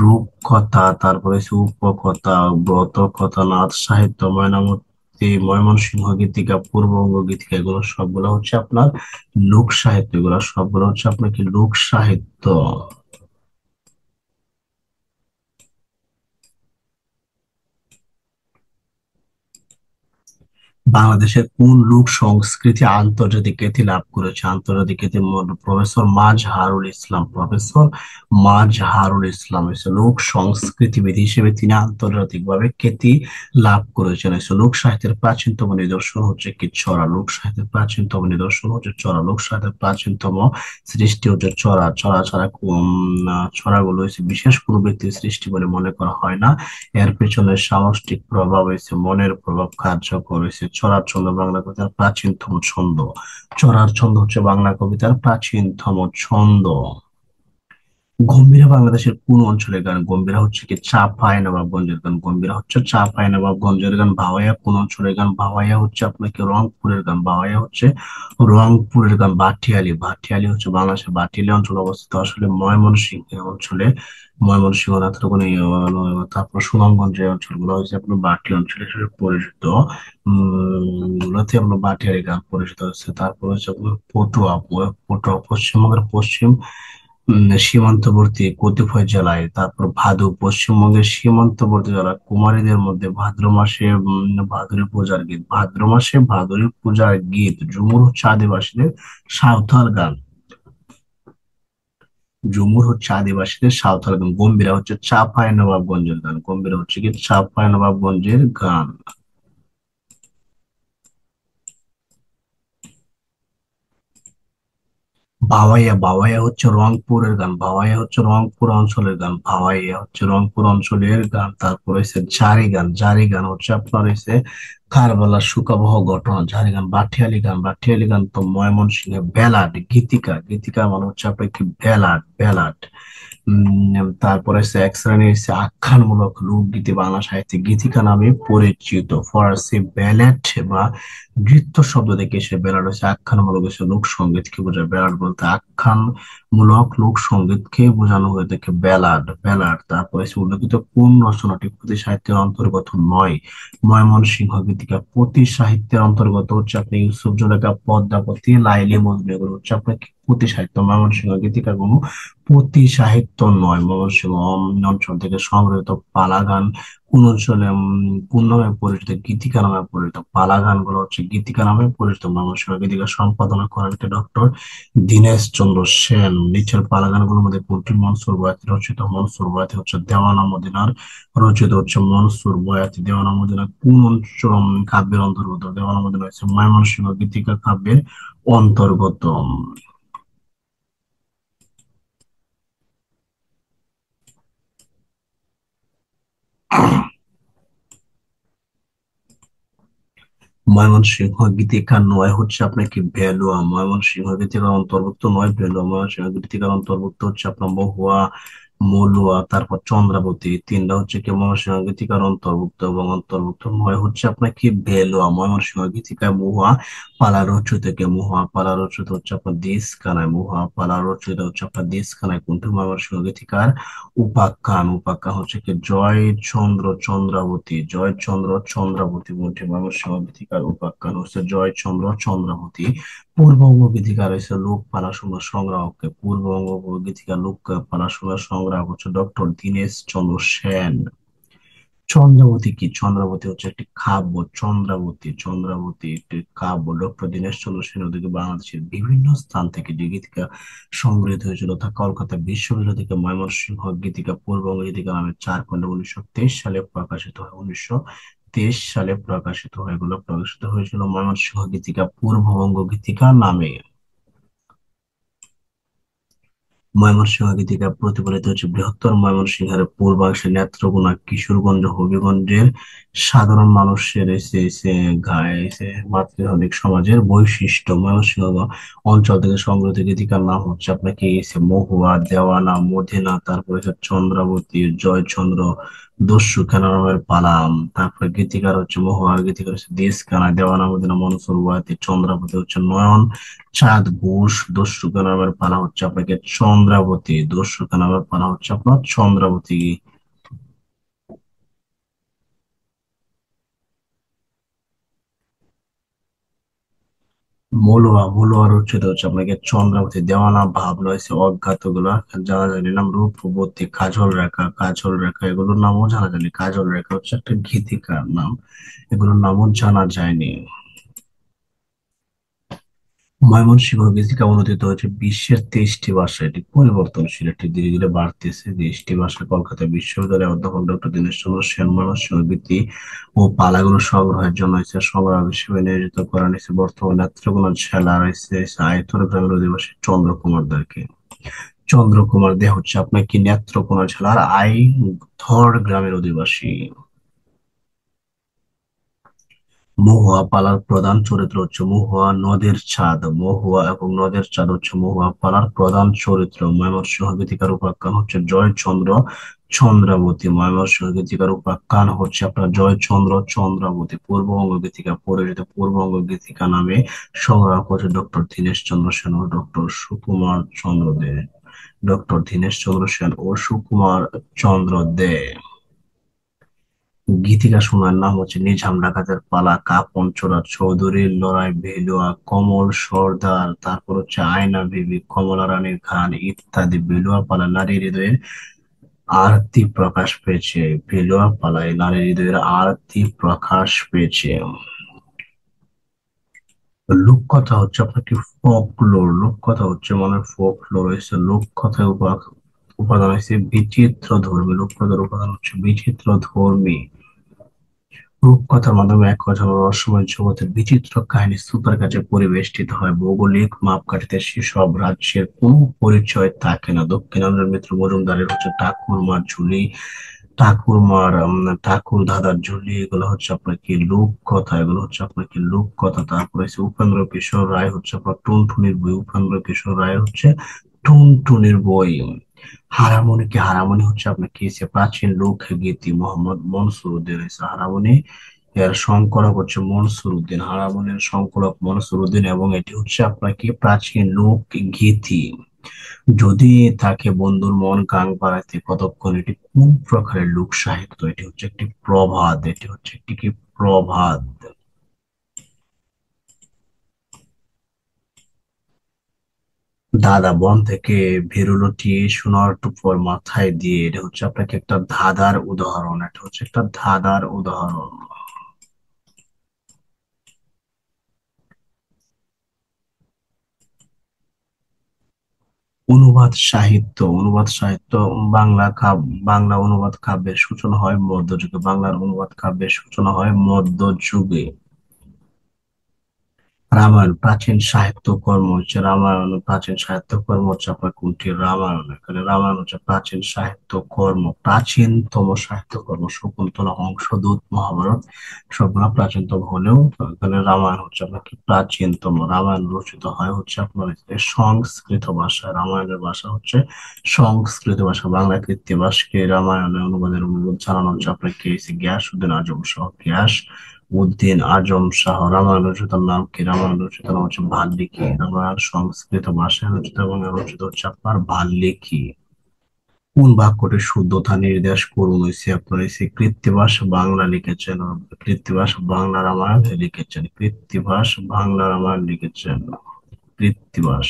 রূপকথা, তারপরে হচ্ছে উপকথা, ব্রত কথা। নাথ সাহিত্য, ময়নামতি, ময়মনসিংহ গীতিকা, পূর্ববঙ্গ গীতিকা এগুলো সবগুলো হচ্ছে আপনার লোক সাহিত্য। এগুলো সবগুলো হচ্ছে আপনার কি লোক সাহিত্য। বাংলাদেশের কোন লোক সংস্কৃতি আন্তর্জাতিক খ্যাতি লাভ করেছে? আন্তর্জাতিক খ্যাতি প্রফেসর মাজহারুল ইসলাম। প্রফেসর মাজহারুল ইসলাম হচ্ছে লোক সংস্কৃতিবিদ হিসেবে তিনি আন্তর্জাতিকভাবে খ্যাতি লাভ করেছেন। হচ্ছে লোক সাহিত্যের প্রাচীনতম নিদর্শন হচ্ছে কি ছড়া। লোক সাহিত্যের প্রাচীনতম নিদর্শন হচ্ছে ছড়া। লোক সাহিত্যের প্রাচীনতম সৃষ্টি হচ্ছে ছড়া। ছড়া ছাড়া ছড়াগুলো হচ্ছে বিশেষ কোনো ব্যক্তির সৃষ্টি বলে মনে করা হয় না। এর পেছনে সামষ্টিক প্রভাব হয়েছে, মনের প্রভাব কার্যকর হয়েছে। ছড়ার ছন্দ বাংলা কবিতার প্রাচীনতম ছন্দ। ছড়ার ছন্দ হচ্ছে বাংলা কবিতার প্রাচীনতম ছন্দ। গম্ভীরা বাংলাদেশের কোন অঞ্চলের গান? গম্ভীরা হচ্ছে কি চাঁপাইনবাবগঞ্জের গান। গম্ভীরা হচ্ছে চাঁপাইনবাবগঞ্জের গান। ভাওয়াইয়া কোন অঞ্চলের গান? ভাওয়াইয়া হচ্ছে আপনার কি রংপুরের গান। ভাওয়াইয়া হচ্ছে রংপুরের গান। ভাটিয়ালি, ভাটিয়ালি হচ্ছে বাংলাদেশের ভাটিয়ালি অঞ্চলে অবস্থিত, আসলে ময়মনসিংহ অঞ্চলে। ময়মনসিংহ নেত্রকোনা তারপর সুনামগঞ্জ এই অঞ্চলগুলো হচ্ছে আপনার ভাটি অঞ্চল হিসেবে পরিচিত। গুলোতে আপনার ভাটিয়ালি গান পরিচিত হচ্ছে। তারপর হচ্ছে আপনার পটুয়া। পটুয়া পশ্চিমবঙ্গের পশ্চিম সীমান্তবর্তী কতিপয় জেলায়। তারপর ভাদু পশ্চিমবঙ্গের সীমান্তবর্তী জেলা। কুমারীদের মধ্যে ভাদ্র মাসে ভাদুরী পূজার গীত। ভাদ্র মাসে ভাদুরী পূজার গীত। ঝুমুর হচ্ছে আদিবাসীদের সাঁওতাল গান। ঝুমুর হচ্ছে আদিবাসীদের সাঁওতাল গান। গম্ভীরা হচ্ছে চাঁপাইনবাবগঞ্জের গান। গম্ভীরা হচ্ছে কি চাঁপাইনবাবগঞ্জের গান। ভাওয়াইয়া, ভাওয়াইয়া হচ্ছে রংপুরের গান। ভাওয়াইয়া হচ্ছে রংপুর অঞ্চলের গান। ভাওয়াইয়া হচ্ছে রংপুর অঞ্চলের গান। তারপর হচ্ছে জারি গান। জারি গান হচ্ছে আপনার হচ্ছে কারবালার শোকাবহ ঘটনা। জারি গান। বাটিয়ালি গান। বাটিয়ালি গান তো ময়মনসিংহে। ব্যালাড, গীতিকা। গীতিকা মানে হচ্ছে আপনার কি ব্যালাড, ব্যালাড। তারপরে হচ্ছে এক শ্রেণীর হচ্ছে আখ্যানমূলক লোকগীতি বাংলা সাহিত্যে গীতিকা নামে পরিচিত। ফরাসি ব্যালেট বা নৃত্য শব্দ থেকে এসে ব্যালাড হচ্ছে আখ্যানমূলক হচ্ছে লোক সঙ্গীতকে বোঝায়। ব্যালাড বলতে আখ্যানমূলক লোক সঙ্গীতকে বোঝানো হয়ে থাকে ব্যালাড। ব্যালাড। তারপরে হচ্ছে উল্লেখিত কোন রচনাটি পুঁথি সাহিত্যের অন্তর্গত নয়? ময়মনসিংহ গীতিকা পুঁথি সাহিত্যের অন্তর্গত হচ্ছে আপনি ইউসুফ জুলেখা, পদ্মাবতী, লাইলি মজনু, এগুলো হচ্ছে আপনার কি পুঁথি সাহিত্য। ময়মনসিংহ গীতিকা কোনো পুঁথি সাহিত্য নয়। ময়মনসিংহ অঞ্চল থেকে সংগৃহীত পালা গান কোন অঞ্চলে কোন নামে পরিচিত? গীতিকা নামে পরিচিত। পালা গানগুলো হচ্ছে গীতিকা নামে পরিচিত। ময়মনসিংহ গীতিকা সম্পাদনা করেন কে? ডক্টর দীনেশ চন্দ্র সেন। নিচের পালা গানগুলোর মধ্যে কোনটি মনসুর বয়াতি রচিত? মনসুর বয়াতি হচ্ছে দেওয়ানা মদিনার রচিত হচ্ছে মনসুর বয়াতি। দেওয়ানা মদিনা কোন অঞ্চল কাব্যের অন্তর্গত? দেওয়ানা মদিনা হচ্ছে ময়মনসিংহ গীতিকা কাব্যের অন্তর্গত। ময়মনসিংহ গীতিকা নয় হচ্ছে আপনার কি ভেলুয়া। ময়মনসিংহ গীতিকার অন্তর্ভুক্ত নয় ভেলুয়া। ময়মনসিংহ গীতিকার অন্তর্ভুক্ত হচ্ছে আপনার মহুয়া, মলুয়া, তারপর চন্দ্রাবতী। তিনটা হচ্ছে কি ময়মনসিংহ গীতিকার অন্তর্ভুক্ত, এবং অন্তর্ভুক্ত নয় হচ্ছে আপনার কি ভেলুয়া। ময়মনসিংহ গীতিকায় মহুয়া পালা রচিত থেকে। মহুয়া পালা রচিত হচ্ছে আপনার দেশ কানায়। মহুয়া পালা রচিত হচ্ছে আপনার দেশ কানায়। কোনটি? ময়মনসিংহ গীতিকার উপাখ্যান। উপাখ্যান হচ্ছে কি জয়চন্দ্র চন্দ্রাবতী। জয়চন্দ্র চন্দ্রাবতী মধ্যে ময়মনসিংহ গীতিকার উপাখ্যান হচ্ছে জয়চন্দ্র চন্দ্রাবতী। পূর্ববঙ্গ গীতিকার হচ্ছে লোক পালা সময় সংগ্রাহককে। পূর্ববঙ্গ গীতিকার লোক পালা সময় সংগ্রাহক হচ্ছে ডক্টর দীনেশ চন্দ্র সেন। চন্দ্রাবতী কি? চন্দ্রাবতী হচ্ছে একটি কাব্য। চন্দ্রাবতী, চন্দ্রাবতী একটি কাব্য। ডক্টর দীনেশ চন্দ্র সেন ওদিকে বাংলাদেশের বিভিন্ন স্থান থেকে যে গীতিকা সংগৃহীত হয়েছিল তা কলকাতা বিশ্ববিদ্যালয় থেকে। ময়মনসিংহ গীতিকা পূর্ববঙ্গ গীতিকা নামে 4 খণ্ডে 1923 সালে প্রকাশিত হয়। 1923 সালে প্রকাশিত হয়। এগুলো প্রকাশিত হয়েছিল ময়মনসিংহ গীতিকা পূর্ববঙ্গ গীতিকা নামে। ময়মনসিংহ গীতিকা প্রতিফলিত হচ্ছে বৃহত্তর ময়মনসিংহের পূর্বাংশে নেত্রকোনা, কিশোরগঞ্জ, হবিগঞ্জের সাধারণ মানুষের মাতৃতান্ত্রিক সমাজের বৈশিষ্ট্য। ময়মনসিংহ অঞ্চল থেকে সংগৃহীত গীতিকার নাম হচ্ছে আপনাকে মহুয়া, দেওয়ানা, মদিনা, তারপরে হচ্ছে চন্দ্রাবতী, জয়চন্দ্র, দস্যু কেনারমের পালাম। তারপরে গীতিকার হচ্ছে মহুয়া, গীতিকার হচ্ছে দেশ কানা, দেওয়ানা, মদিনা, মনসুর ওয়াতি, চন্দ্রাবতী হচ্ছে নয়ন চাঁদ ঘোষ, দস্যুকে নামের পালা হচ্ছে আপনাকে চন্দ্রাবতী। দস্যুকে নামের পালা হচ্ছে আপনার চন্দ্রাবতী। মলুয়া, মলুয়া রচিত হচ্ছে আপনাকে চন্দ্রাবতী। দেওয়ানা ভাবনা হচ্ছে অজ্ঞাত গুলা জানা জানি নাম। রূপবতী, কাজল রেখা, কাজল রেখা এগুলোর নামও জানা যায়নি। কাজল রেখা হচ্ছে একটা গীতিকার নাম, এগুলোর নামও জানা যায়নি। ময়মনসিংহ গীতিকা অনুদিত হয়েছে বিশ্বের 23টি ভাষায়। এটি পরিবর্তনশীল, এটি ধীরে ধীরে বাড়তেছে। 23টি ভাষা। কলকাতা বিশ্ববিদ্যালয়ের অধ্যাপক ডক্টর দীনেশচন্দ্র সেন ময়মনসিংহ গীতি ও পালাগুলো সংগ্রহের জন্য হচ্ছে সংগ্রাহক হিসেবে নিয়োজিত করা হয়েছে। বর্তমানে নেত্রকোনা জেলা রয়েছে আয়তন গ্রামের অধিবাসী চন্দ্রকুমার দাকে। চন্দ্রকুমার দে হচ্ছে আপনার কি নেত্রকোনা জেলার আইথর গ্রামের অধিবাসী। মহুয়া পালার প্রধান চরিত্র হচ্ছে মহুয়া নদের চাঁদ। মহুয়া এবং নদের চাঁদ হচ্ছে মহুয়া পালার প্রধান চরিত্র। ময়মনসিংহ গীতিকার উপাখ্যান হচ্ছে জয়চন্দ্র চন্দ্রাবতী। ময়মনসিংহ গীতিকার উপাখ্যান হচ্ছে আপনার জয়চন্দ্র চন্দ্রাবতী। পূর্ববঙ্গ গীতিকা পরিচিত পূর্ববঙ্গ গীতিকা নামে সংগ্রহ করেছে ডক্টর দীনেশ চন্দ্র সেন ও ডক্টর সুকুমার চন্দ্র দে। ডক্টর দীনেশ চন্দ্র সেন ও সুকুমার চন্দ্র দে। গীতিকা সময়ের নাম হচ্ছে নিঝাম ডাকাতের পালা, কাপন চোরা, চৌধুরীর লড়াই, ভেলুয়া, কমল সর্দার, তারপর হচ্ছে আয়না বিবি, কমলা রানীর গান ইত্যাদি। ভেলুয়া পালা নারী হৃদয়ের আরতি প্রকাশ পেয়েছে। ভেলুয়া পালায় নারী হৃদয়ের আরতি প্রকাশ পেয়েছে। লোককথা হচ্ছে আপনার কি ফোকলোর। লোককথা হচ্ছে মানে ফোকলোর হচ্ছে লোককথায় উপাদান হচ্ছে বিচিত্র ধর্মী। লোককথার উপাদান হচ্ছে বিচিত্র ধর্মী। রূপকথার মাধ্যমে এক অজানা রহস্যময় জগতের বিচিত্র কাহিনী সুতার কাছে পরিবেষ্টিত হয়। ভৌগোলিক মাপকাঠিতে সেসব রাজ্যের কোনো পরিচয় থাকে না। দক্ষিণেন্দ্র মিত্র মজুমদারের হচ্ছে ঠাকুরমার ঝুলি, ঠাকুর দাদার ঝুলি, এগুলো হচ্ছে আপনার কি লোককথা। এগুলো হচ্ছে আপনার কি লোককথা। তারপরে হচ্ছে উপেন্দ্র কিশোর রায় হচ্ছে আপনার টুনটুনির বই। উপেন্দ্র কিশোর রায় হচ্ছে টুনটুনির বই। হারামনি কি? হারামনি হচ্ছে আপনার কি যে প্রাচীন লোকগীতি। মোহাম্মদ মনসুর উদ্দিন হয়েছে হারামনি। এর সংকলক হচ্ছে মনসুর উদ্দিন। হারামনির সংকলক মনসুর উদ্দিন এবং এটি হচ্ছে আপনার কি প্রাচীন লোকগীতি। যদি তাকে বন্ধুর মন গান বাড়াইতে কতক্ষণ, এটি কোন প্রকারের লোক সাহিত্য? এটি হচ্ছে একটি প্রবাদ। এটি হচ্ছে একটি কি প্রবাদ। দাদা বন থেকে বেরোলোটি সোনার টুপোর মাথায় দিয়ে, এটা হচ্ছে আপনাকে একটা ধাঁধার উদাহরণ। এটা হচ্ছে একটা ধাঁধার উদাহরণ। অনুবাদ সাহিত্য। অনুবাদ সাহিত্য। বাংলা অনুবাদ কাব্যের সূচনা হয় মধ্যযুগে। বাংলার অনুবাদ কাব্যের সূচনা হয় মধ্যযুগে। রামায়ণ প্রাচীন সাহিত্যকর্ম হচ্ছে রামায়ণ। প্রাচীন সাহিত্যকর্ম হচ্ছে আপনার কোনটি? রামায়ণ। এখানে রামায়ণ হচ্ছে প্রাচীন সাহিত্যকর্ম, প্রাচীনতম সাহিত্যকর্ম। শকুন্তলা, হংসদূত, মহাভারত সবগুলা প্রাচীনতম হলেও এখানে রামায়ণ হচ্ছে আপনার কি প্রাচীনতম। রামায়ণ রচিত হয় হচ্ছে আপনার সংস্কৃত ভাষায়। রামায়ণের ভাষা হচ্ছে সংস্কৃত ভাষা। বাংলা কৃত্তিবাসকে রামায়ণের অনুবাদ জানানো হচ্ছে আপনার কি গিয়াসউদ্দিন আজম শাহ। উদ্দিন আজম শাহ। রামায়ণ রচিতার নাম কি? রামায়ণ রচিতার নাম হচ্ছে ভাল্লিকি। রামায়ণ সংস্কৃত ভাষায় রচিত এবং রচিত হচ্ছে আপনার ভাল্লিকি। কোন বাক্যটির শুদ্ধতা নির্দেশ করুন হয়েছে আপনার হয়েছে কৃত্তিবাস বাংলা লিখেছেন। কৃত্তিবাস বাংলা রামায়ণ লিখেছেন। কৃত্তিবাস বাংলা রামায়ণ লিখেছেন। কৃত্তিবাস।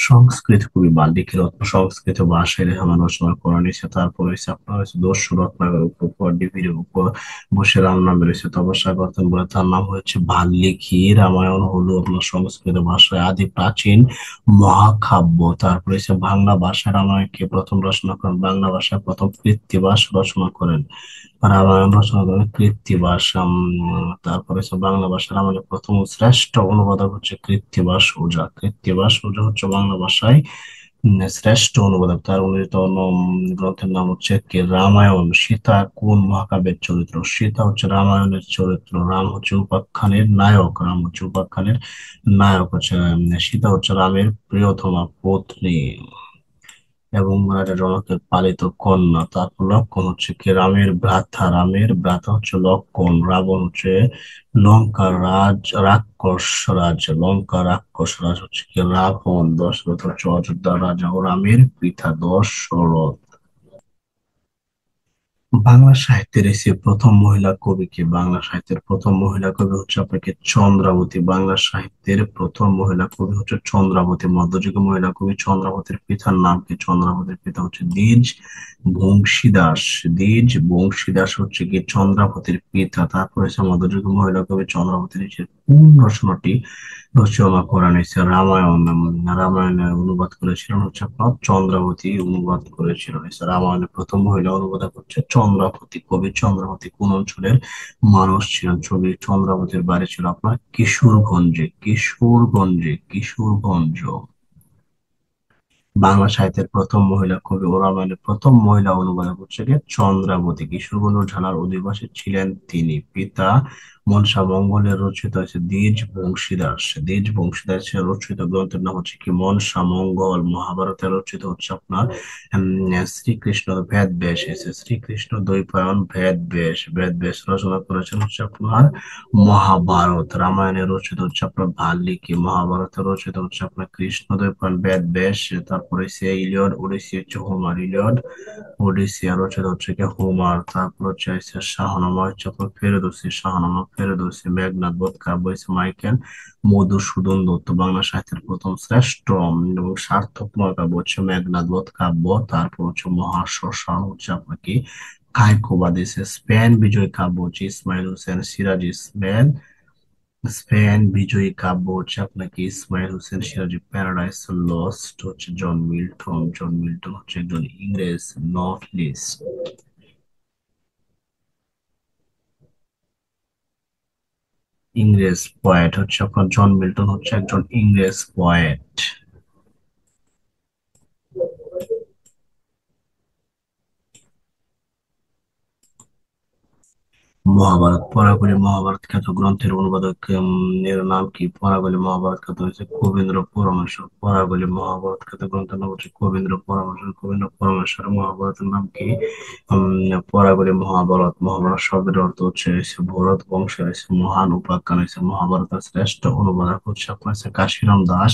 সংস্কৃত কবি বাল্মীকি রত্ন সংস্কৃত ভাষায় রেখামান রচনা করে নিয়েছে। তারপর হচ্ছে আপনার হচ্ছে দস্যু রত্নাকর উপর ডিভির উপর বসে রাম নামে রয়েছে তপস্যা করতেন বলে তার নাম হচ্ছে বাল্মীকি। রামায়ণ হলো আপনার সংস্কৃত ভাষায় আদি প্রাচীন মহাকাব্য। তারপরে হচ্ছে বাংলা ভাষায় রামায়ণকে প্রথম রচনা করেন, বাংলা ভাষায় প্রথম কৃত্তিবাস রচনা করেন। রামায়ণ রচনা করেন কৃত্তিবাস। তারপরে হচ্ছে বাংলা ভাষা রামায়ণের প্রথম ও শ্রেষ্ঠ অনুবাদক হচ্ছে কৃত্তিবাস ওঝা। কৃত্তিবাস ওঝা হচ্ছে বাংলা ভাষায় শ্রেষ্ঠ অনুবাদক। তার অনুদিত গ্রন্থের নাম হচ্ছে কি রামায়ণ। সীতা কোন মহাকাব্যের চরিত্র? সীতা হচ্ছে রামায়ণের চরিত্র। রাম হচ্ছে উপাখ্যানের নায়ক। রাম হচ্ছে উপাখ্যানের নায়ক হচ্ছে সীতা হচ্ছে রামের প্রিয়তমা পত্নী এবং রাজা জনকের পালিত কন্যা। তারপর লক্ষণ হচ্ছে কি রামের ভ্রাতা। রামের ভ্রাতা হচ্ছে লক্ষণ। রাবণ হচ্ছে লঙ্কার রাক্ষস রাজ। লঙ্কা রাক্ষস রাজ হচ্ছে কি রাবণ। দশরথ হচ্ছে অযোধ্যার রাজা ও রামের পিতা দশরথ। বাংলা সাহিত্যের এসে প্রথম মহিলা কবি কে? বাংলা সাহিত্যের প্রথম মহিলা কবি হচ্ছে আপনাকে চন্দ্রাবতী। বাংলা সাহিত্যের প্রথম মহিলা কবি হচ্ছে চন্দ্রাবতী। মধ্যযুগীয় মহিলা কবি চন্দ্রাবতীর পিতার নাম কি? চন্দ্রাবতীর পিতা হচ্ছে দ্বিজ বংশীদাস। দ্বিজ বংশীদাস হচ্ছে কি চন্দ্রাবতীর পিতা। তারপর হচ্ছে মধ্যযুগীয় মহিলা কবি চন্দ্রাবতীর নিচের কোন রচনাটি রচনা করা হয়েছে? রামায়ণ। রামায়ণের অনুবাদ করেছিলেন হচ্ছে আপনার চন্দ্রাবতী অনুবাদ করেছিলেন। এছাড়া রামায়ণের প্রথম মহিলা অনুবাদক হচ্ছে চন্দ্রাবতী। কবি চন্দ্রাবতী কোন অঞ্চলের মানুষ ছিলেন? ছবি চন্দ্রাবতীর বাড়ি ছিল আপনার কিশোরগঞ্জে। কিশোরগঞ্জে। কিশোরগঞ্জ। বাংলা সাহিত্যের প্রথম মহিলা কবি ও রামায়ণের প্রথম মহিলা অনুবাদক হচ্ছে গিয়ে চন্দ্রাবতী। কিশোরগঞ্জ জেলার অধিবাসী ছিলেন তিনি। পিতা মনসা মঙ্গলের রচিত আছে দ্বিজ বংশীদাস। দ্বিজ বংশীদাস রচিত গ্রন্থের নাম হচ্ছে কি মনসা মঙ্গল। মহাভারতে রচিত হচ্ছে আপনার শ্রীকৃষ্ণ বেদ ব্যাস এসে শ্রীকৃষ্ণ দ্বৈপায়ন বেদ ব্যাস। বেদ ব্যাস রচনা করেছেন হচ্ছে আপনার মহাভারত। রামায়ণে রচিত হচ্ছে আপনার বাল্মীকি। মহাভারতে রচিত হচ্ছে আপনার কৃষ্ণ দ্বৈপায়ন বেদ ব্যাস। তারপরে সে ইলিয়ড, ওডিসি হচ্ছে হোমার। ইলিয়ড ওডিসি আর রচিত হচ্ছে কি হোমার। তারপর হচ্ছে শাহনামা হচ্ছে আপনার ফেরদৌসি। শাহনামা ফেরদৌসি। মেঘনাদ বধ কাব্য হচ্ছে মাইকেল মধুসূদন দত্ত। বাংলা সাহিত্যের প্রথম শ্রেষ্ঠ এবং সার্থক মহাকাব্য হচ্ছে মেঘনাদ বধ কাব্য। তারপর হচ্ছে মহাশ্মশান হচ্ছে আপনার কি কায়কোবাদ। স্পেন বিজয় কাব্য হচ্ছে ইসমাইল হোসেন সিরাজি। স্পেন বিজয়ী কাব্য হচ্ছে আপনাকে ইসমাইল হোসেন সিরাজি। প্যারাডাইস লস্ট হচ্ছে জন মিল্টন। জন মিল্টন হচ্ছে একজন ইংরেজ নভেলিস্ট। ইংরেজ পয়েট হচ্ছে আপনার জন মিল্টন হচ্ছে একজন ইংরেজ পয়েট। মহাভারত পরাবলী। মহাভারত খ্যাত গ্রন্থের অনুবাদক এর নাম কি? পরাবলী মহাভারত খ্যাত হয়েছে কবীন্দ্র পরমেশ্বর। পরাবলী মহাভারত খ্যাত গ্রন্থের নাম হচ্ছে কবীন্দ্র পরমেশ্বর। কবীন্দ্র পরমেশ্বর মহাভারতের নাম কি? পরাবলী মহাভারত। মহাভারত শব্দের অর্থ হচ্ছে ভরত বংশের মহান উপাখ্যান। মহাভারতের শ্রেষ্ঠ অনুবাদক হচ্ছে আপনার কাশিরাম দাস।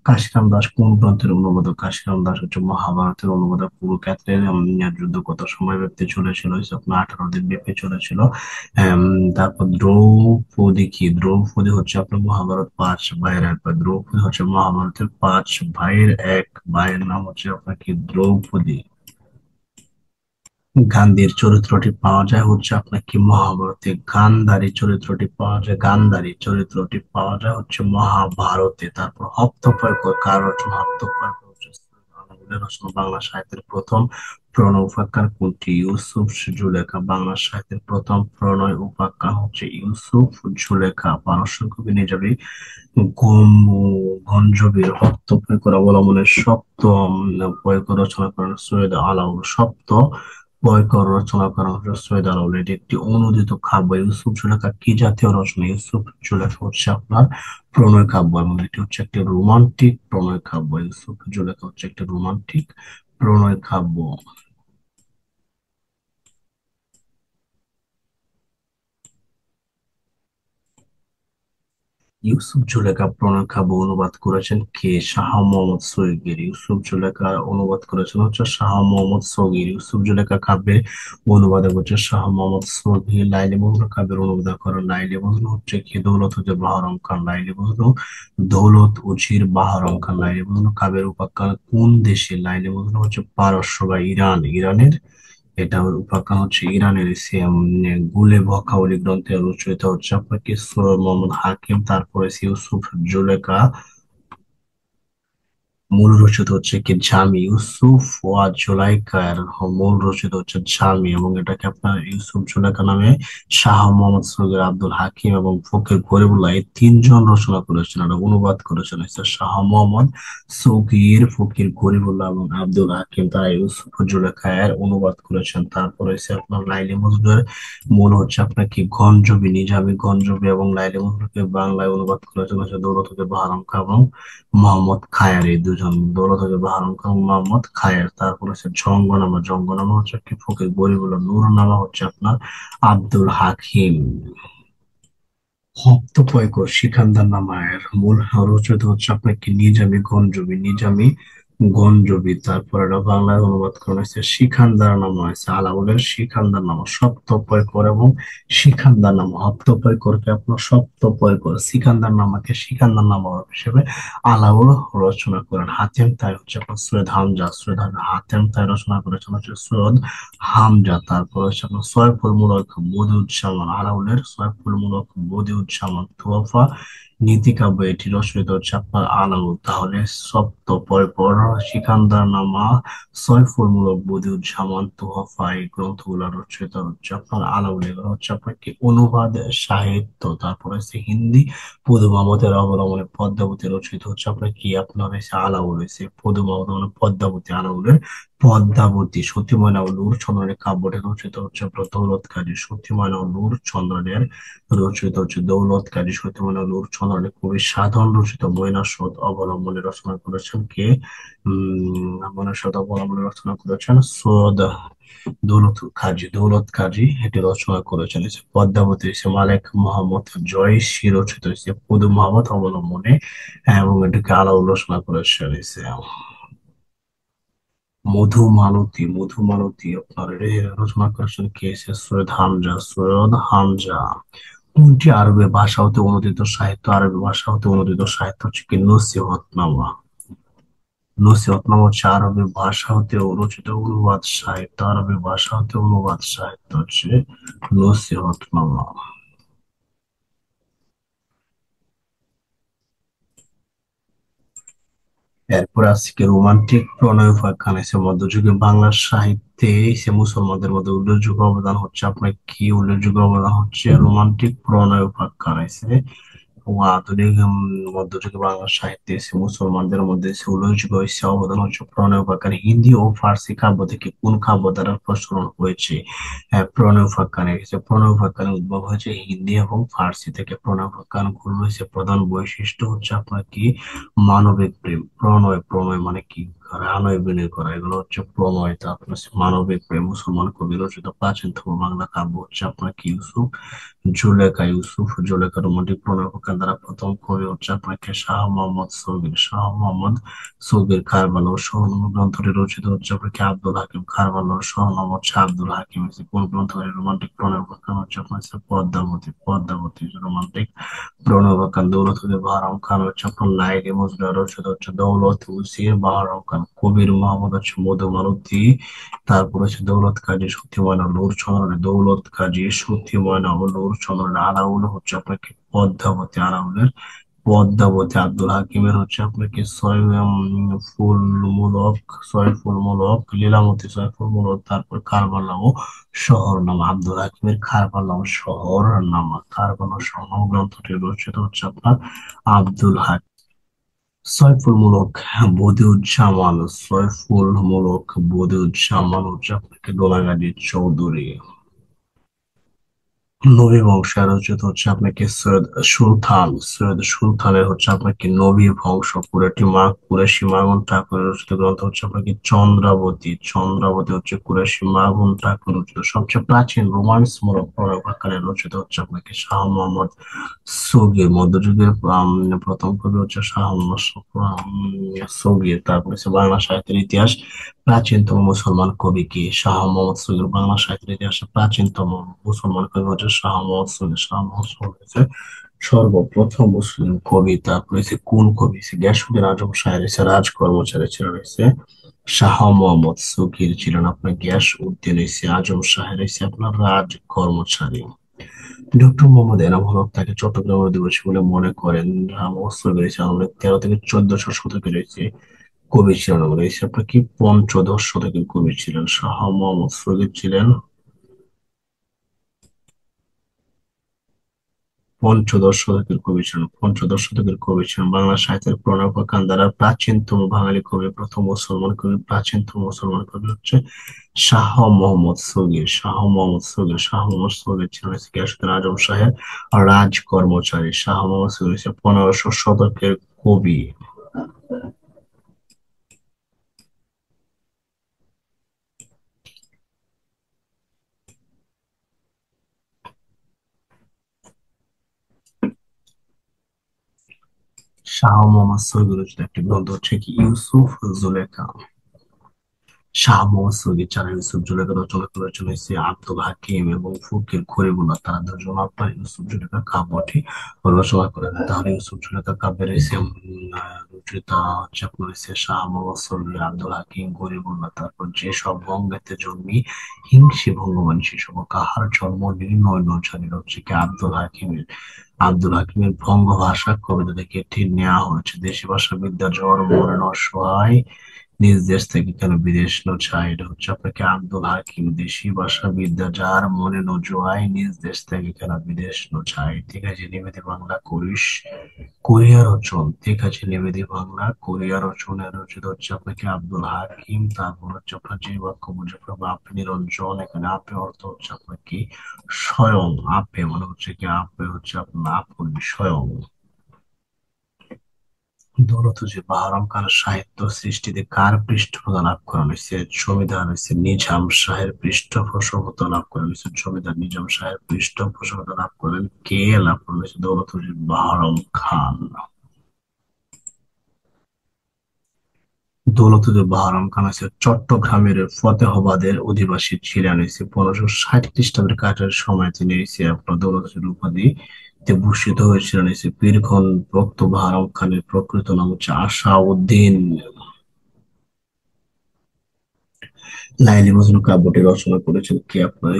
কাশিরাম দাস কোন গ্রন্থের অনুবাদক? কাশিরাম দাস হচ্ছে মহাভারতের অনুবাদক। কুরুক্ষেত্রের যুদ্ধ কত সময় ব্যাপী চলেছিল? আপনার 18 দিন ব্যাপী চলেছিল। তারপর দ্রৌপদী কি? দ্রৌপদী হচ্ছে আপনার মহাভারত 5 ভাইয়ের এক ভাই। দ্রৌপদী হচ্ছে মহাভারতের 5 ভাইয়ের এক ভাইয়ের নাম হচ্ছে আপনার কি দ্রৌপদী। গান্ধীর চরিত্রটি পাওয়া যায় হচ্ছে আপনার কি মহাভারতে। গান্ধারী চরিত্রটি পাওয়া যায়, গান্ধারী চরিত্রটি পাওয়া যায় হচ্ছে মহাভারতে। তারপর হপ্তপৈকর কার রচনা? হপ্তপৈকর হচ্ছে বাংলা রচনা। বাংলা সাহিত্যের প্রথম প্রণয় উপাখ্যান কোনটি? ইউসুফ জুলেখা। বাংলা সাহিত্যের প্রথম প্রণয় উপাখ্যান হচ্ছে ইউসুফ জুলেখা। পারস্য কবি নিজামী গঞ্জবীর হস্তক্ষেপ অবলম্বনে সপ্তম বৈকর রচনা করেন সৈয়দ আলাউল। বৈকর রচনা করেন সৈয়দ আলাউল। এটি একটি অনূদিত কাব্য। ইউসুফ জুলেখা কি জাতীয় রচনা? ইউসুফ জুলেখা হচ্ছে আপনার প্রণয় কাব্য এবং এটি হচ্ছে একটি রোমান্টিক প্রণয় কাব্য। ইউসুফ জুলেখা হচ্ছে একটি রোমান্টিক প্রণয় কাব্য। ইউসুফ জুলেখা প্রণয় কাব্য অনুবাদ করেছেন কে? শাহ মোহাম্মদ সগীর। ইউসুফ জুলেখা অনুবাদ করেছেন হচ্ছে শাহ মোহাম্মদ সগীর। ইউসুফ জুলেখা কাব্যের অনুবাদক হচ্ছে শাহ মোহাম্মদ সগীর। লাইলি মজনু কাব্যের অনুবাদক করেন লাইলি মজনু হচ্ছে কি দৌলত উজির বাহরম খান। লাইলি মজনু দৌলত উজির বাহরম খান। লাইলি মজনু কাব্যের উপাখ্যান কোন দেশে? লাইলি মজনু হচ্ছে পারস্য বা ইরান। ইরানের এটা উপাখ্যান হচ্ছে ইরানের। গুলে বখাউলি গ্রন্থে রচিত হচ্ছে আপনার কি সৈয়দ মোহাম্মদ হাকিম। তারপরে ইউসুফ জুলেখা মূল রচিত হচ্ছে কি জামি। ইউসুফ ওয়া জুলাইকার মূল রচিত হচ্ছে জামি এবং এটাকে আপনার ইউসুফ জুলেখা নামে শাহ মোহাম্মদ সগীর, আব্দুল হাকিম এবং ফকির গরিবুল্লাহ এই তিনজন রচনা করেছেন। এটা অনুবাদ করেছেন হচ্ছে শাহ মোহাম্মদ সগীর, ফকির গরিবুল্লাহ এবং আব্দুল হাকিম। তারা ইউসুফ জুলেখা এর অনুবাদ করেছেন। তারপরে হচ্ছে আপনার লাইলি মজনুর মূল হচ্ছে আপনার কি গঞ্জবী। নিজামী গঞ্জবী এবং লাইলি মজনুকে বাংলায় অনুবাদ করেছেন হচ্ছে দৌলত বাহারাম খাঁ এবং মোহাম্মদ খায়ের। এই দুজন দৌলত বাহারাম খান, মোহাম্মদ খায়ের। তারপর হচ্ছে জঙ্গনামা। জঙ্গনামা হচ্ছে কি ফকির গরিবুল্লাহ। নূরনামা হচ্ছে আপনার আব্দুল হাকিম। হপ্তপৈকর সিকান্দার নামায়ের মূল রচিত হচ্ছে আপনার কি নিজামী গঞ্জবী। নিজামী গঞ্জবী। তারপর এটা বাংলায় অনুবাদ করা হয়েছে সিকান্দার নামা হয়েছে আলাউলের সিকান্দার নামা। সপ্তপৈকর এবং সিকান্দার নামা। হপ্তপৈকরকে আপনার সপ্তপৈকর, সিকান্দার নামাকে সিকান্দার নামা হিসেবে আলাউল রচনা করেন। হাতেম তাই হচ্ছে আপনার সৈয়দ হামজা। হাতেম তাই রচনা করেছেন হচ্ছে সৈয়দ হামজা। তারপর হচ্ছে আপনার সয়ফুল বদিউজ্জামান। আলাউলের সয়ফুল বদিউজ্জামান তোয়াফা নীতিকাব্য এটি রচিত হচ্ছে আপনার আলাউল। তাহলে সপ্তপর সিকান্দার নামা, বদিউজ্জামান, তোহাফা এই গ্রন্থগুলো রচিত হচ্ছে আপনার আলাউল। এগুলো হচ্ছে আপনার কি অনুবাদ সাহিত্য। তারপর হচ্ছে হিন্দি পদু মাহমুদের অবলম্বনে পদ্মাবতী রচিত হচ্ছে আপনার কি আপনার হচ্ছে আলাউল। হয়েছে পদু মাহমুদ পদ্মাবতী আলাউলের পদ্মাবতী সতীময়না ও নূর চন্দ্রনের কাব্যটি রচিত হচ্ছে আপনার দৌলত কাজী সতীময়না ও নূর চন্দ্রনের রচিত হচ্ছে দৌলত কাজী সতীময়না ও নূর চন্দ্রনের কবি সাধন রচিত ময়না সদ অবলম্বনে রচনা করেছেন কে? ময়না সদ অবলম্বনে রচনা করেছেন সৈয়দ দৌলত কাজী এটি রচনা করেছেন। এই যে পদ্মাবতী হচ্ছে মালেক মোহাম্মদ জয়সী রচিত হয়েছে পুদু মোহাম্মদ অবলম্বনে, এবং এটিকে আলাউল রচনা করেছেন। এই যে মধুমালতী আপনার রচনা করেছেন কে? এসে সৈয়দ হামজা। কোনটি আরবি ভাষা হতে অনূদিত সাহিত্য? আরবি ভাষা হতে অনূদিত সাহিত্য হচ্ছে কি নসিহতনামা। নসিহতনামা হচ্ছে আরবি ভাষা হতে রচিত অনুবাদ সাহিত্য। আরবি ভাষা হতে অনুবাদ সাহিত্য হচ্ছে নসিহতনামা। এরপর আজকে রোমান্টিক প্রণয় উপাখ্যান এসে মধ্যযুগে বাংলা সাহিত্যে এসে মুসলমানদের মধ্যে উল্লেখযোগ্য অবদান হচ্ছে আপনার কি? উল্লেখযোগ্য অবদান হচ্ছে রোমান্টিক প্রণয় উপাখ্যান এসে ও আধুনিক মধ্যযুগে বাংলা সাহিত্যে এসে মুসলমানদের মধ্যে এসে উল্লেখযোগ্য হয়েছে অবদান হচ্ছে প্রণয় উপাখ্যান। হিন্দি ও ফার্সি কাব্য থেকে কোন কাব্য দ্বারা প্রচলন হয়েছে? প্রণয় উপাখ্যানের এসে প্রণয় উপাখ্যানের উদ্ভব হয়েছে হিন্দি এবং ফার্সি থেকে। প্রণয় উপাখ্যান গুলো হচ্ছে প্রধান বৈশিষ্ট্য হচ্ছে আপনার কি? মানবিক প্রেম। প্রণয়, প্রণয় মানে কি? আনয় বিনয় করা, এগুলো হচ্ছে প্রণয়। তারপর হচ্ছে মানবিক প্রেম। মুসলমান কবি রচিত প্রাচীনতম বাংলা কাব্য হচ্ছে আপনার কি? জুলেখা রোমান্টিক প্রণয় উপাখ্যান দ্বারা প্রথম কবি হচ্ছে আপনাকে শাহ মোহাম্মদ সগীর কারবালা ও সোহরাওয়ার্দী গ্রন্থটি রচিত হচ্ছে আপনাকে আব্দুল হাকিম। কারবালা ও সোহরাওয়ার্দী হচ্ছে আব্দুল হাকিম। কোন গ্রন্থের রোমান্টিক প্রণয় উপাখ্যান হচ্ছে আপনার পদ্মাবতী রোমান্টিক প্রণয় উপাখ্যান। দৌলত উসির বাহরাম খান হচ্ছে আপনার লাইলি মজনু রচিত হচ্ছে দৌলত উসির বাহরাম খান। কবির মোহাম্মদ হচ্ছে মধুমালতী। তারপর হচ্ছে দৌলত কাজী সতী ময়না নূর চন্দ্রনের দৌলত কাজী সতী ময়না ও নূর চন্দ্রনের আলাউল হচ্ছে আপনাকে পদ্মাবতী। পদ্মাবতী আব্দুল হাকিমের হচ্ছে আপনাকে ছয় ফুলমূলক লীলাবতী ছয় ফুলমূলক। তারপর কারবালা ও শহর নামা। আব্দুল হাকিমের কারবালা ও শহর নামা, কারবালা ও শহর নামা গ্রন্থটি রচিত হচ্ছে আপনার আব্দুল হাকিম। ছয় ফুলমূলক বদিউজ্জামান হচ্ছে আপনাকে দোলাগাজী চৌধুরী। নবী বংশ রচিত হচ্ছে আপনাকে সৈয়দ সুলতানের হচ্ছে আপনাকে নবী বংশ। কুরেশি মাগন ঠাকুরের রচিত গ্রন্থ হচ্ছে আপনাকে চন্দ্রাবতী হচ্ছে কুরেশি মাগন ঠাকুর রচিত। সবচেয়ে প্রাচীন রোমান্স মূলক প্রভাকারে রচিত হচ্ছে আপনাকে শাহ মোহাম্মদ সগীর। মধ্যযুগের প্রথম কবি হচ্ছে শাহ মোহাম্মদ সগীর। তারপরে হচ্ছে বাংলা সাহিত্যের ইতিহাস প্রাচীনতম মুসলমান কবি কি? শাহ মোহাম্মদ সুগীর। বাংলা সাহিত্যের ইতিহাসে প্রাচীনতম মুসলমান কবি হচ্ছে শাহ মোহাম্মদ সুগীর। শাহ মোহাম্মদ সুগীর হচ্ছে সর্বপ্রথম মুসলিম কবি। তারপরে হচ্ছে কোন কবি? গিয়াসউদ্দিন আজম শাহ হচ্ছে রাজ কর্মচারী ছিলেন। হচ্ছে শাহ মোহাম্মদ সুগীর ছিলেন আপনার গিয়াসউদ্দিন হচ্ছে আজম শাহের হচ্ছে আপনার রাজ কর্মচারী। ডক্টর মোহাম্মদ এনামুল হক তাকে চট্টগ্রামের অধিবাসী বলে মনে করেন। অস্ত্র বেরিয়েছে আমাদের 13 থেকে 1400 শতকে রয়েছে কবি ছিলেন আমাদের। এই আপনার কি পঞ্চদশ শতকের কবি ছিলেন শাহ মোহাম্মদ সগীর ছিলেন। পঞ্চদশ শতকের কবি ছিলেন বাংলা সাহিত্যের প্রণব কান্দারার প্রাচীনতম বাঙালি কবি, প্রথম মুসলমান কবি। প্রাচীনতম মুসলমান কবি হচ্ছে শাহ মোহাম্মদ সগীর ছিলেন গিয়াসউদ্দিন আজম শাহের রাজ কর্মচারী। শাহ মোহাম্মদ সগীর হচ্ছে 1500 শতকের কবি। শাহ মোহাম্মদ সগীর রচিত একটি গ্রন্থ হচ্ছে কি জুলেখা। শাহ মোহাম্মদ সগীর ছাড়া ইউসুফ জুলেখা রচনা করেছেন হচ্ছে আব্দুল হাকিম এবং ফকির খলিলুল্লাহ। তারা দুজন আপনার ইউসুফ জুলেখা কাব্যটি রচনা করেন। তাহলে ইউসুফ জুলেখা কাব্যের এসে রচয়িতা হচ্ছে আপনার হচ্ছে শাহ মোহাম্মদ সগীর, আব্দুল হাকিম, খলিলুল্লাহ। তারপর যেসব বঙ্গেতে জন্মি হিংসে ভঙ্গমান সেসব কাহার জন্ম নির্ণয় নজারির হচ্ছে কি আব্দুল হাকিমের বঙ্গভাষা কবিতা থেকে এটি নেওয়া হয়েছে। দেশি ভাষা বিদ্যার জ্বর মরণ অসহায় নিজ দেশ থেকে কেন বিদেশ নো চাই, এটা হচ্ছে আপনাকে আব্দুল হাকিম। দেশি ভাষা বিদ্যা যার মনে নো জোয়াই, নিজ দেশ থেকে কেন বিদেশ নো চাই। ঠিক আছে, নিবেদি বাংলা করিস কোরিয়ার রচন। ঠিক আছে, নিবেদি বাংলা কোরিয়ার রচনের রচিত হচ্ছে আপনাকে আব্দুল হাকিম। তারপর হচ্ছে আপনার যে বাক্য বুঝে পড়বে আপে নিরঞ্জন, এখানে আপে অর্থ হচ্ছে আপনার কি স্বয়ং। আপে মানে হচ্ছে কি, আপে হচ্ছে আপনার আপন স্বয়ং। দৌলতজি বাহারাম খানের সাহিত্য সৃষ্টিতে কার পৃষ্ঠপোষকতা লাভ করা হয়েছে? জমিদার হয়েছে নিজাম শাহের পৃষ্ঠপোষকতা লাভ করা হয়েছে। জমিদার নিজাম শাহের পৃষ্ঠপোষকতা লাভ করেন কে? লাভ করা হয়েছে দৌলতজি বাহারাম খান। দৌলতজি বাহারাম খান হচ্ছে চট্টগ্রামের ফতেহাবাদের অধিবাসী ছিলেন। হচ্ছে 1560 খ্রিস্টাব্দের কাজের সময় তিনি হচ্ছে আপনার দৌলতজির উপাধি তে ভূষিত হয়েছিলেন। হচ্ছে পীরক্ষণ ভক্ত বাহারাম খানের প্রকৃত নাম হচ্ছে আসাউদ্দিন। লাইলি মজনু কাব্যটি রচনা করেছেন কে? আপনার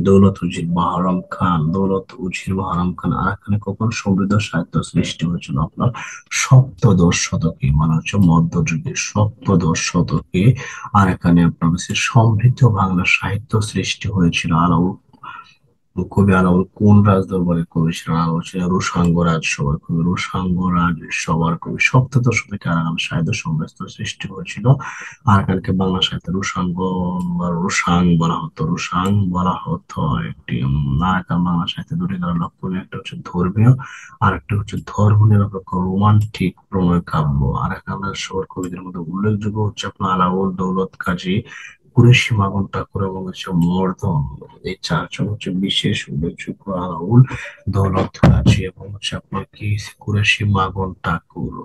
দৌলত উজির বাহারাম খান। দৌলত উজির বাহারাম খান আরাকানে কখন সমৃদ্ধ সাহিত্য সৃষ্টি হয়েছিল? আপনার সপ্তদশ শতকে, মানে হচ্ছে মধ্যযুগের সপ্তদশ শতকে আরাকানে আপনার হচ্ছে সমৃদ্ধ বাংলা সাহিত্য সৃষ্টি হয়েছিল। আলাউল কবি আলাউল কোন রাজ দরবারের কবি ছিলেন? আলাউল ছিলেন রুশাঙ্গ রাজসভার কবি। রুশাঙ্গ রাজসভার কবি। সপ্তদশ শতকে আরাকান সাহিত্য সমৃদ্ধ সৃষ্টি হয়েছিল। আরাকানকে বাংলা সাহিত্যে রুশাঙ্গ বা রুশাং বলা হতো। রুশাং বলা হতো। একটি আরাকান বাংলা সাহিত্যে দুটি ধারা লক্ষণীয়, একটা হচ্ছে ধর্মীয় আর একটা হচ্ছে ধর্ম নিরপেক্ষ রোমান্টিক প্রণয় কাব্য। আরাকান রাজসভার কবিদের মধ্যে উল্লেখযোগ্য হচ্ছে আপনার আলাউল, দৌলত কাজী, কুরেশি মাগন ঠাকুর এবং হচ্ছে মর্দন। এই চারজন হচ্ছে বিশেষ উল্লেখযোগ্য। আলাউল, দৌলত কাজী এবং হচ্ছে আপনার কি কুরেশি মাগন ঠাকুর।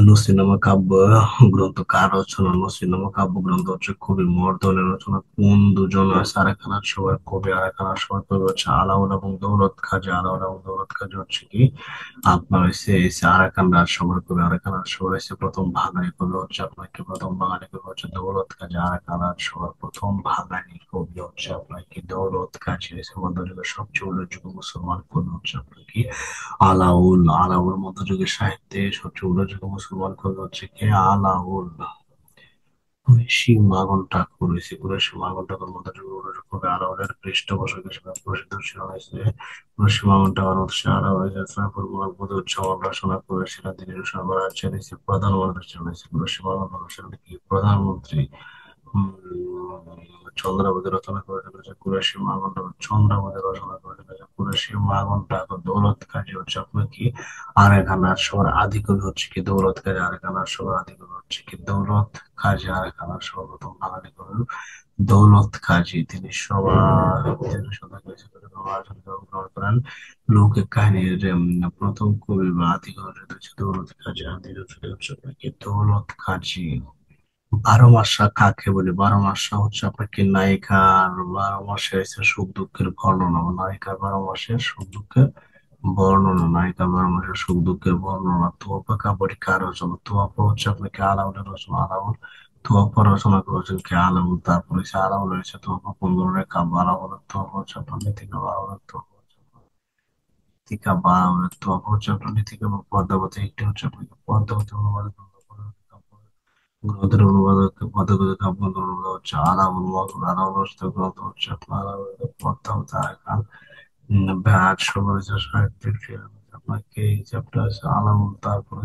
নসিনামা কাব্য গ্রন্থ কার রচনা? নসিনামা কাব্য গ্রন্থ হচ্ছে কবি মর্দনের রচনা। কোন দুজন আছে আরাকানের সভার কবি? আরাকানের সভার কবি হচ্ছে আলাউল এবং দৌলত খাজা। আলাউল এবং দৌলত খাজা হচ্ছে কি আপনার হচ্ছে আরাকান রাজসভার কবি। আরাকান রাজসভার হচ্ছে প্রথম বাঙালি কবি হচ্ছে আপনার কি, প্রথম বাঙালি কবি হচ্ছে দৌলত খাজা। আরাকান রাজসভার প্রথম বাঙালি কবি হচ্ছে আপনার কি দৌলত খাজা। এসে মধ্যযুগের সবচেয়ে উল্লেখযোগ্য মুসলমান কবি হচ্ছে আপনার কি আলাউল। আলাউল মধ্যযুগের সাহিত্যে সবচেয়ে উল্লেখযোগ্য মুসলমান কবি হচ্ছে কে? আলাউল। কুরেশি মাগন ঠাকুর হয়েছে। কুরেশি মাগন ঠাকুর মধ্যযুগের উল্লেখযোগ্য কবি। আলাউলের পৃষ্ঠপোষক হিসেবে প্রসিদ্ধ ছিল হয়েছে। কুরেশি মাগন ঠাকুর হচ্ছে আলাউলের যাত্রাপূর্বক উৎসব রচনা করেছিলেন। তিনি সাম্রাজ্যের হচ্ছে প্রধানমন্ত্রী ছিলেন। হয়েছে কুরেশি মাগন ঠাকুর ছিলেন কি প্রধানমন্ত্রী। উম, চন্দ্রাবতী রচনা করে চলেছে কুরেশি মাগন্ড। চন্দ্রাবতী রচনা করে চলেছে কুরেশি মাগন্ড। এখন দৌলত কাজী হচ্ছে আপনার কি আরাকান সবার আদি কবি হচ্ছে কি দৌলত কাজী। আরাকান সবার আদি কবি হচ্ছে কি দৌলত কাজী। আরাকান সর্বপ্রথম বাঙালি কবি দৌলত কাজী। তিনি সবার গ্রহণ করেন। লৌকিক কাহিনীর প্রথম কবি বা আদি কবি হচ্ছে দৌলত কাজী। আদি রচনা হচ্ছে আপনার কি দৌলত কাজী। বারো মাসা কাকে বলে? বারো মাসা হচ্ছে আপনার কি নায়িকার বারো মাসের হচ্ছে সুখ দুঃখের বর্ণনা, বা নায়িকার বারো মাসের সুখ দুঃখের বর্ণনা। নায়িকার বারো মাসের সুখ দুঃখের বর্ণনা। তোয়াপা কাব্যটি কার রচনা? তোয়াপা হচ্ছে আপনাকে আলাউলের রচনা। আলাউল তোয়াপা রচনা করেছেন কে? আলাউল। তারপরে হচ্ছে আলাউল রয়েছে তোয়াপা কোন ধরনের কাব্য? আলাউলের তোয়াপা হচ্ছে আপনার নীতিকা। আলাউলের তোয়াপা হচ্ছে আপনার নীতিকা বা আলাউলের তোয়াপা হচ্ছে আপনার নীতিকা বা পদ্মাবতী। একটি হচ্ছে আপনাকে পদ্মাবতী অনুবাদ গ্রন্থের অনুবাদ পদ্ধতি কাব্যগ্রন্থ অনুবাদ হচ্ছে আলাউল। আলাউল রচিত গ্রন্থ হচ্ছে আপনার আলাউলের পদ্মাবতী। আরাকান ব্যাট সমালোচনা সাহিত্যিক ছিলেন আপনাকে এই চ্যাপ্টার আছে আলাউল। তারপরে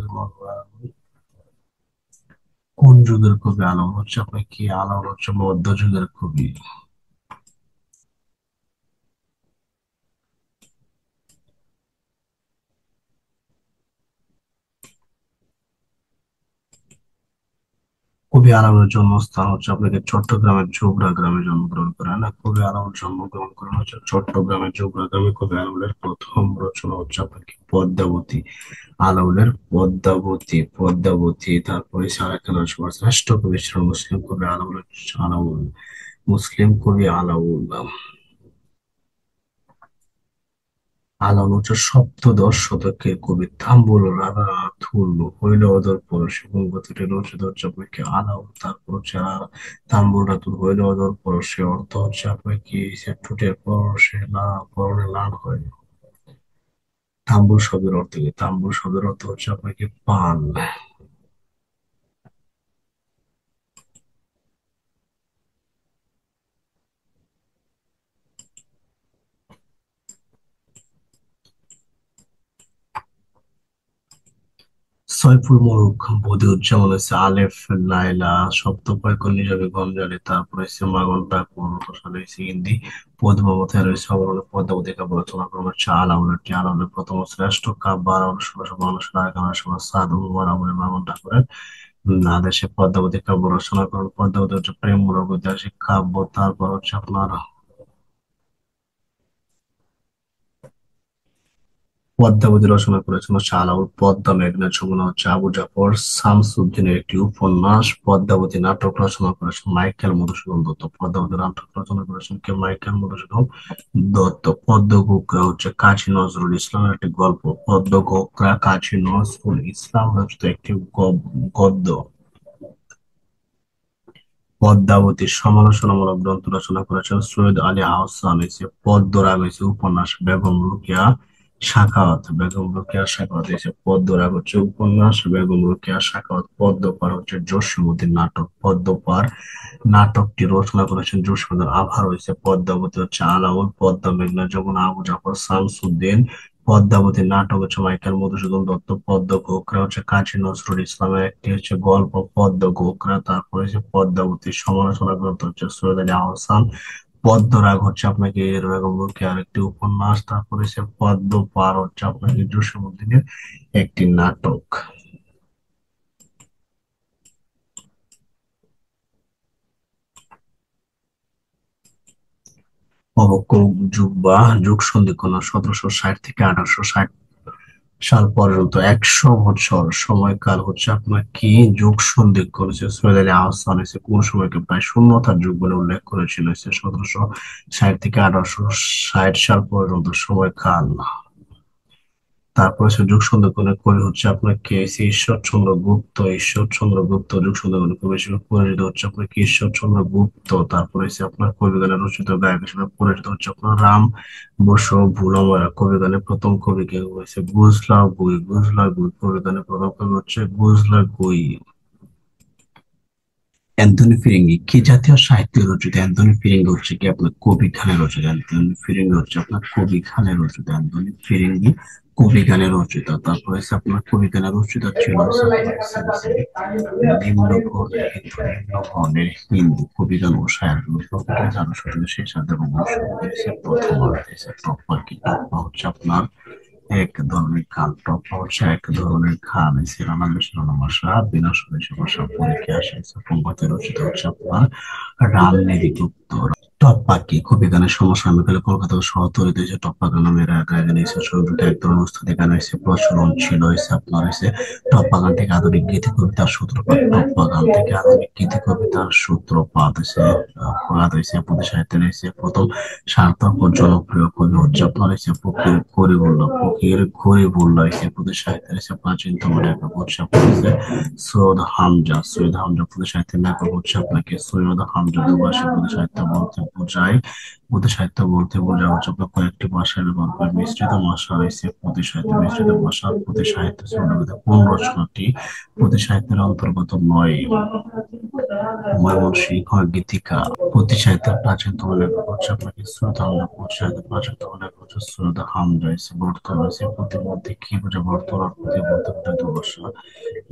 কোন যুগের কবি? আলাউল হচ্ছে আপনার কি আলাউল হচ্ছে মধ্যযুগের কবি। কবি আলাউলের জন্মস্থান হচ্ছে আপনাকে চট্টগ্রামের জোবরা গ্রামে জন্মগ্রহণ করেন। না, কবি আলাউল জন্মগ্রহণ করেন হচ্ছে চট্টগ্রামের জোবরা গ্রামে। কবি আলাউলের প্রথম রচনা হচ্ছে আপনাকে পদ্মাবতী। আলাউলের পদ্মাবতী। পদ্মাবতী। তারপরে সারাকান সবার শ্রেষ্ঠ কবি ছিলেন মুসলিম কবি আলাউল। আলাউল মুসলিম কবি আলাউল। আলাউল হচ্ছে সপ্তদশ শতকের কবি। থাম্বুল রাধা থুল হইল ওদের পরশ এবং গতিটি রচিত হচ্ছে আপনাকে আলাউ, তারপর হচ্ছে তাম্বুরা তুল হইল ওদের পরশে, অর্থ হচ্ছে আপনার কি সে ঠোঁটের পরশে না পরনে লাল হয়। তাম্বুল শব্দের অর্থ কি? তাম্বুল শব্দের অর্থ হচ্ছে আপনাকে পান। সয়ফুল মুলক বদিউজ্জামান হচ্ছে আলেফ লাইলা সপ্তপয় কর্ণিজাবে গঞ্জালে, তারপর হচ্ছে মাগনটা পনেরো সালে হচ্ছে হিন্দি পদ্মাবতী আর হচ্ছে অবলম্বনে পদ্মাবতী কাব্য রচনা করেন হচ্ছে আলাউলের আলাউলের প্রথম শ্রেষ্ঠ কাব্য বারো 1652 সালে আরাকানের সময় সাদ উমর আমলে মাগনটা করেন। আদেশে পদ্মাবতী কাব্য রচনা করেন। পদ্মাবতী হচ্ছে প্রেমমূলক ঐতিহাসিক কাব্য। তারপর হচ্ছে আপনার পদ্মাবতী রচনা করেছেন হচ্ছে আলাউল। পদ্মা মেঘনা যমুনা হচ্ছে আবু জাফর শামসুদ্দিনের একটি উপন্যাস। পদ্মাবতী নাটক রচনা করেছেন মাইকেল মধুসূদন দত্ত। পদ্মাবতী নাটক রচনা করেছেন কে? মাইকেল মধুসূদন দত্ত। পদ্ম গোখরা হচ্ছে কাজী নজরুল ইসলামের একটি গল্প। পদ্ম গোখরা কাজী নজরুল ইসলাম রচিত একটি গদ্য। পদ্মাবতীর সমালোচনামূলক গ্রন্থ রচনা করেছেন সৈয়দ আলী আহসান। এসে পদ্মরাগ হয়েছে উপন্যাস। বেগম রোকেয়া সাখাওয়াত। বেগম রোকেয়া সাখাওয়াত এসে পদ্মরাগ হচ্ছে উপন্যাস। বেগম রোকেয়া সাখাওয়াত। পদ্মপার হচ্ছে জসীমউদ্দিন নাটক। পদ্মপার নাটকটি রচনা করেছেন জসীমউদ্দিন। আভার হয়েছে পদ্মাবতী হচ্ছে আলাউল। পদ্মা মেঘনা যমুনা আবু জাফর শামসুদ্দিন। পদ্মাবতী নাটক হচ্ছে মাইকেল মধুসূদন দত্ত। পদ্ম গোখরা হচ্ছে কাজী নজরুল ইসলামের একটি হচ্ছে গল্প পদ্ম গোখরা। তারপরে হচ্ছে পদ্মাবতীর সমালোচনা গ্রন্থ হচ্ছে সৈয়দ আলী আহসান। পদ্মরাগ হচ্ছে আপনাকে এরকম আর একটি উপন্যাস। তারপরে হচ্ছে পদ্ম পার হচ্ছে আপনাকে জসীমউদ্দিনের একটি নাটক। অবক্ষ যুগ বা যুগ সন্ধিক্ষণ 1760 থেকে 1860 সাল পর্যন্ত 100 বছর সময়কাল হচ্ছে আপনার কি যুগ সন্ধিক্ষণ হচ্ছে সৈয়দ আলী আহসান এসে কোন সময়কে প্রায় শূন্যতার যুগ বলে উল্লেখ করেছিল? 1760 থেকে 1860 সাল পর্যন্ত সময়কাল। তারপর হচ্ছে যুগ সন্ধিক্ষণের কবি হচ্ছে আপনার কে? ঈশ্বরচন্দ্র গুপ্ত। ঈশ্বরচন্দ্র গুপ্ত যুগ সন্ধিক্ষণের কবি হিসেবে পরিচিত হচ্ছে আপনার কি? ঈশ্বরচন্দ্র গুপ্ত। তারপরে হচ্ছে আপনার কবিগানের রচিত গায়ক হিসেবে পরিচিত হচ্ছে আপনার রাম বসু ভুলমরা। কবিগানের প্রথম কবি কে হয়েছে? গুজলা গুই। গুজলা গুই কবিগানের প্রথম কবি হচ্ছে গুজলা গুই। অ্যান্টনি ফিরিঙ্গি কি জাতীয় সাহিত্যের রচিত? অ্যান্টনি ফিরিঙ্গি হচ্ছে কি আপনার কবি খানের রচিত। অ্যান্টনি ফিরিঙ্গি হচ্ছে আপনার কবি খানের রচিত। অ্যান্টনি ফিরিঙ্গি কবি গানের রচিত। তারপরে হচ্ছে আপনার কবি গানের রচিত ছিল হচ্ছে নিম্ন বর্ণের হিন্দু। নিম্ন বর্ণের হিন্দু কবি গান ও শায়ের জানো শতকের শেষার্ধ এবং প্রথম অর্ধে টপ্পা কি? টপ্পা হচ্ছে আপনার এক ধরনের খাল। টপ্পা হচ্ছে এক ধরনের খাল। শিরোনামে শিরোনামাশা বিনা সদস্য ভাষা পরীক্ষা আসে পঙ্গতে রচিত হচ্ছে আপনার রামমেরি গুপ্ত। টপ্পা কি? কবি গানের সমসাময়িককালে কলকাতা শহরতলিতে হয়েছে টপ্পা গান নামের এক গান এসে শুরু এক ধরনের উস্তাদি গান হয়েছে প্রচলন ছিল হয়েছে আপনার হয়েছে টপ্পা গান থেকে আধুনিক গীতি কবিতার সূত্রপাত। টপ্পা গান থেকে আধুনিক গীতি কবিতার সূত্রপাত হয়েছে ফলাত হয়েছে পদ্য সাহিত্যের হয়েছে প্রথম সার্থক ও জনপ্রিয় কবি হচ্ছে আপনার হয়েছে ফকির গরিবুল্লাহ। ফকির গরিবুল্লাহ হয়েছে পদ্য সাহিত্যের হয়েছে প্রাচীনতম লেখক হচ্ছে আপনার হয়েছে সৈয়দ হামজা। সৈয়দ হামজা পদ্য সাহিত্যের লেখক হচ্ছে আপনাকে সৈয়দ হামজা। দুভাষী পদ্য সাহিত্য বলতে বোঝায় পদ্য সাহিত্য বলতে বোঝা হচ্ছে আপনার কয়েকটি ভাষার ব্যবহার করে মিশ্রিত ভাষা হয়েছে পদ্য সাহিত্য। মিশ্রিত ভাষা পদ্য সাহিত্য শ্রেণীভুক্ত কোন রচনাটি পদ্য সাহিত্যের অন্তর্গত নয়? ময়মনসিংহ গীতিকা। পদ্য সাহিত্যের প্রাচীনতম লেখক হচ্ছে আপনাকে সৈয়দ হামজা। পদ্য সাহিত্যের প্রাচীনতম লেখক হচ্ছে সৈয়দ হামজা। এসে বর্তমান হয়েছে প্রতির মধ্যে কি বোঝা? বর্তমান প্রতি বলতে বোঝা দুভাষা।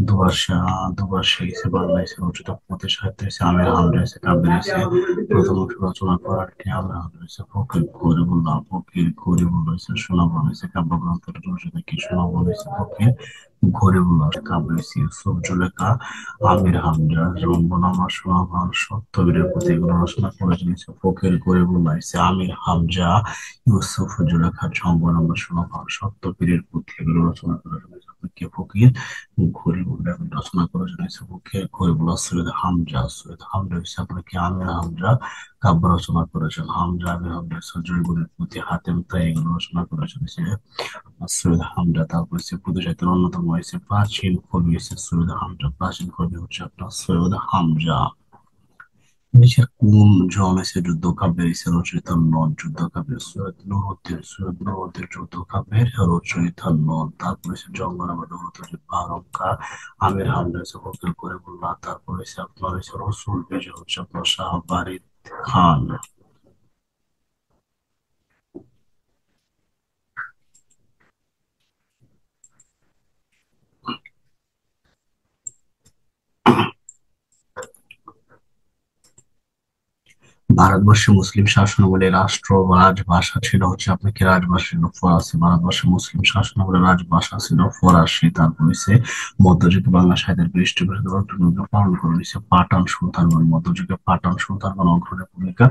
দুভাষা দুভাষী হিসেবে বাংলা হিসেবে রচিত পদ্য সাহিত্য হয়েছে আমির হামজা। এসে কাব্যের এসে প্রথম অংশ রচনা করার কে? আমির হামজা। এসে ফকির গরিবুল্লাহ। ফকির গরিবুল্লাহ এসে সুনামগঞ্জ হয়েছে কাব্যগ্রন্থটা রচিত কি? সুনামগঞ্জ হয়েছে ফকির গরিবুল্লাহ। কাব্য হয়েছে ইউসুফ জুলেখা আমির হামজা। রঙ্গনামা সোনাভান সত্যবীরের প্রতি এগুলো রচনা করেছেন হচ্ছে ফকির গরিবুল্লাহ হয়েছে আমির হামজা। ইউসুফ জুলেখা রঙ্গনামা সোনাভান সত্যবীরের প্রতি এগুলো রচনা করেছেন হচ্ছে কে? ফকির গরিবুল্লাহ। রচনা করেছেন হচ্ছে ফকির গরিবুল্লাহ। সৈয়দ হামজা। সৈয়দ হামজা হচ্ছে আপনার কি? আমির হামজা কাব্য রচনা করেছেন। হামজা আমির হামজা জয়গুলের প্রতি হাতেম তাই এগুলো রচনা করেছেন হচ্ছে সৈয়দ হামজা। তারপর হচ্ছে ক্ষুদ্র সাহিত্যের অন্যতম হয়েছে প্রাচীন কবি হচ্ছে সৈয়দ হামজা। প্রাচীন কবি হচ্ছে আপনার সৈয়দ হামজা। নিচের কোন জন হচ্ছে যুদ্ধ কাব্যের ইসে রচয়িতা নন? যুদ্ধ কাব্যের সৈয়দ নুরউদ্দিন যুদ্ধ কাব্যের রচয়িতা নন। তারপর হচ্ছে জঙ্গনামা দৌলত যে বারকা। আমির হামজা হচ্ছে ফকির করিমুল্লাহ। তারপর হচ্ছে আপনার হচ্ছে রসুল বেজে হচ্ছে আপনার শাহবারিদ খান। ভারতবর্ষে মুসলিম শাসনামলে রাষ্ট্র বা রাজভাষা ছিল হচ্ছে আপনার কি? রাজভাষা ছিল ফরাসি। ভারতবর্ষে মুসলিম শাসনামলে রাজভাষা ছিল ফরাসি। তারপর হচ্ছে মধ্যযুগে বাংলা সাহিত্যের পৃষ্ঠপোষকতা ভূমিকা পালন করে হচ্ছে পাঠান সুলতানগণ। মধ্যযুগে পাঠান সুলতানগণ অগ্রণী ভূমিকা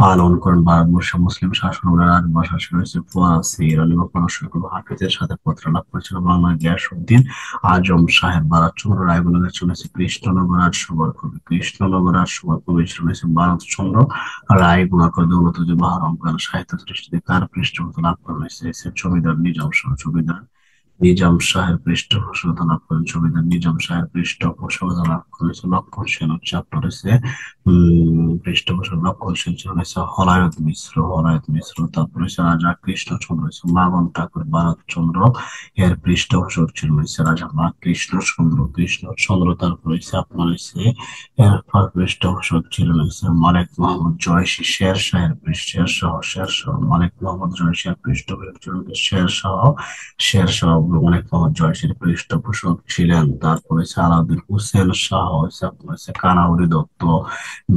পালন করেন। ভারতবর্ষে মুসলিম শাসনামলে রাজভাষা ছিল হচ্ছে ফরাসি। রানী পরাশর হাফিজের সাথে পত্র লাভ করেছিল বাংলা গিয়াসউদ্দিন আজম সাহেব। ভারতচন্দ্র রায়বরেলির চলেছে কৃষ্ণনগর রাজসভার কবি। কৃষ্ণনগর রাজসভার কবি ছিল হচ্ছে ভারতচন্দ্র রায়। গুণাকর দৌলত যে বাহারমকাল সাহিত্য সৃষ্টিতে কার পৃষ্ঠপোষকতা লাভ করা হয়েছে? জমিদার নিজাম শাহ। জমিদার নিজাম শাহের পৃষ্ঠপোষকতা লাভ করেন। জমিদার নিজাম শাহের পৃষ্ঠপোষকতা লাভ করেছে লক্ষণ সেন। হচ্ছে আপনার হচ্ছে পৃষ্ঠপোষক লক্ষণ সেন ছিল হচ্ছে হলায়ত মিশ্র। হলায়ত মিশ্র। তারপর হচ্ছে রাজা কৃষ্ণচন্দ্র হচ্ছে মাগন ঠাকুর। ভারতচন্দ্র এর পৃষ্ঠপোষক ছিল হচ্ছে রাজা মা কৃষ্ণচন্দ্র। কৃষ্ণচন্দ্র। তারপর হচ্ছে আপনার হচ্ছে এরপর পৃষ্ঠপোষক ছিলেন হচ্ছে মালিক মোহাম্মদ জয়সী। শেরশাহ মালিক মোহাম্মদ জয়সী এর পৃষ্ঠপোষক ছিলেন শেরশাহ। মালিক মোহাম্মদ জয়সীর পৃষ্ঠপোষক ছিলেন। তারপরে হচ্ছে আলাউদ্দিন হুসেন শাহ হচ্ছে আপনার হচ্ছে কানাউরি দত্ত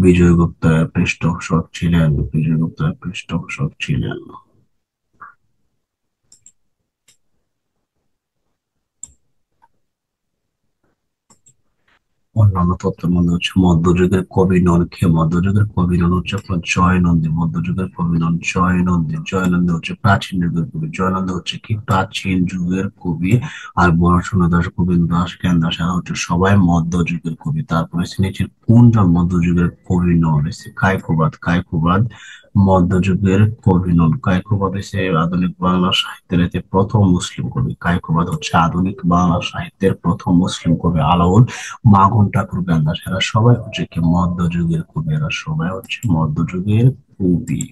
বিজয়গুপ্তের পৃষ্ঠপোষক ছিলেন। বিজয়গুপ্তের পৃষ্ঠপোষক ছিলেন। অন্যান্য তত্ত্বের মধ্যে হচ্ছে মধ্যযুগের কবি নন কে? মধ্যযুগের কবি নন হচ্ছে আপনার জয়নন্দী। মধ্যযুগের কবি নন জয়নন্দী। জয়নন্দী হচ্ছে প্রাচীন যুগের কবি। জয়নন্দী হচ্ছে কি? প্রাচীন যুগের কবি। আর বরচন্দ্র দাস, গোবিন্দ দাস, জ্ঞান দাস এরা হচ্ছে সবাই মধ্যযুগের কবি। তারপরে হচ্ছে নিচের কোনজন মধ্যযুগের কবি নন? হচ্ছে কায়কোবাদ। কায়কোবাদ মধ্যযুগের কবি নন। কায়কোবাদ হচ্ছে আধুনিক বাংলা সাহিত্যের এতে প্রথম মুসলিম কবি। কায়কোবাদ হচ্ছে আধুনিক বাংলা সাহিত্যের প্রথম মুসলিম কবি। আলাউল মাগন ঠাকুর, গান্ধার এরা সবাই হচ্ছে কি? মধ্যযুগের কবি। এরা সবাই হচ্ছে মধ্যযুগের কবি।